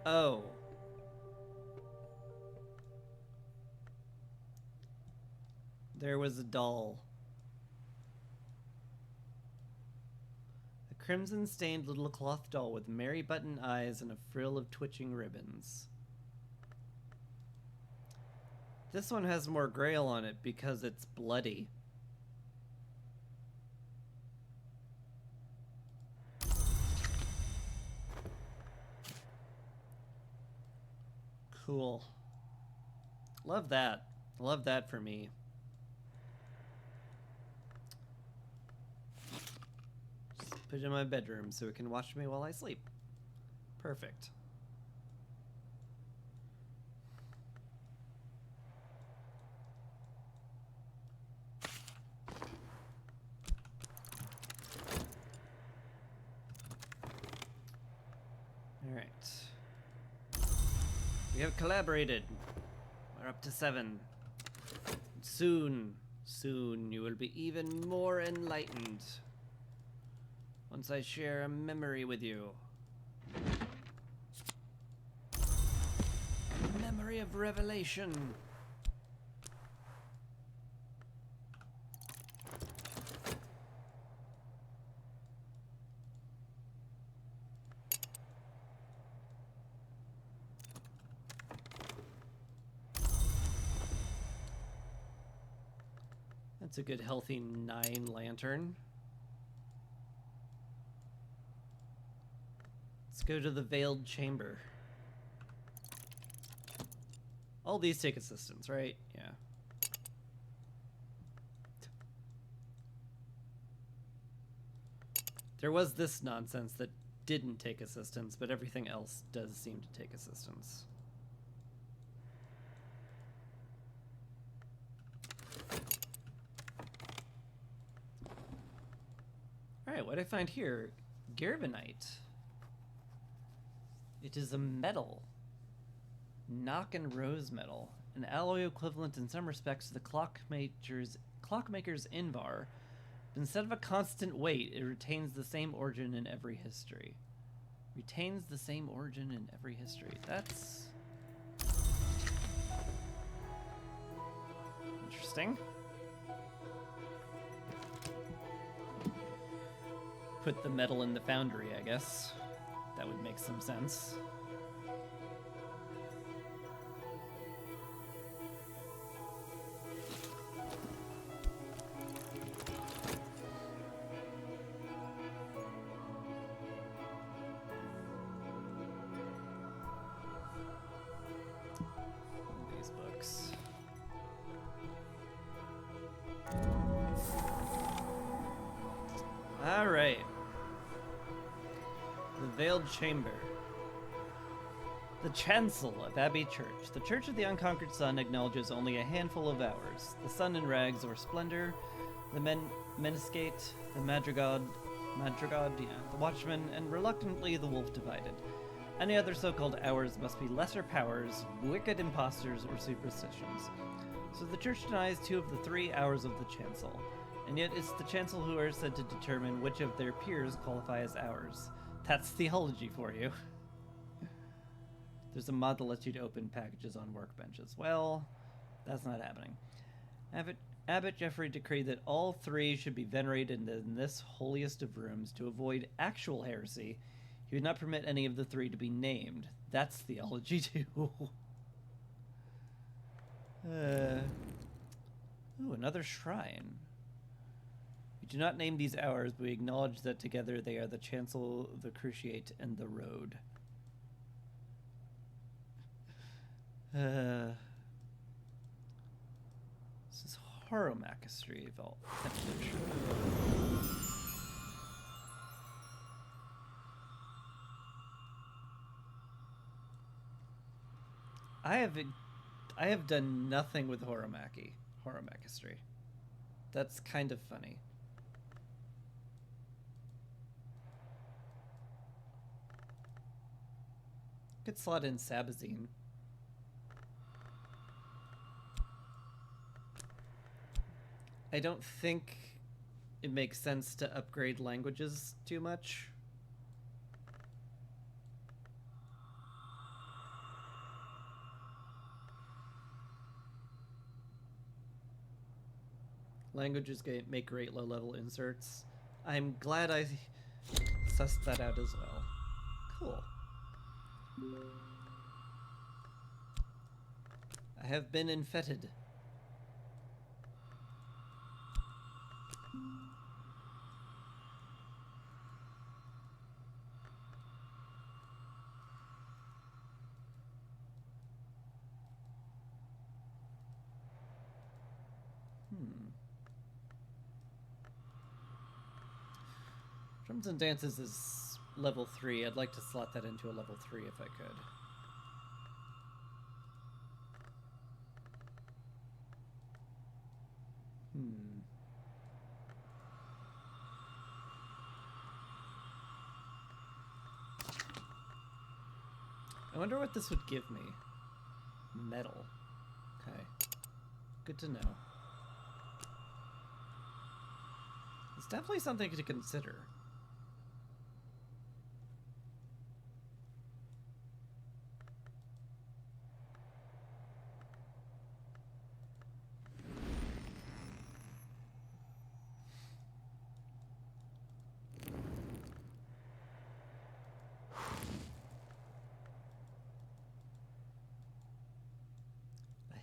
Oh. There was a doll. A crimson-stained little cloth doll with merry button eyes and a frill of twitching ribbons. This one has more grail on it because it's bloody. Cool. Love that. Love that for me. Just put it in my bedroom so it can watch me while I sleep. Perfect. All right. We have collaborated. We're up to 7. Soon you will be even more enlightened. Once I share a memory with you. A memory of revelation. That's a good healthy 9 lantern. Let's go to the Veiled Chamber. All these take assistance, right? Yeah. There was this nonsense that didn't take assistance, but everything else does seem to take assistance. Alright, what I find here, Gervanite. It is a metal. Knock and rose metal. An alloy equivalent in some respects to the clockmaker's invar. But instead of a constant weight, it retains the same origin in every history. Retains the same origin in every history. That's interesting. Put the metal in the foundry, I guess. That would make some sense. These books. All right. The Veiled Chamber. The Chancel of Abbey Church. The Church of the Unconquered Sun acknowledges only a handful of hours. The sun in rags or splendor, the Meniscate, the Madrigad, the Watchman, and reluctantly the Wolf divided. Any other so-called hours must be lesser powers, wicked impostors, or superstitions. So the Church denies 2 of the 3 hours of the Chancel, and yet it's the Chancel who are said to determine which of their peers qualify as hours. That's theology for you. There's a mod that lets you to open packages on workbenches. Well, that's not happening. Abbot Geoffrey decreed that all 3 should be venerated in this holiest of rooms. To avoid actual heresy, he would not permit any of the 3 to be named. That's theology too. Ooh, another shrine. We do not name these hours, but we acknowledge that together they are the Chancel, the Cruciate, and the Road. Horomachistry evolution. I have done nothing with Horomachistry. That's kind of funny. Could slot in Sabazine. I don't think it makes sense to upgrade languages too much. Languages make great low-level inserts. I'm glad I sussed that out as well. Cool. I have been infeted. Drums and Dances is level 3. I'd like to slot that into a level 3 if I could. I wonder what this would give me. Metal. Okay. Good to know. It's definitely something to consider.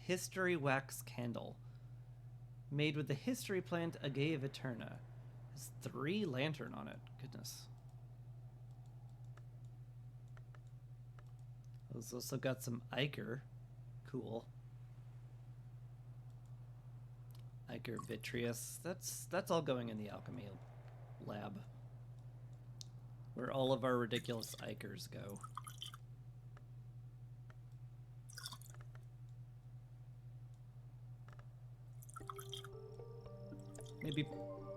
History wax candle. Made with the history plant Agave Eterna. Has 3 lantern on it. Goodness. It's also got some ichor. Cool. Ichor vitreous. That's all going in the alchemy lab. Where all of our ridiculous ichors go. Maybe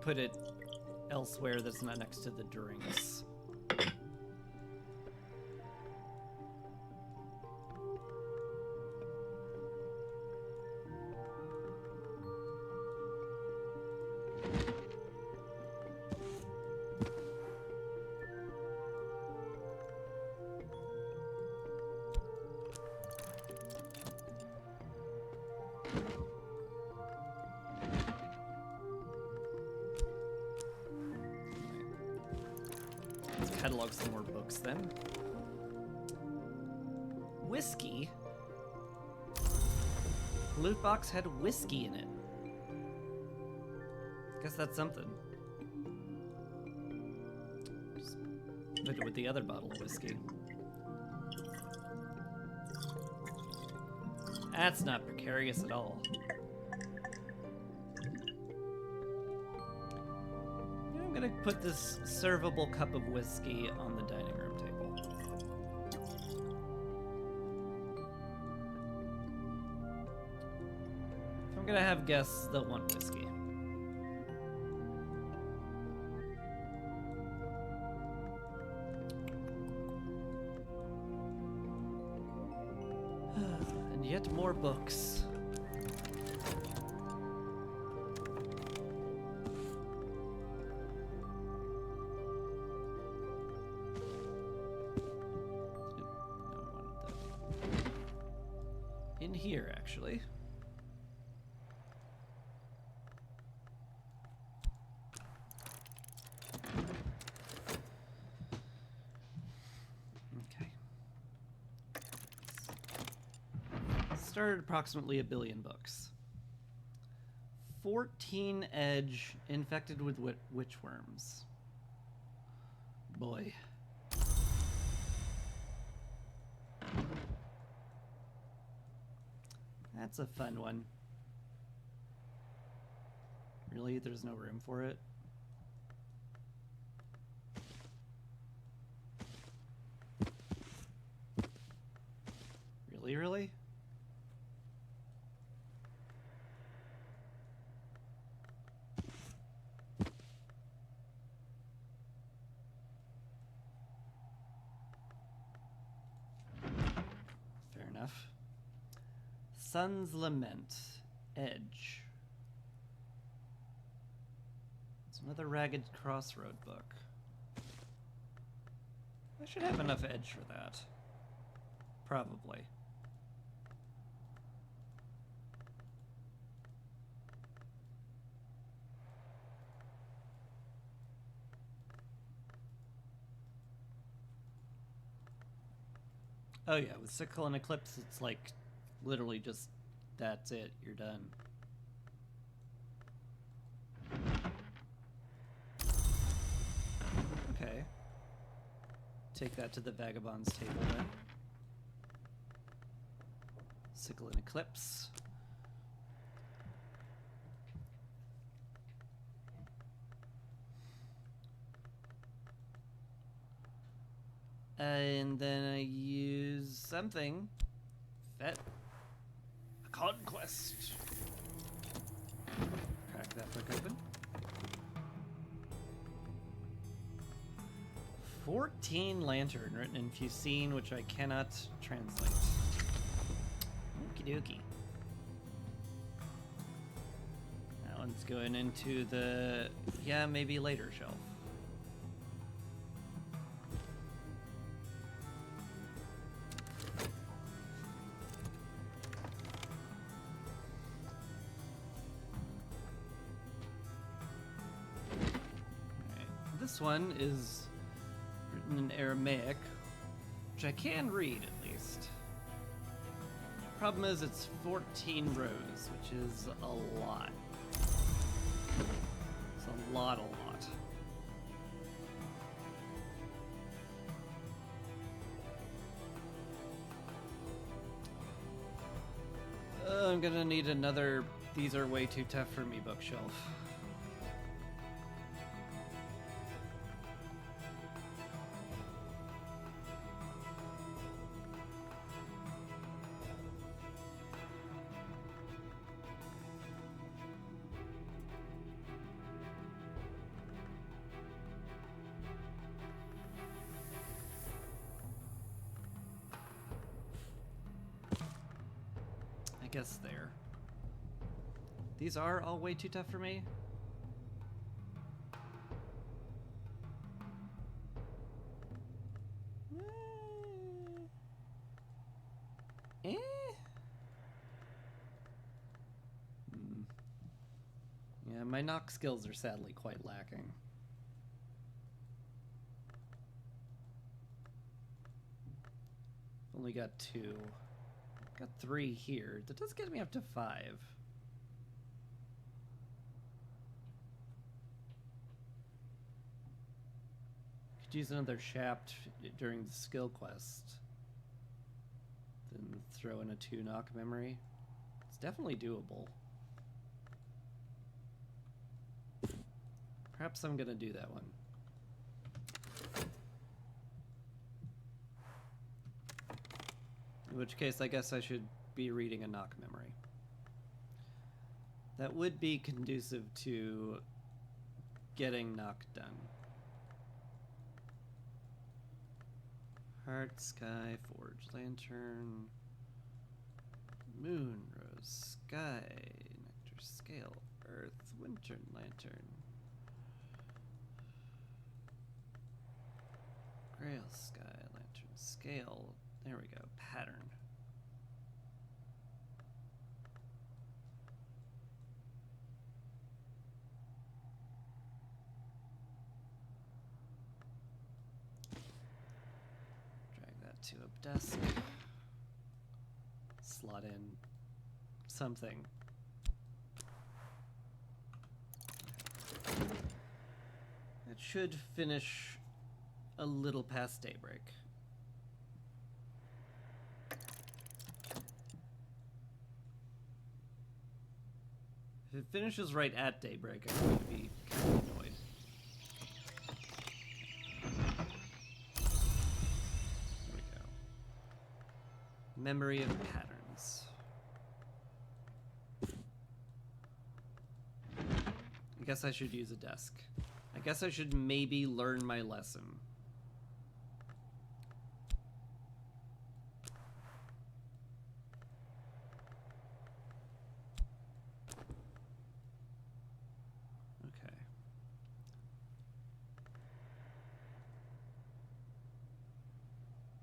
put it elsewhere that's not next to the drinks. Catalog some more books then. Whiskey? Loot box had whiskey in it. Guess that's something. Just put it with the other bottle of whiskey. That's not precarious at all. I'm gonna put this servable cup of whiskey on the dining room table. If I'm gonna have guests, they'll want whiskey. And yet more books. In here, actually. Okay. Started approximately 1 billion books. 14 edge infected with witchworms. Boy. That's a fun one. Really? There's no room for it? Really, really? Fair enough. Sun's Lament. Edge. It's another Ragged Crossroad book. I should have enough edge for that. Probably. Oh yeah, with Sickle and Eclipse, it's like literally just that's it. You're done. Okay. Take that to the Vagabond's table then. Sickle and Eclipse. And then I use something. Fet. A conquest. Crack that book open. 14 Lantern, written in Fusine, which I cannot translate. Okie dokie. That one's going into the, yeah, maybe later shelf. This one is written in Aramaic, which I can read at least. Problem is it's 14 rows, which is a lot. It's a lot. I'm gonna need another "These Are Way Too Tough for Me" bookshelf. I guess there. These are all way too tough for me. Eh? Yeah, my knock skills are sadly quite lacking. Only got 2. Got 3 here. That does get me up to 5. Could use another shaft during the skill quest. Then throw in a 2 knock memory. It's definitely doable. Perhaps I'm gonna do that one. In which case, I guess I should be reading a knock memory. That would be conducive to getting knock done. Heart, Sky, Forge, Lantern, Moon, Rose, Sky, Nectar, Scale, Earth, Winter, Lantern, Grail, Sky, Lantern, Scale. There we go. Pattern. Drag that to a desk. Slot in something. It should finish a little past daybreak. If it finishes right at daybreak, I'm going to be kind of annoyed. Here we go. Memory of patterns. I guess I should use a desk. I guess I should maybe learn my lesson. Okay.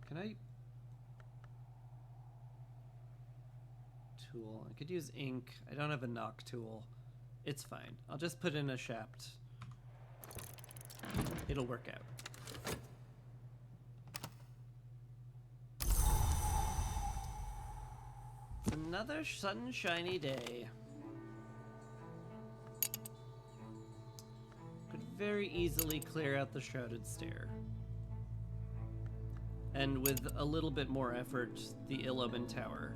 Can I... Tool. I could use ink. I don't have a knock tool. It's fine. I'll just put in a shaft. It'll work out. It's another sunshiny day. Could very easily clear out the Shrouded Stair. And with a little bit more effort, the Ill-Omened Tower.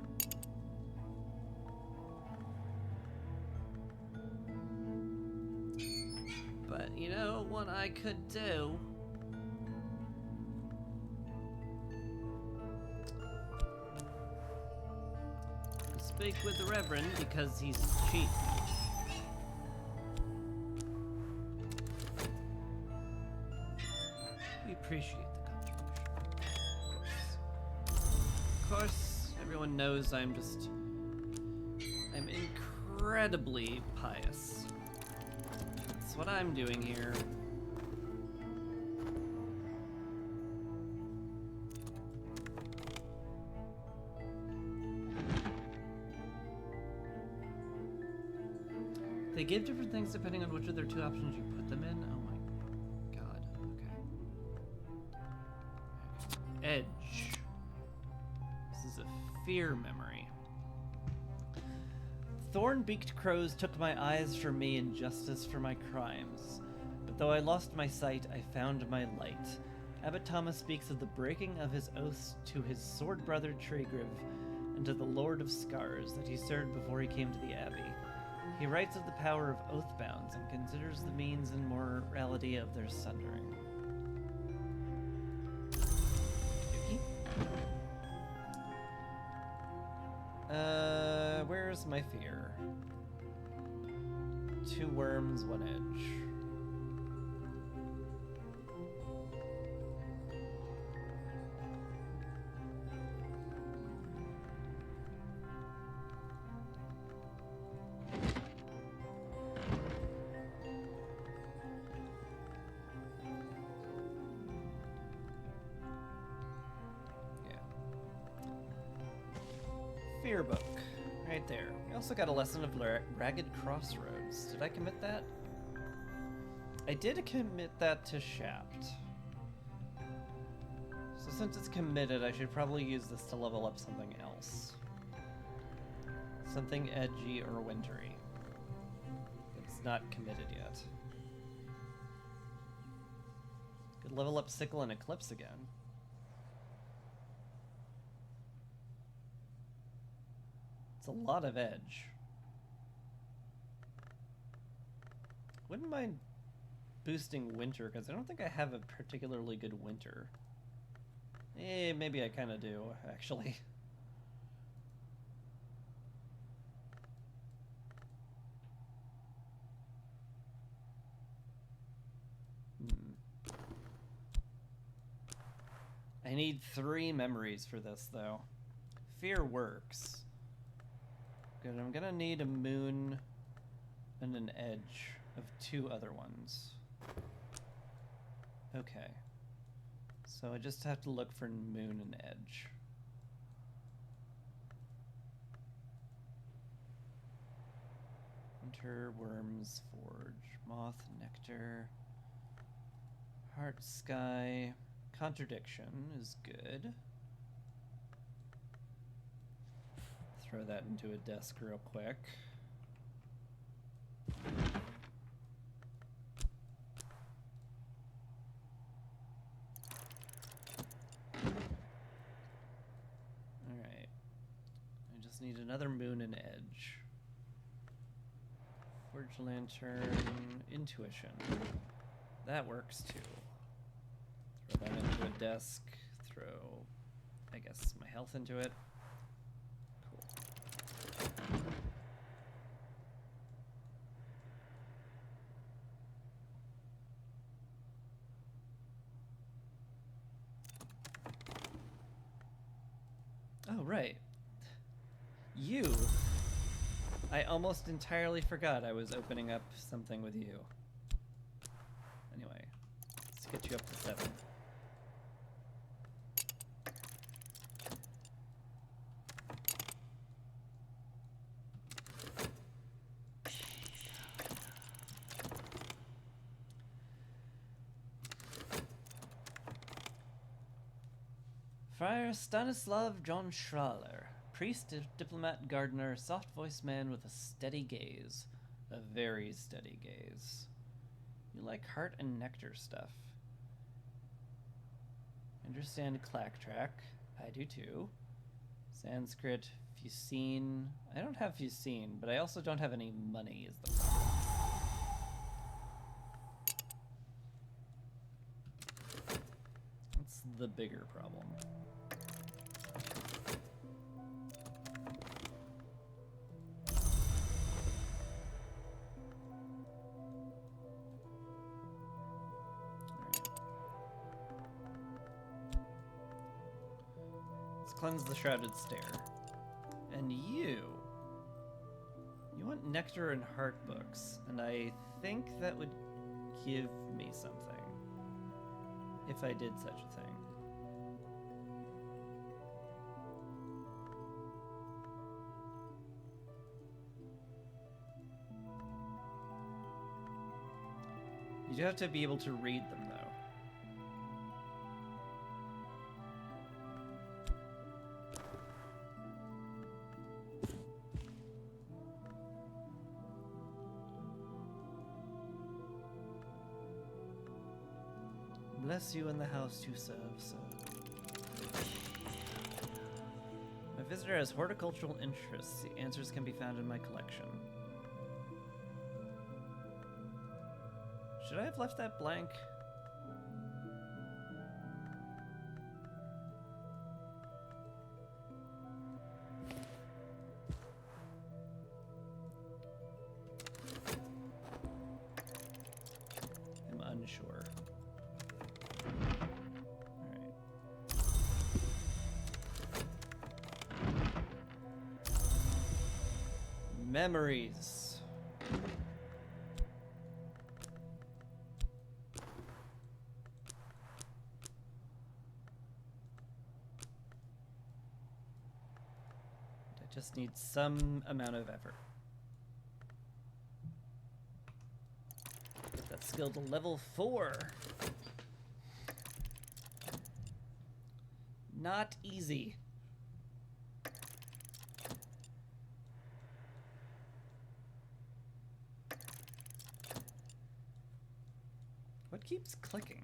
But, you know, what I could do... Speak with the Reverend because he's cheap. We appreciate the contribution. Of course, everyone knows I'm incredibly pious. That's what I'm doing here. They give different things depending on which of their two options you put them in. Oh my god. Okay. Edge. This is a fear memory. Thorn-beaked crows took my eyes from me in justice for my crimes. But though I lost my sight, I found my light. Abbot Thomas speaks of the breaking of his oaths to his sword brother Tregriv and to the Lord of Scars that he served before he came to the Abbey. He writes of the power of oath-bounds and considers the means and morality of their sundering. Where's my fear? 2 worms, 1 edge. Fear book, right there. We also got a lesson of Ragged Crossroads. Did I commit that? I did commit that to Shaft. So since it's committed, I should probably use this to level up something else. Something edgy or wintry. It's not committed yet. Could level up Sickle and Eclipse again. A lot of edge. Wouldn't mind boosting winter because I don't think I have a particularly good winter. Maybe I kind of do, actually. I need 3 memories for this, though. Fear works. Good, I'm gonna need a moon and an edge of 2 other ones. Okay. So I just have to look for moon and edge. Winter, worms, forge, moth, nectar, heart, sky. Contradiction is good. Throw that into a desk real quick. Alright. I just need another moon and edge. Forge lantern, intuition. That works too. Throw that into a desk. Throw, I guess, my health into it. Cool. Oh, right. You. I almost entirely forgot I was opening up something with you. Anyway, let's get you up to 7. Friar Stanislav John Schraller, priest, diplomat, gardener, soft-voiced man with a steady gaze. A very steady gaze. You like heart and nectar stuff. Understand clacktrack. I do too. Sanskrit, Fusine. I don't have Fusine, but I also don't have any money is the problem. That's the bigger problem. Cleanse the Shrouded Stare. And you want nectar and heart books, and I think that would give me something. If I did such a thing. You do have to be able to read them, though. Bless you in the house you serve, sir. My visitor has horticultural interests. The answers can be found in my collection. Should I have left that blank? I'm unsure. Memories. I just need some amount of effort. Get that skill to level 4. Not easy. What keeps clicking?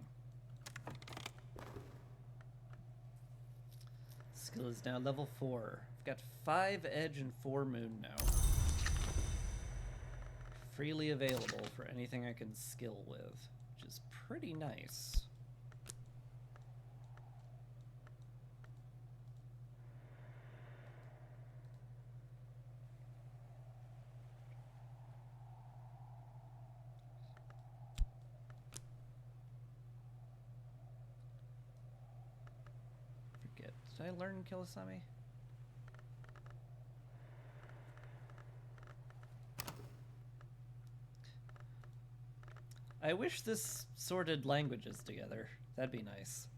Skill is now level 4. I've got 5 edge and 4 moon now. Freely available for anything I can skill with, which is pretty nice. Did I learn Kilisami? I wish this sorted languages together. That'd be nice.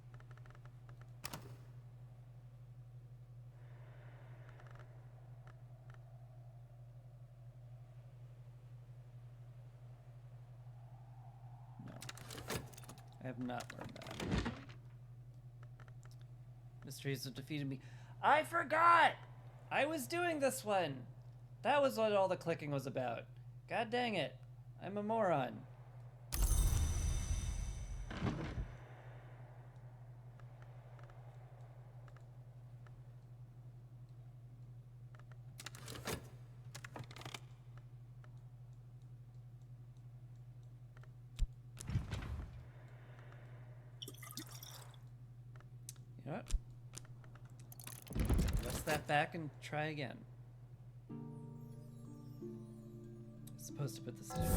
No. I have not learned that. Mysteries have defeated me. I forgot! I was doing this one! That was what all the clicking was about. God dang it. I'm a moron. that back and try again. Supposed to put the situation.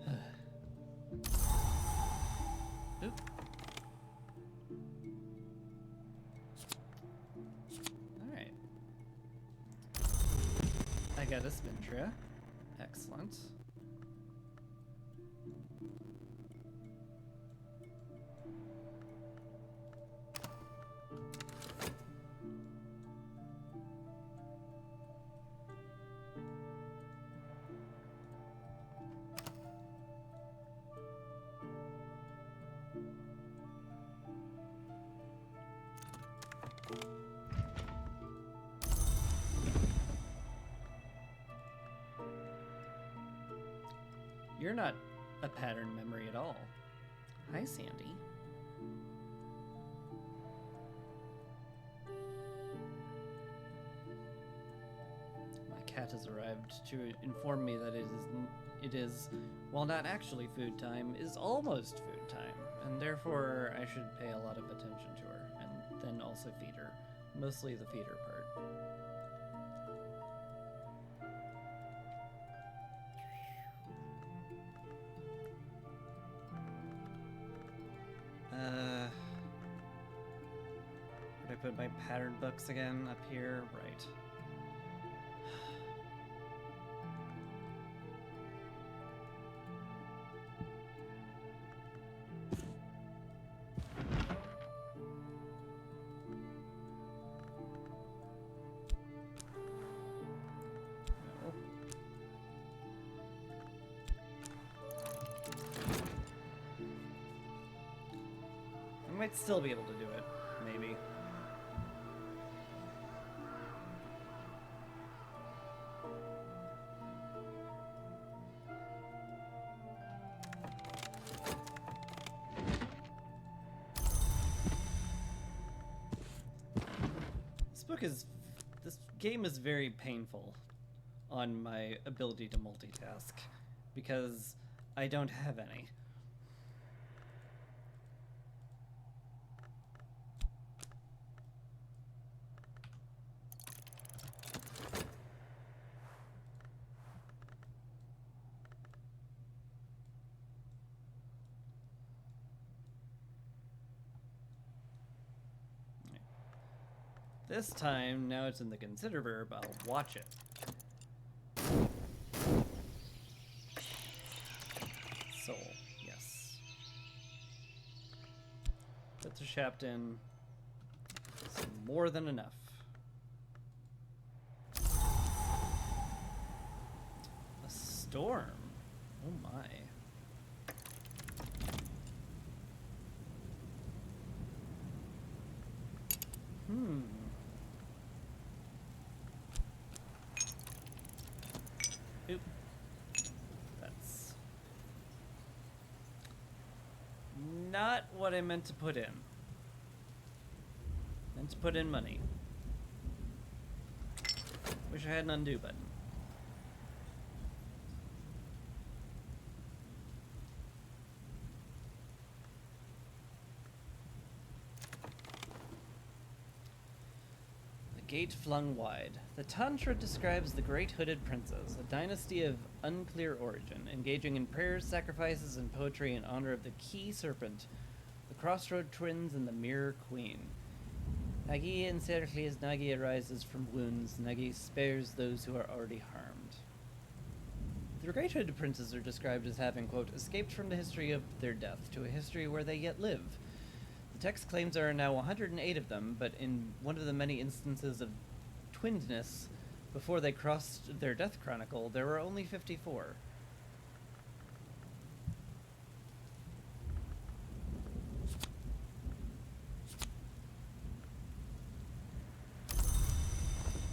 Yeah. Oop. Alright. I got a Spintra. Excellent. You're not a pattern memory at all. Hi, Sandy. My cat has arrived to inform me that it is, while not actually food time, is almost food time, and therefore I should pay a lot of attention to her, and then also feed her. Mostly the feeder part. Where'd I put my pattern books again? Up here? Right. No. I might still be able to do it, maybe. This game is very painful on my ability to multitask because I don't have any. This time, now it's in the consider verb, I'll watch it. Soul, yes. Put the Shapton. It's more than enough. A storm? Oh my. Oop. That's not what I meant to put in. Meant to put in money. Wish I had an undo button. Gate flung wide. The Tantra describes the Great Hooded Princes, a dynasty of unclear origin, engaging in prayers, sacrifices, and poetry in honor of the Key Serpent, the Crossroad Twins, and the Mirror Queen. Nagi encircles Nagi arises from wounds. Nagi spares those who are already harmed. The Great Hooded Princes are described as having, quote, escaped from the history of their death to a history where they yet live. The text claims there are now 108 of them, but in one of the many instances of twinness before they crossed their death chronicle, there were only 54.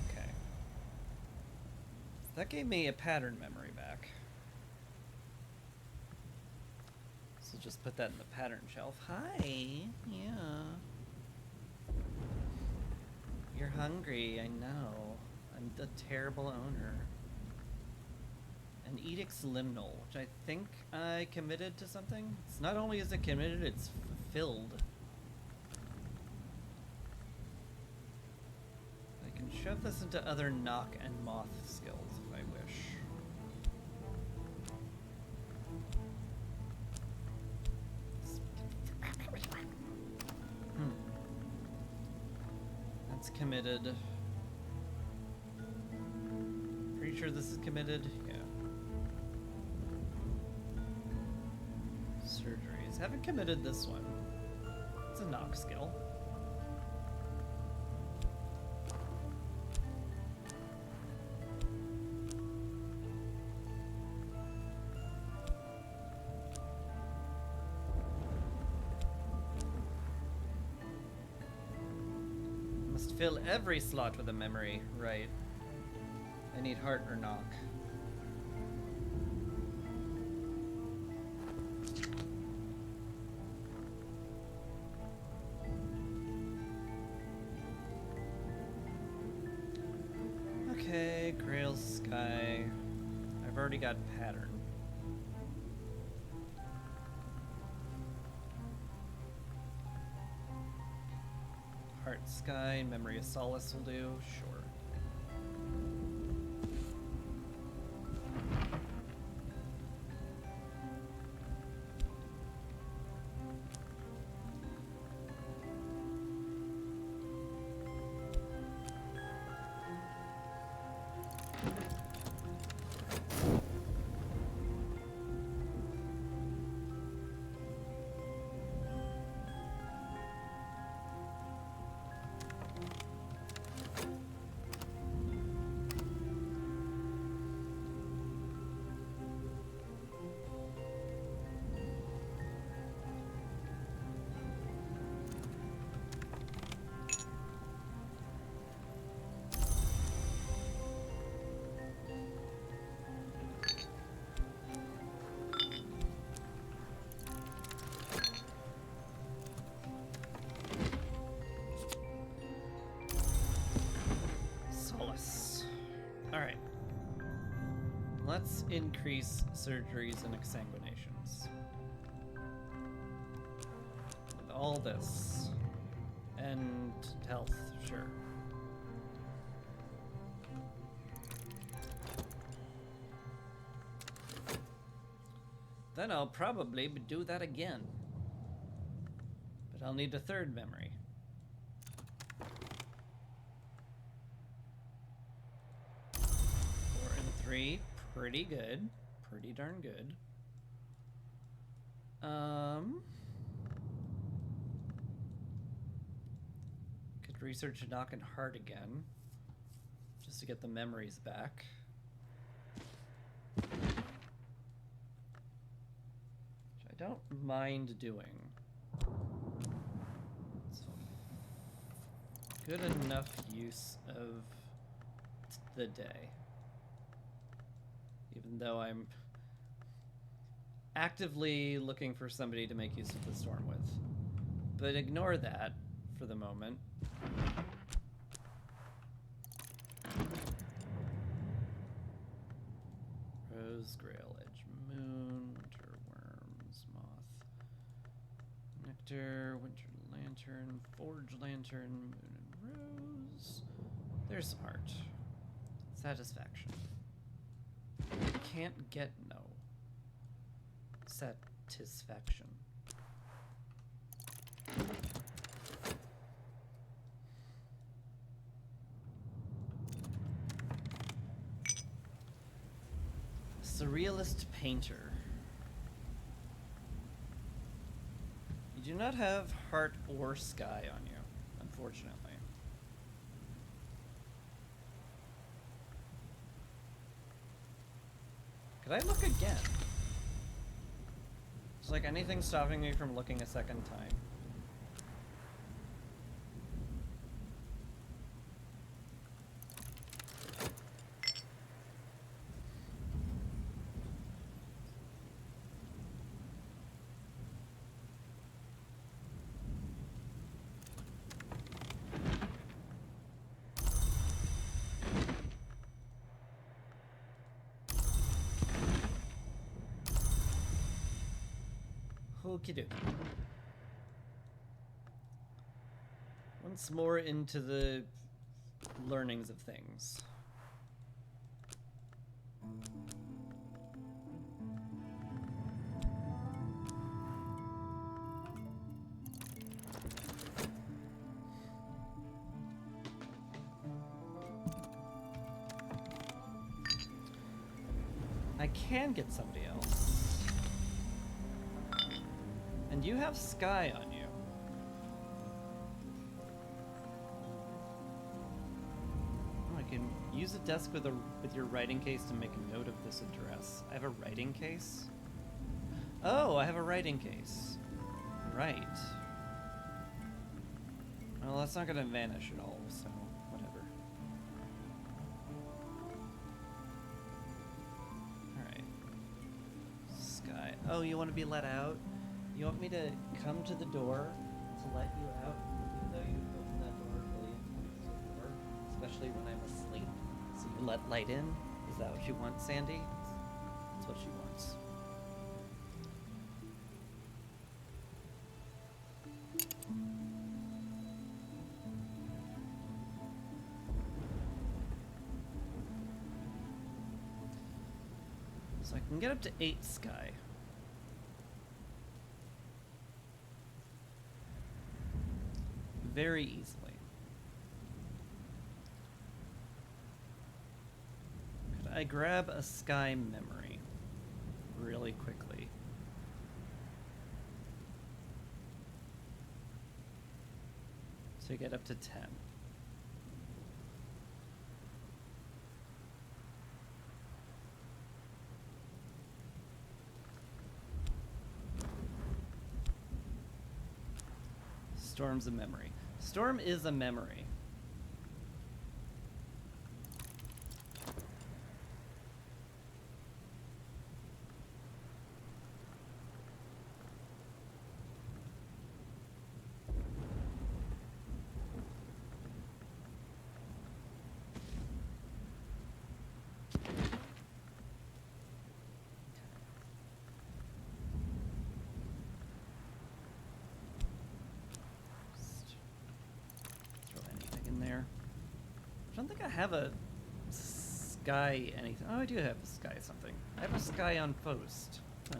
Okay. That gave me a pattern memory back. So just put that in the pattern shelf. Hi. Yeah. hungry, I know. I'm the terrible owner. An Edict's Limnal, which I think I committed to something. It's not only is it committed, it's fulfilled. I can shove this into other knock and moth skills if I wish. That's committed. Pretty sure this is committed. Yeah. Surgeries. Haven't committed this one. It's a knock skill. Must fill every slot with a memory. Right. I need heart or knock. Okay, Grail Sky. I've already got pattern. Heart Sky, Memory of Solace will do, sure. Alright. Let's increase surgeries and exsanguinations. With all this. And health, sure. Then I'll probably do that again. But I'll need a third memory. 3, pretty good. Pretty darn good. Could research knock and heart again. Just to get the memories back. Which I don't mind doing. It's good enough use of the day. Even though I'm actively looking for somebody to make use of the storm with. But ignore that for the moment. Rose, Grail, Edge, Moon, Winter Worms, Moth, Nectar, Winter Lantern, Forge Lantern, Moon and Rose. There's some art. Satisfaction. Can't get no satisfaction. Surrealist painter. You do not have heart or sky on you, unfortunately. Could I look again? Is like anything stopping me from looking a second time? Okie dokie. Once more into the learnings of things. I can get somebody else. And you have Sky on you. Oh, I can use a desk with your writing case to make a note of this address. I have a writing case? Oh, I have a writing case. Right. Well, that's not gonna vanish at all, so whatever. Alright. Sky. Oh, you want to be let out? You want me to come to the door to let you out? Even though you open that door really into the door, especially when I'm asleep. So you let light in? Is that what you want, Sandy? That's what she wants. So I can get up to 8 Sky. Very easily. Could I grab a Sky memory really quickly? To get up to 10. Storm's a memory. Storm is a memory. I don't think I have a Sky anything. Oh, I do have a Sky something. I have a Sky on post. Huh.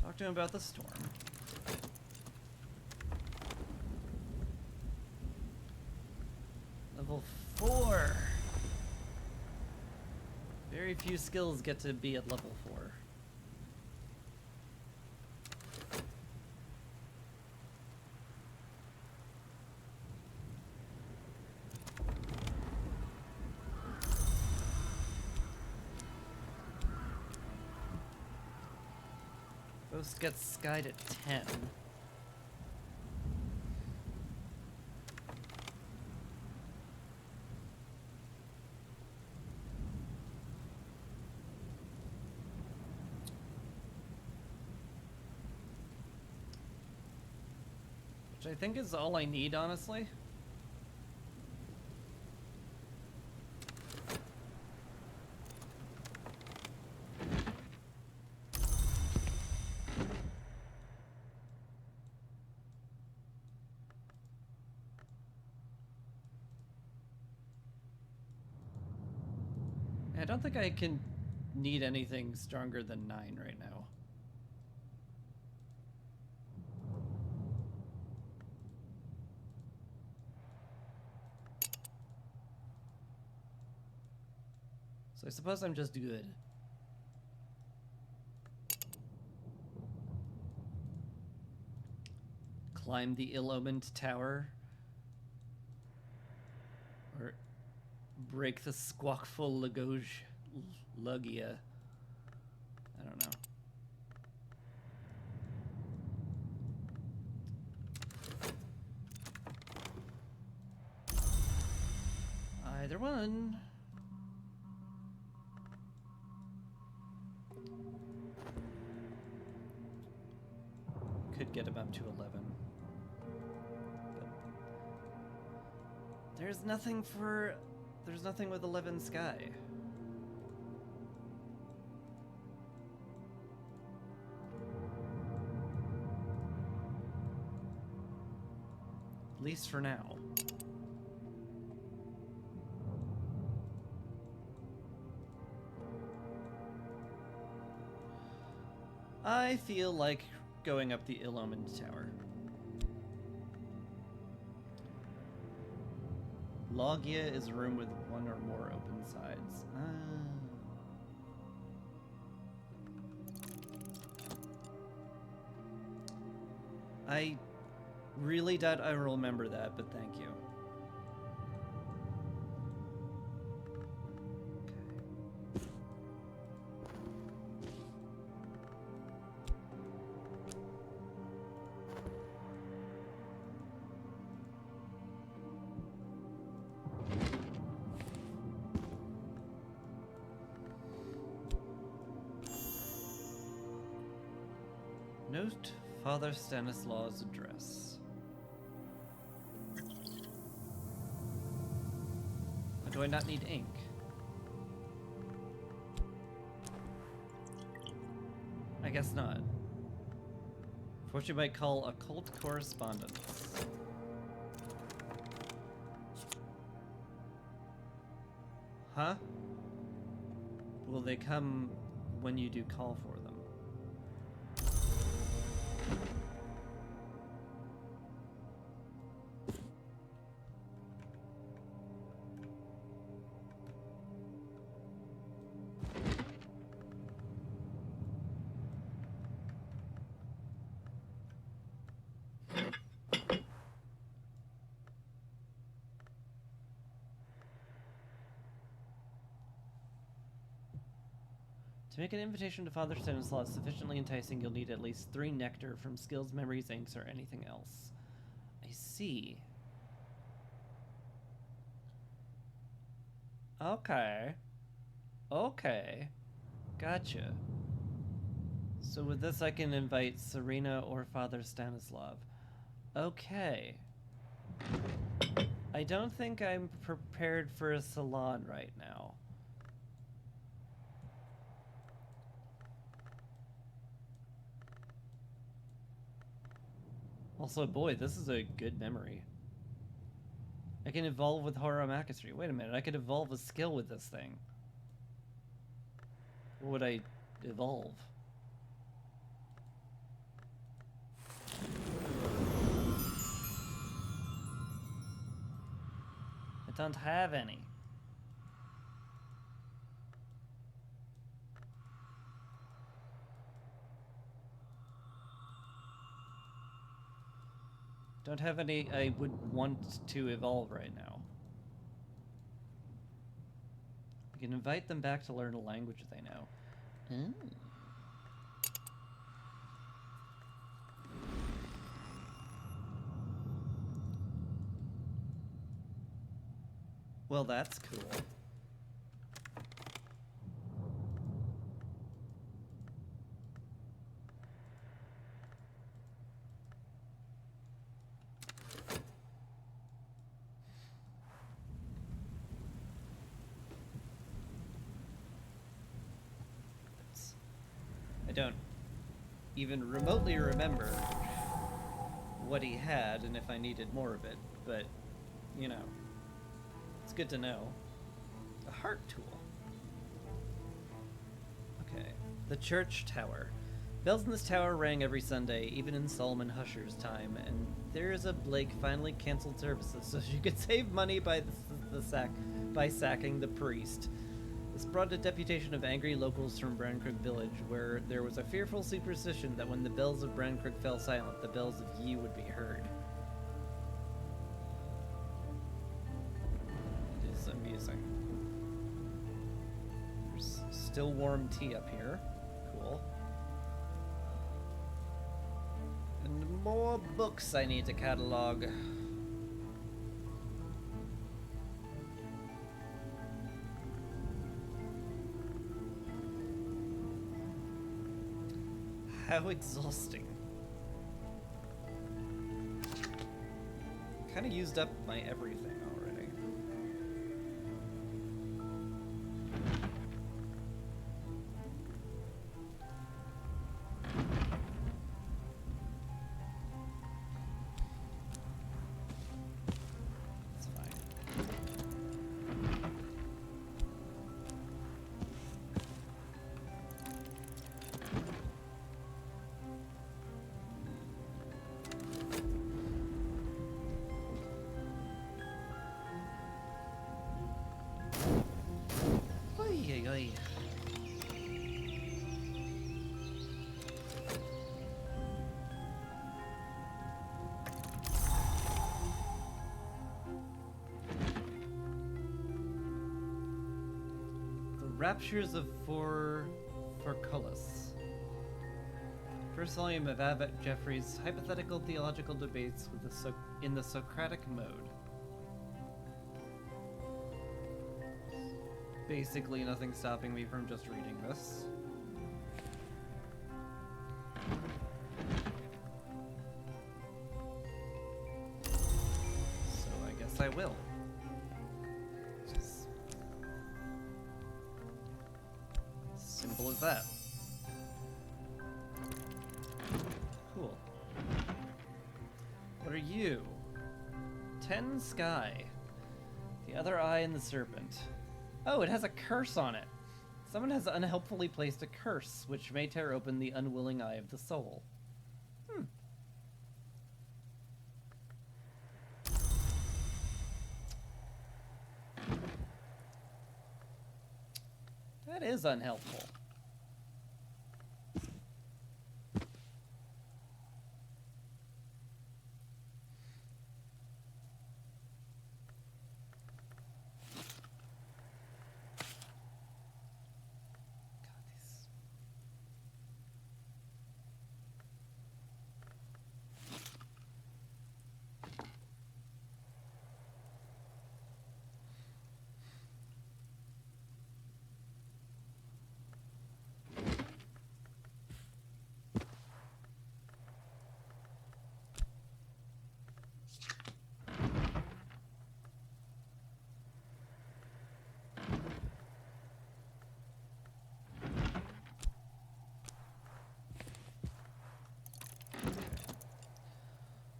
Talk to him about the storm. Level 4. Very few skills get to be at level 4. Ghost gets skied at 10. Which I think is all I need, honestly. I don't think I can need anything stronger than 9 right now. So I suppose I'm just good. Climb the ill-omened tower. Or break the squawkful Lugia. I don't know. Either one. Could get him up to 11. But there's nothing for There's nothing with 11 sky. At least for now. I feel like going up the ill-omened tower. Logia is a room with one or more open sides. I really doubt I will remember that, but thank you. Note Father Stanislaus' address. Or do I not need ink? I guess not. For what you might call occult correspondence. Huh? Will they come when you do call for them? To make an invitation to Father Stanislaus sufficiently enticing, you'll need at least 3 nectar from skills, memories, inks, or anything else. I see. Okay. Okay. Gotcha. So with this I can invite Serena or Father Stanislav. Okay. I don't think I'm prepared for a salon right now. Also, boy, this is a good memory. I can evolve with horror macistry. Wait a minute, I could evolve a skill with this thing. What would I evolve? I don't have any. Don't have any I would want to evolve right now. We can invite them back to learn a language they know. Ooh. Well, that's cool. I don't even remotely remember what he had and if I needed more of it, but, you know, it's good to know. A heart tool. Okay. The church tower. Bells in this tower rang every Sunday, even in Solomon Husher's time, and Theresa Blake finally canceled services so she could save money by sacking the priest. This brought a deputation of angry locals from Brandcrook village, where there was a fearful superstition that when the bells of Brandcrook fell silent, the bells of Yi would be heard. It is amusing. There's still warm tea up here. Cool. And more books I need to catalog. How exhausting. Kind of used up my everything already. oi, oi. The Raptures of Forculus. First volume of Abbot Jeffrey's hypothetical theological debates with in the Socratic mode. Basically, nothing stopping me from just reading this. So I guess I will. Just simple as that. Cool. What are you? 10 Sky. The other eye in the serpent. Oh, it has a curse on it. Someone has unhelpfully placed a curse, which may tear open the unwilling eye of the soul. That is unhelpful.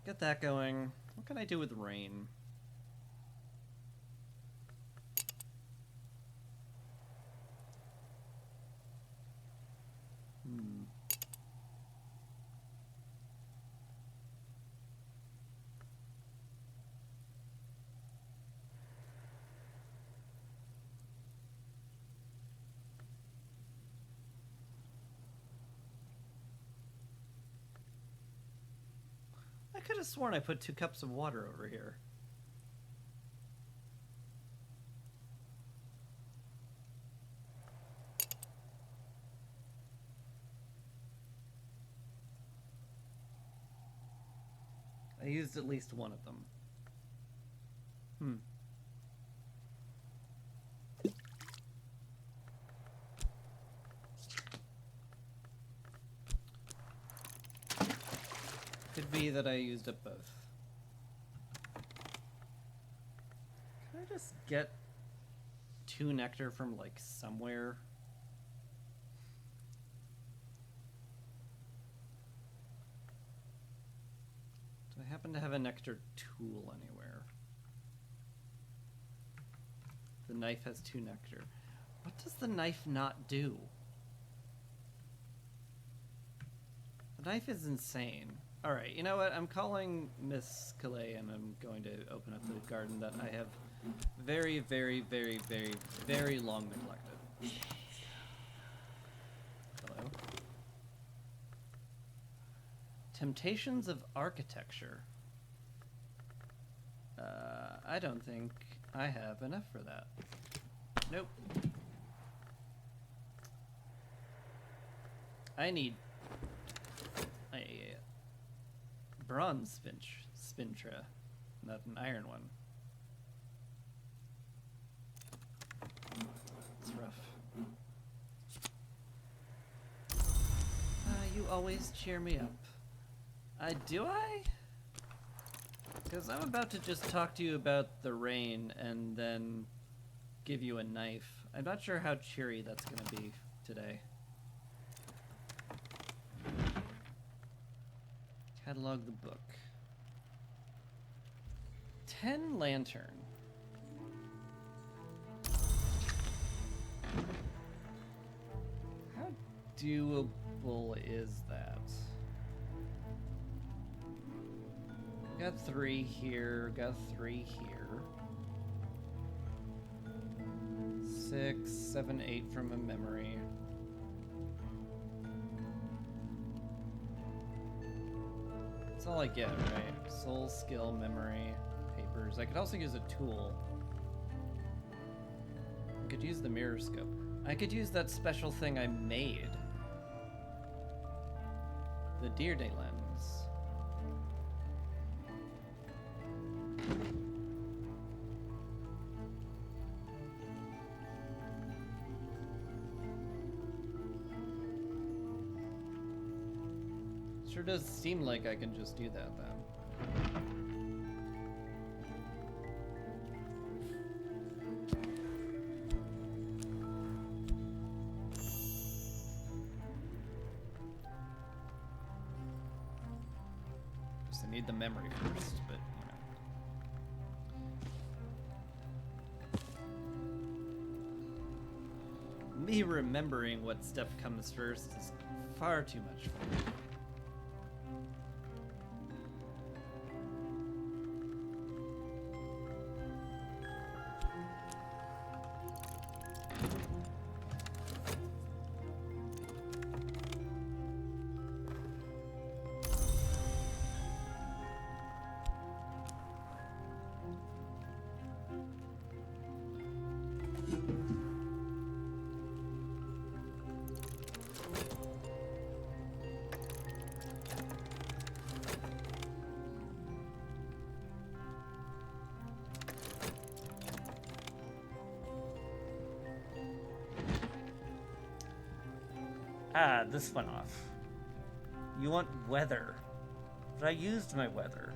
Get that going. What can I do with rain? I could have sworn I put 2 cups of water over here. I used at least one of them. Could be that I used up both. Can I just get 2 nectar from, like, somewhere? Do I happen to have a nectar tool anywhere? The knife has 2 nectar. What does the knife not do? The knife is insane. Alright, you know what? I'm calling Miss Calais and I'm going to open up the garden that I have very, very, very, very, very long neglected. Hello? Temptations of Architecture. I don't think I have enough for that. Nope. I need a bronze spintra, not an iron one. It's rough. You always cheer me up. Do I? Because I'm about to just talk to you about the rain and then give you a knife. I'm not sure how cheery that's going to be today. Catalog the book. 10 lantern. How doable is that? Got 3 here, got 3 here. 6, 7, 8 from a memory. That's all I get, right? Soul, skill, memory, papers. I could also use a tool. I could use the mirror scope. I could use that special thing I made. The Deer Day lens. Sure does seem like I can just do that then. Guess I need the memory first, but you know. Me remembering what step comes first is far too much for me. Ah, this went off. You want weather. But I used my weather.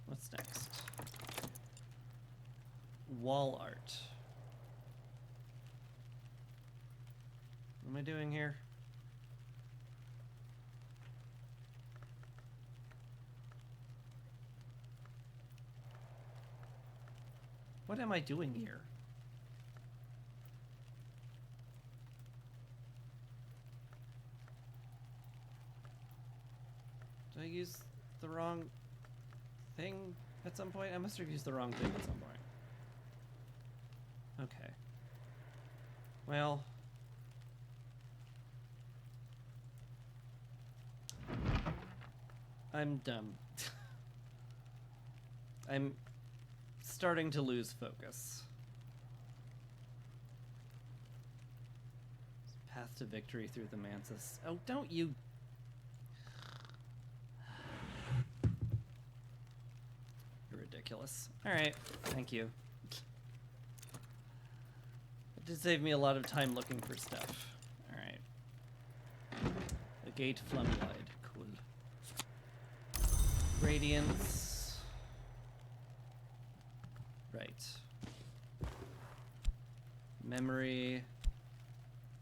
What's next? Wall art. What am I doing here? What am I doing here? Did I use the wrong thing at some point? I must have used the wrong thing at some point. Okay. Well. I'm dumb. I'm starting to lose focus. Path to victory through the Mantis. Oh, don't you... You're ridiculous. Alright, thank you. It did save me a lot of time looking for stuff. Alright. A gate flumlight. Cool. Radiance. Right. Memory.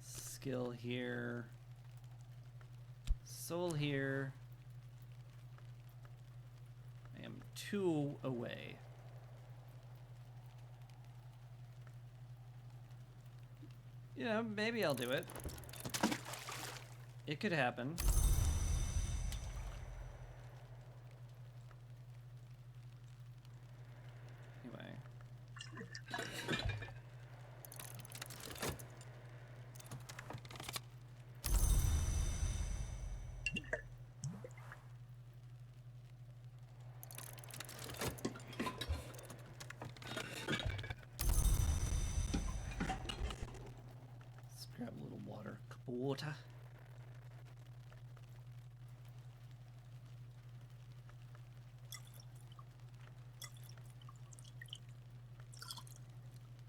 Skill here. Soul here. I am 2 away. You know, maybe I'll do it. It could happen. Anyway. Let's grab a little water, cup of water.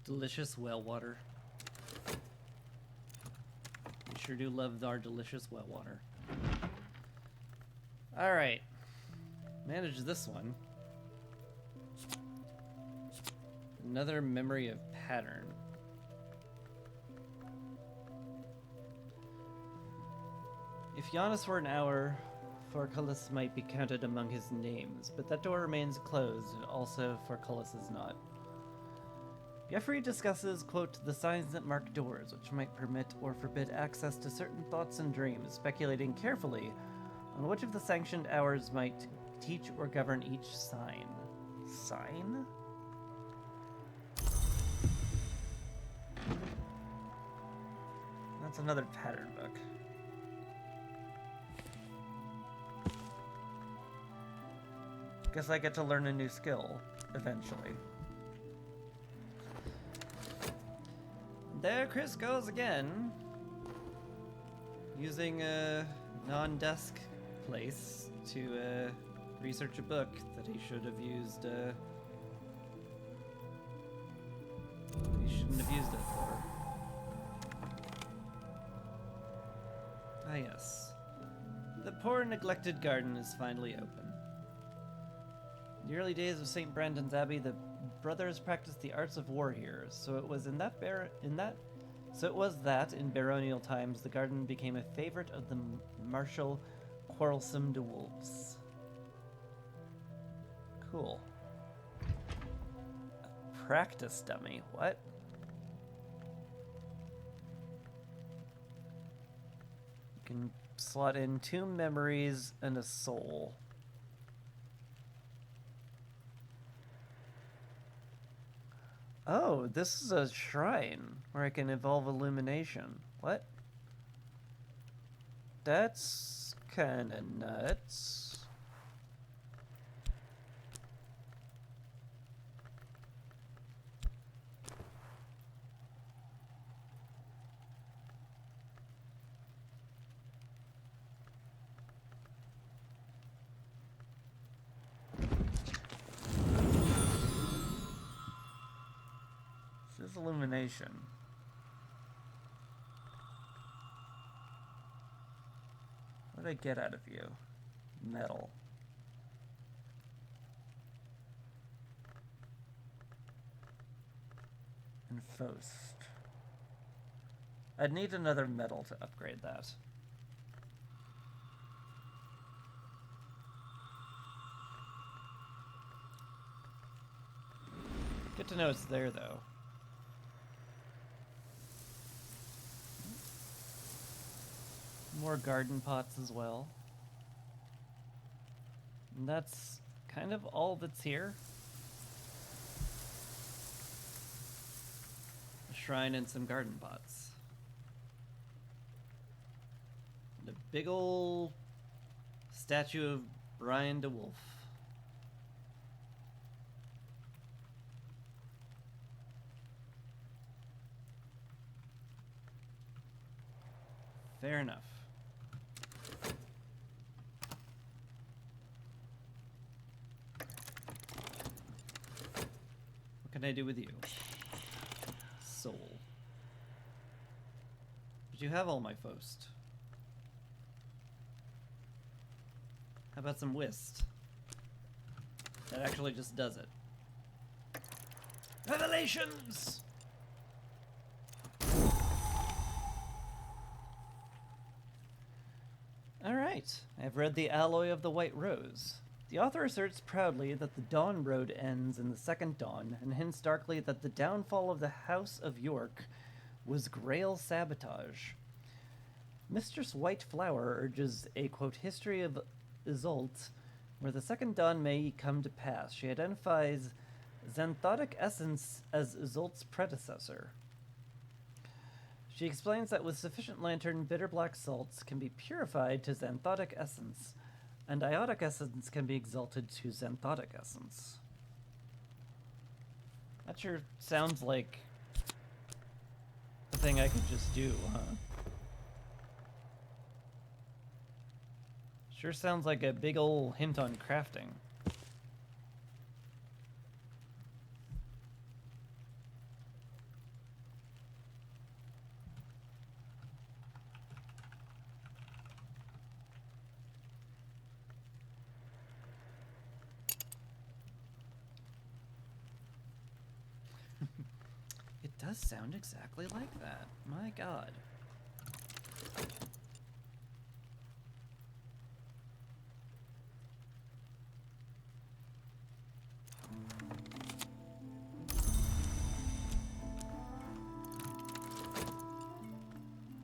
Delicious well water. We sure do love our delicious well water. Alright. Manage this one. Another memory of pattern. If Giannis were an hour, Forculus might be counted among his names, but that door remains closed, and also Forculus is not. Geoffrey discusses, quote, the signs that mark doors, which might permit or forbid access to certain thoughts and dreams, speculating carefully on which of the sanctioned hours might teach or govern each sign. Sign? That's another pattern book. Guess I get to learn a new skill, eventually. There Chris goes again. Using a non-desk place to research a book that he should have used, he shouldn't have used it for. Ah yes. The poor neglected garden is finally open. In the early days of St. Brandon's Abbey, the brothers practiced the arts of war here, so it was that in baronial times the garden became a favorite of the martial, quarrelsome de wolves. Cool. A practice dummy, what? You can slot in 2 memories and a soul. Oh, this is a shrine where I can evolve illumination. What? That's kinda nuts. This is illumination. What did I get out of you? Metal. And Faust. I'd need another metal to upgrade that. Good to know it's there, though. More garden pots as well. And that's kind of all that's here. A shrine and some garden pots. And a big ol' statue of Brian DeWolf. Fair enough. What can I do with you? Soul. But you have all my Faust. How about some whist? That actually just does it. Revelations! Alright, I've read The Alloy of the White Rose. The author asserts proudly that the Dawn Road ends in the second dawn, and hints darkly that the downfall of the House of York was Grail sabotage. Mistress White Flower urges a, quote, history of Isolt, where the second dawn may come to pass. She identifies Xanthotic Essence as Isolt's predecessor. She explains that with sufficient lantern, bitter black salts can be purified to Xanthotic Essence, and Iotic Essence can be exalted to Xanthotic Essence. That sure sounds like a thing I could just do, huh? Sure sounds like a big ol' hint on crafting. does sound exactly like that. My god.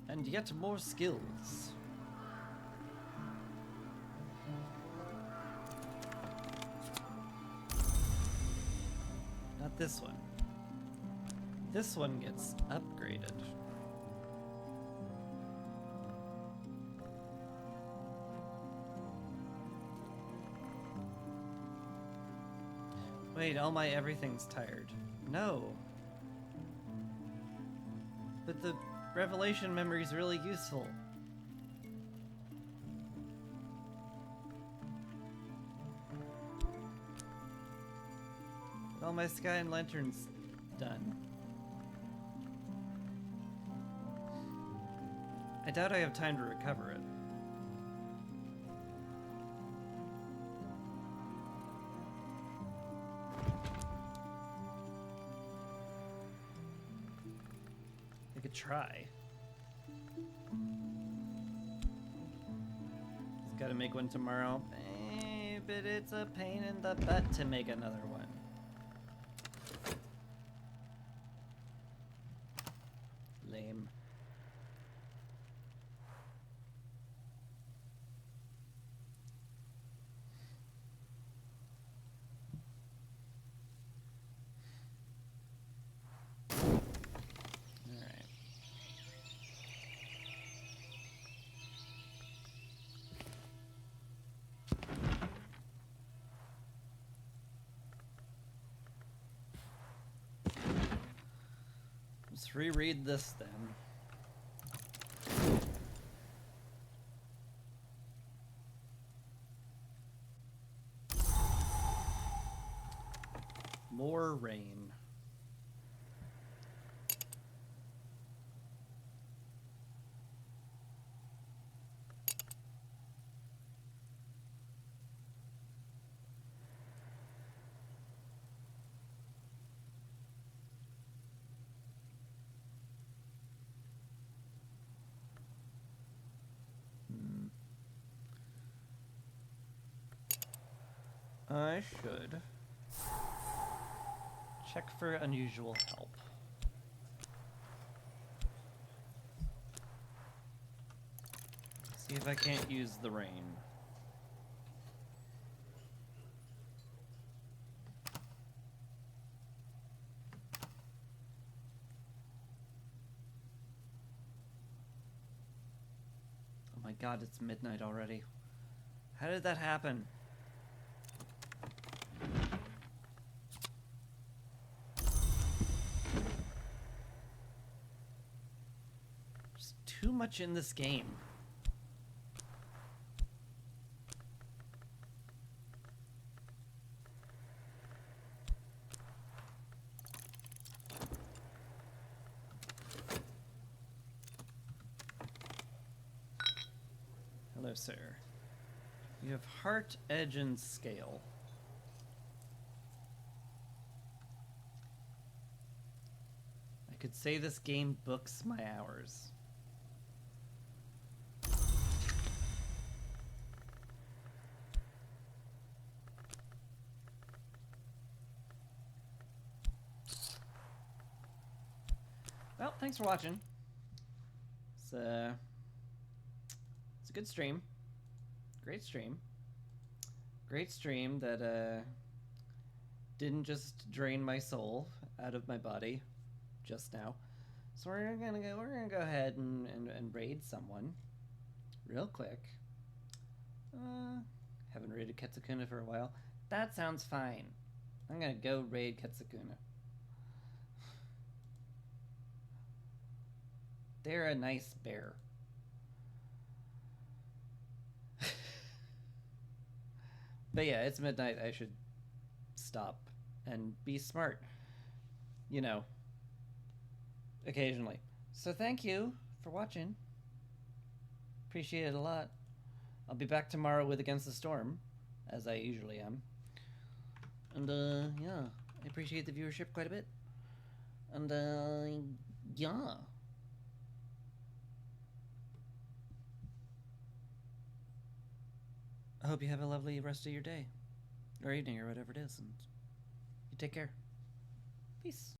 And yet more skills. Not this one. This one gets upgraded. Wait, all my everything's tired. No. But the revelation memory is really useful. All my sky and lantern's done. I doubt I have time to recover it. I could try. Just gotta make one tomorrow. But it's a pain in the butt to make another one. Lame. Alright. Let's reread this then. More rain. I should check for unusual help. See if I can't use the rain. Oh my god, it's midnight already. How did that happen? There's too much in this game. Hello, sir. You have heart, edge, and scale. I could say this game books my hours. Well, thanks for watching. It's a good stream. Great stream. Great stream that didn't just drain my soul out of my body just now. So we're gonna go ahead and raid someone real quick. Haven't raided Ketsukuna for a while. That sounds fine. I'm gonna go raid Ketsukuna. They're a nice bear. But yeah, it's midnight. I should stop and be smart. You know, occasionally. So thank you for watching. Appreciate it a lot. I'll be back tomorrow with Against the Storm, as I usually am. And yeah, I appreciate the viewership quite a bit. And, yeah. I hope you have a lovely rest of your day. Or evening, or whatever it is, and you take care. Peace.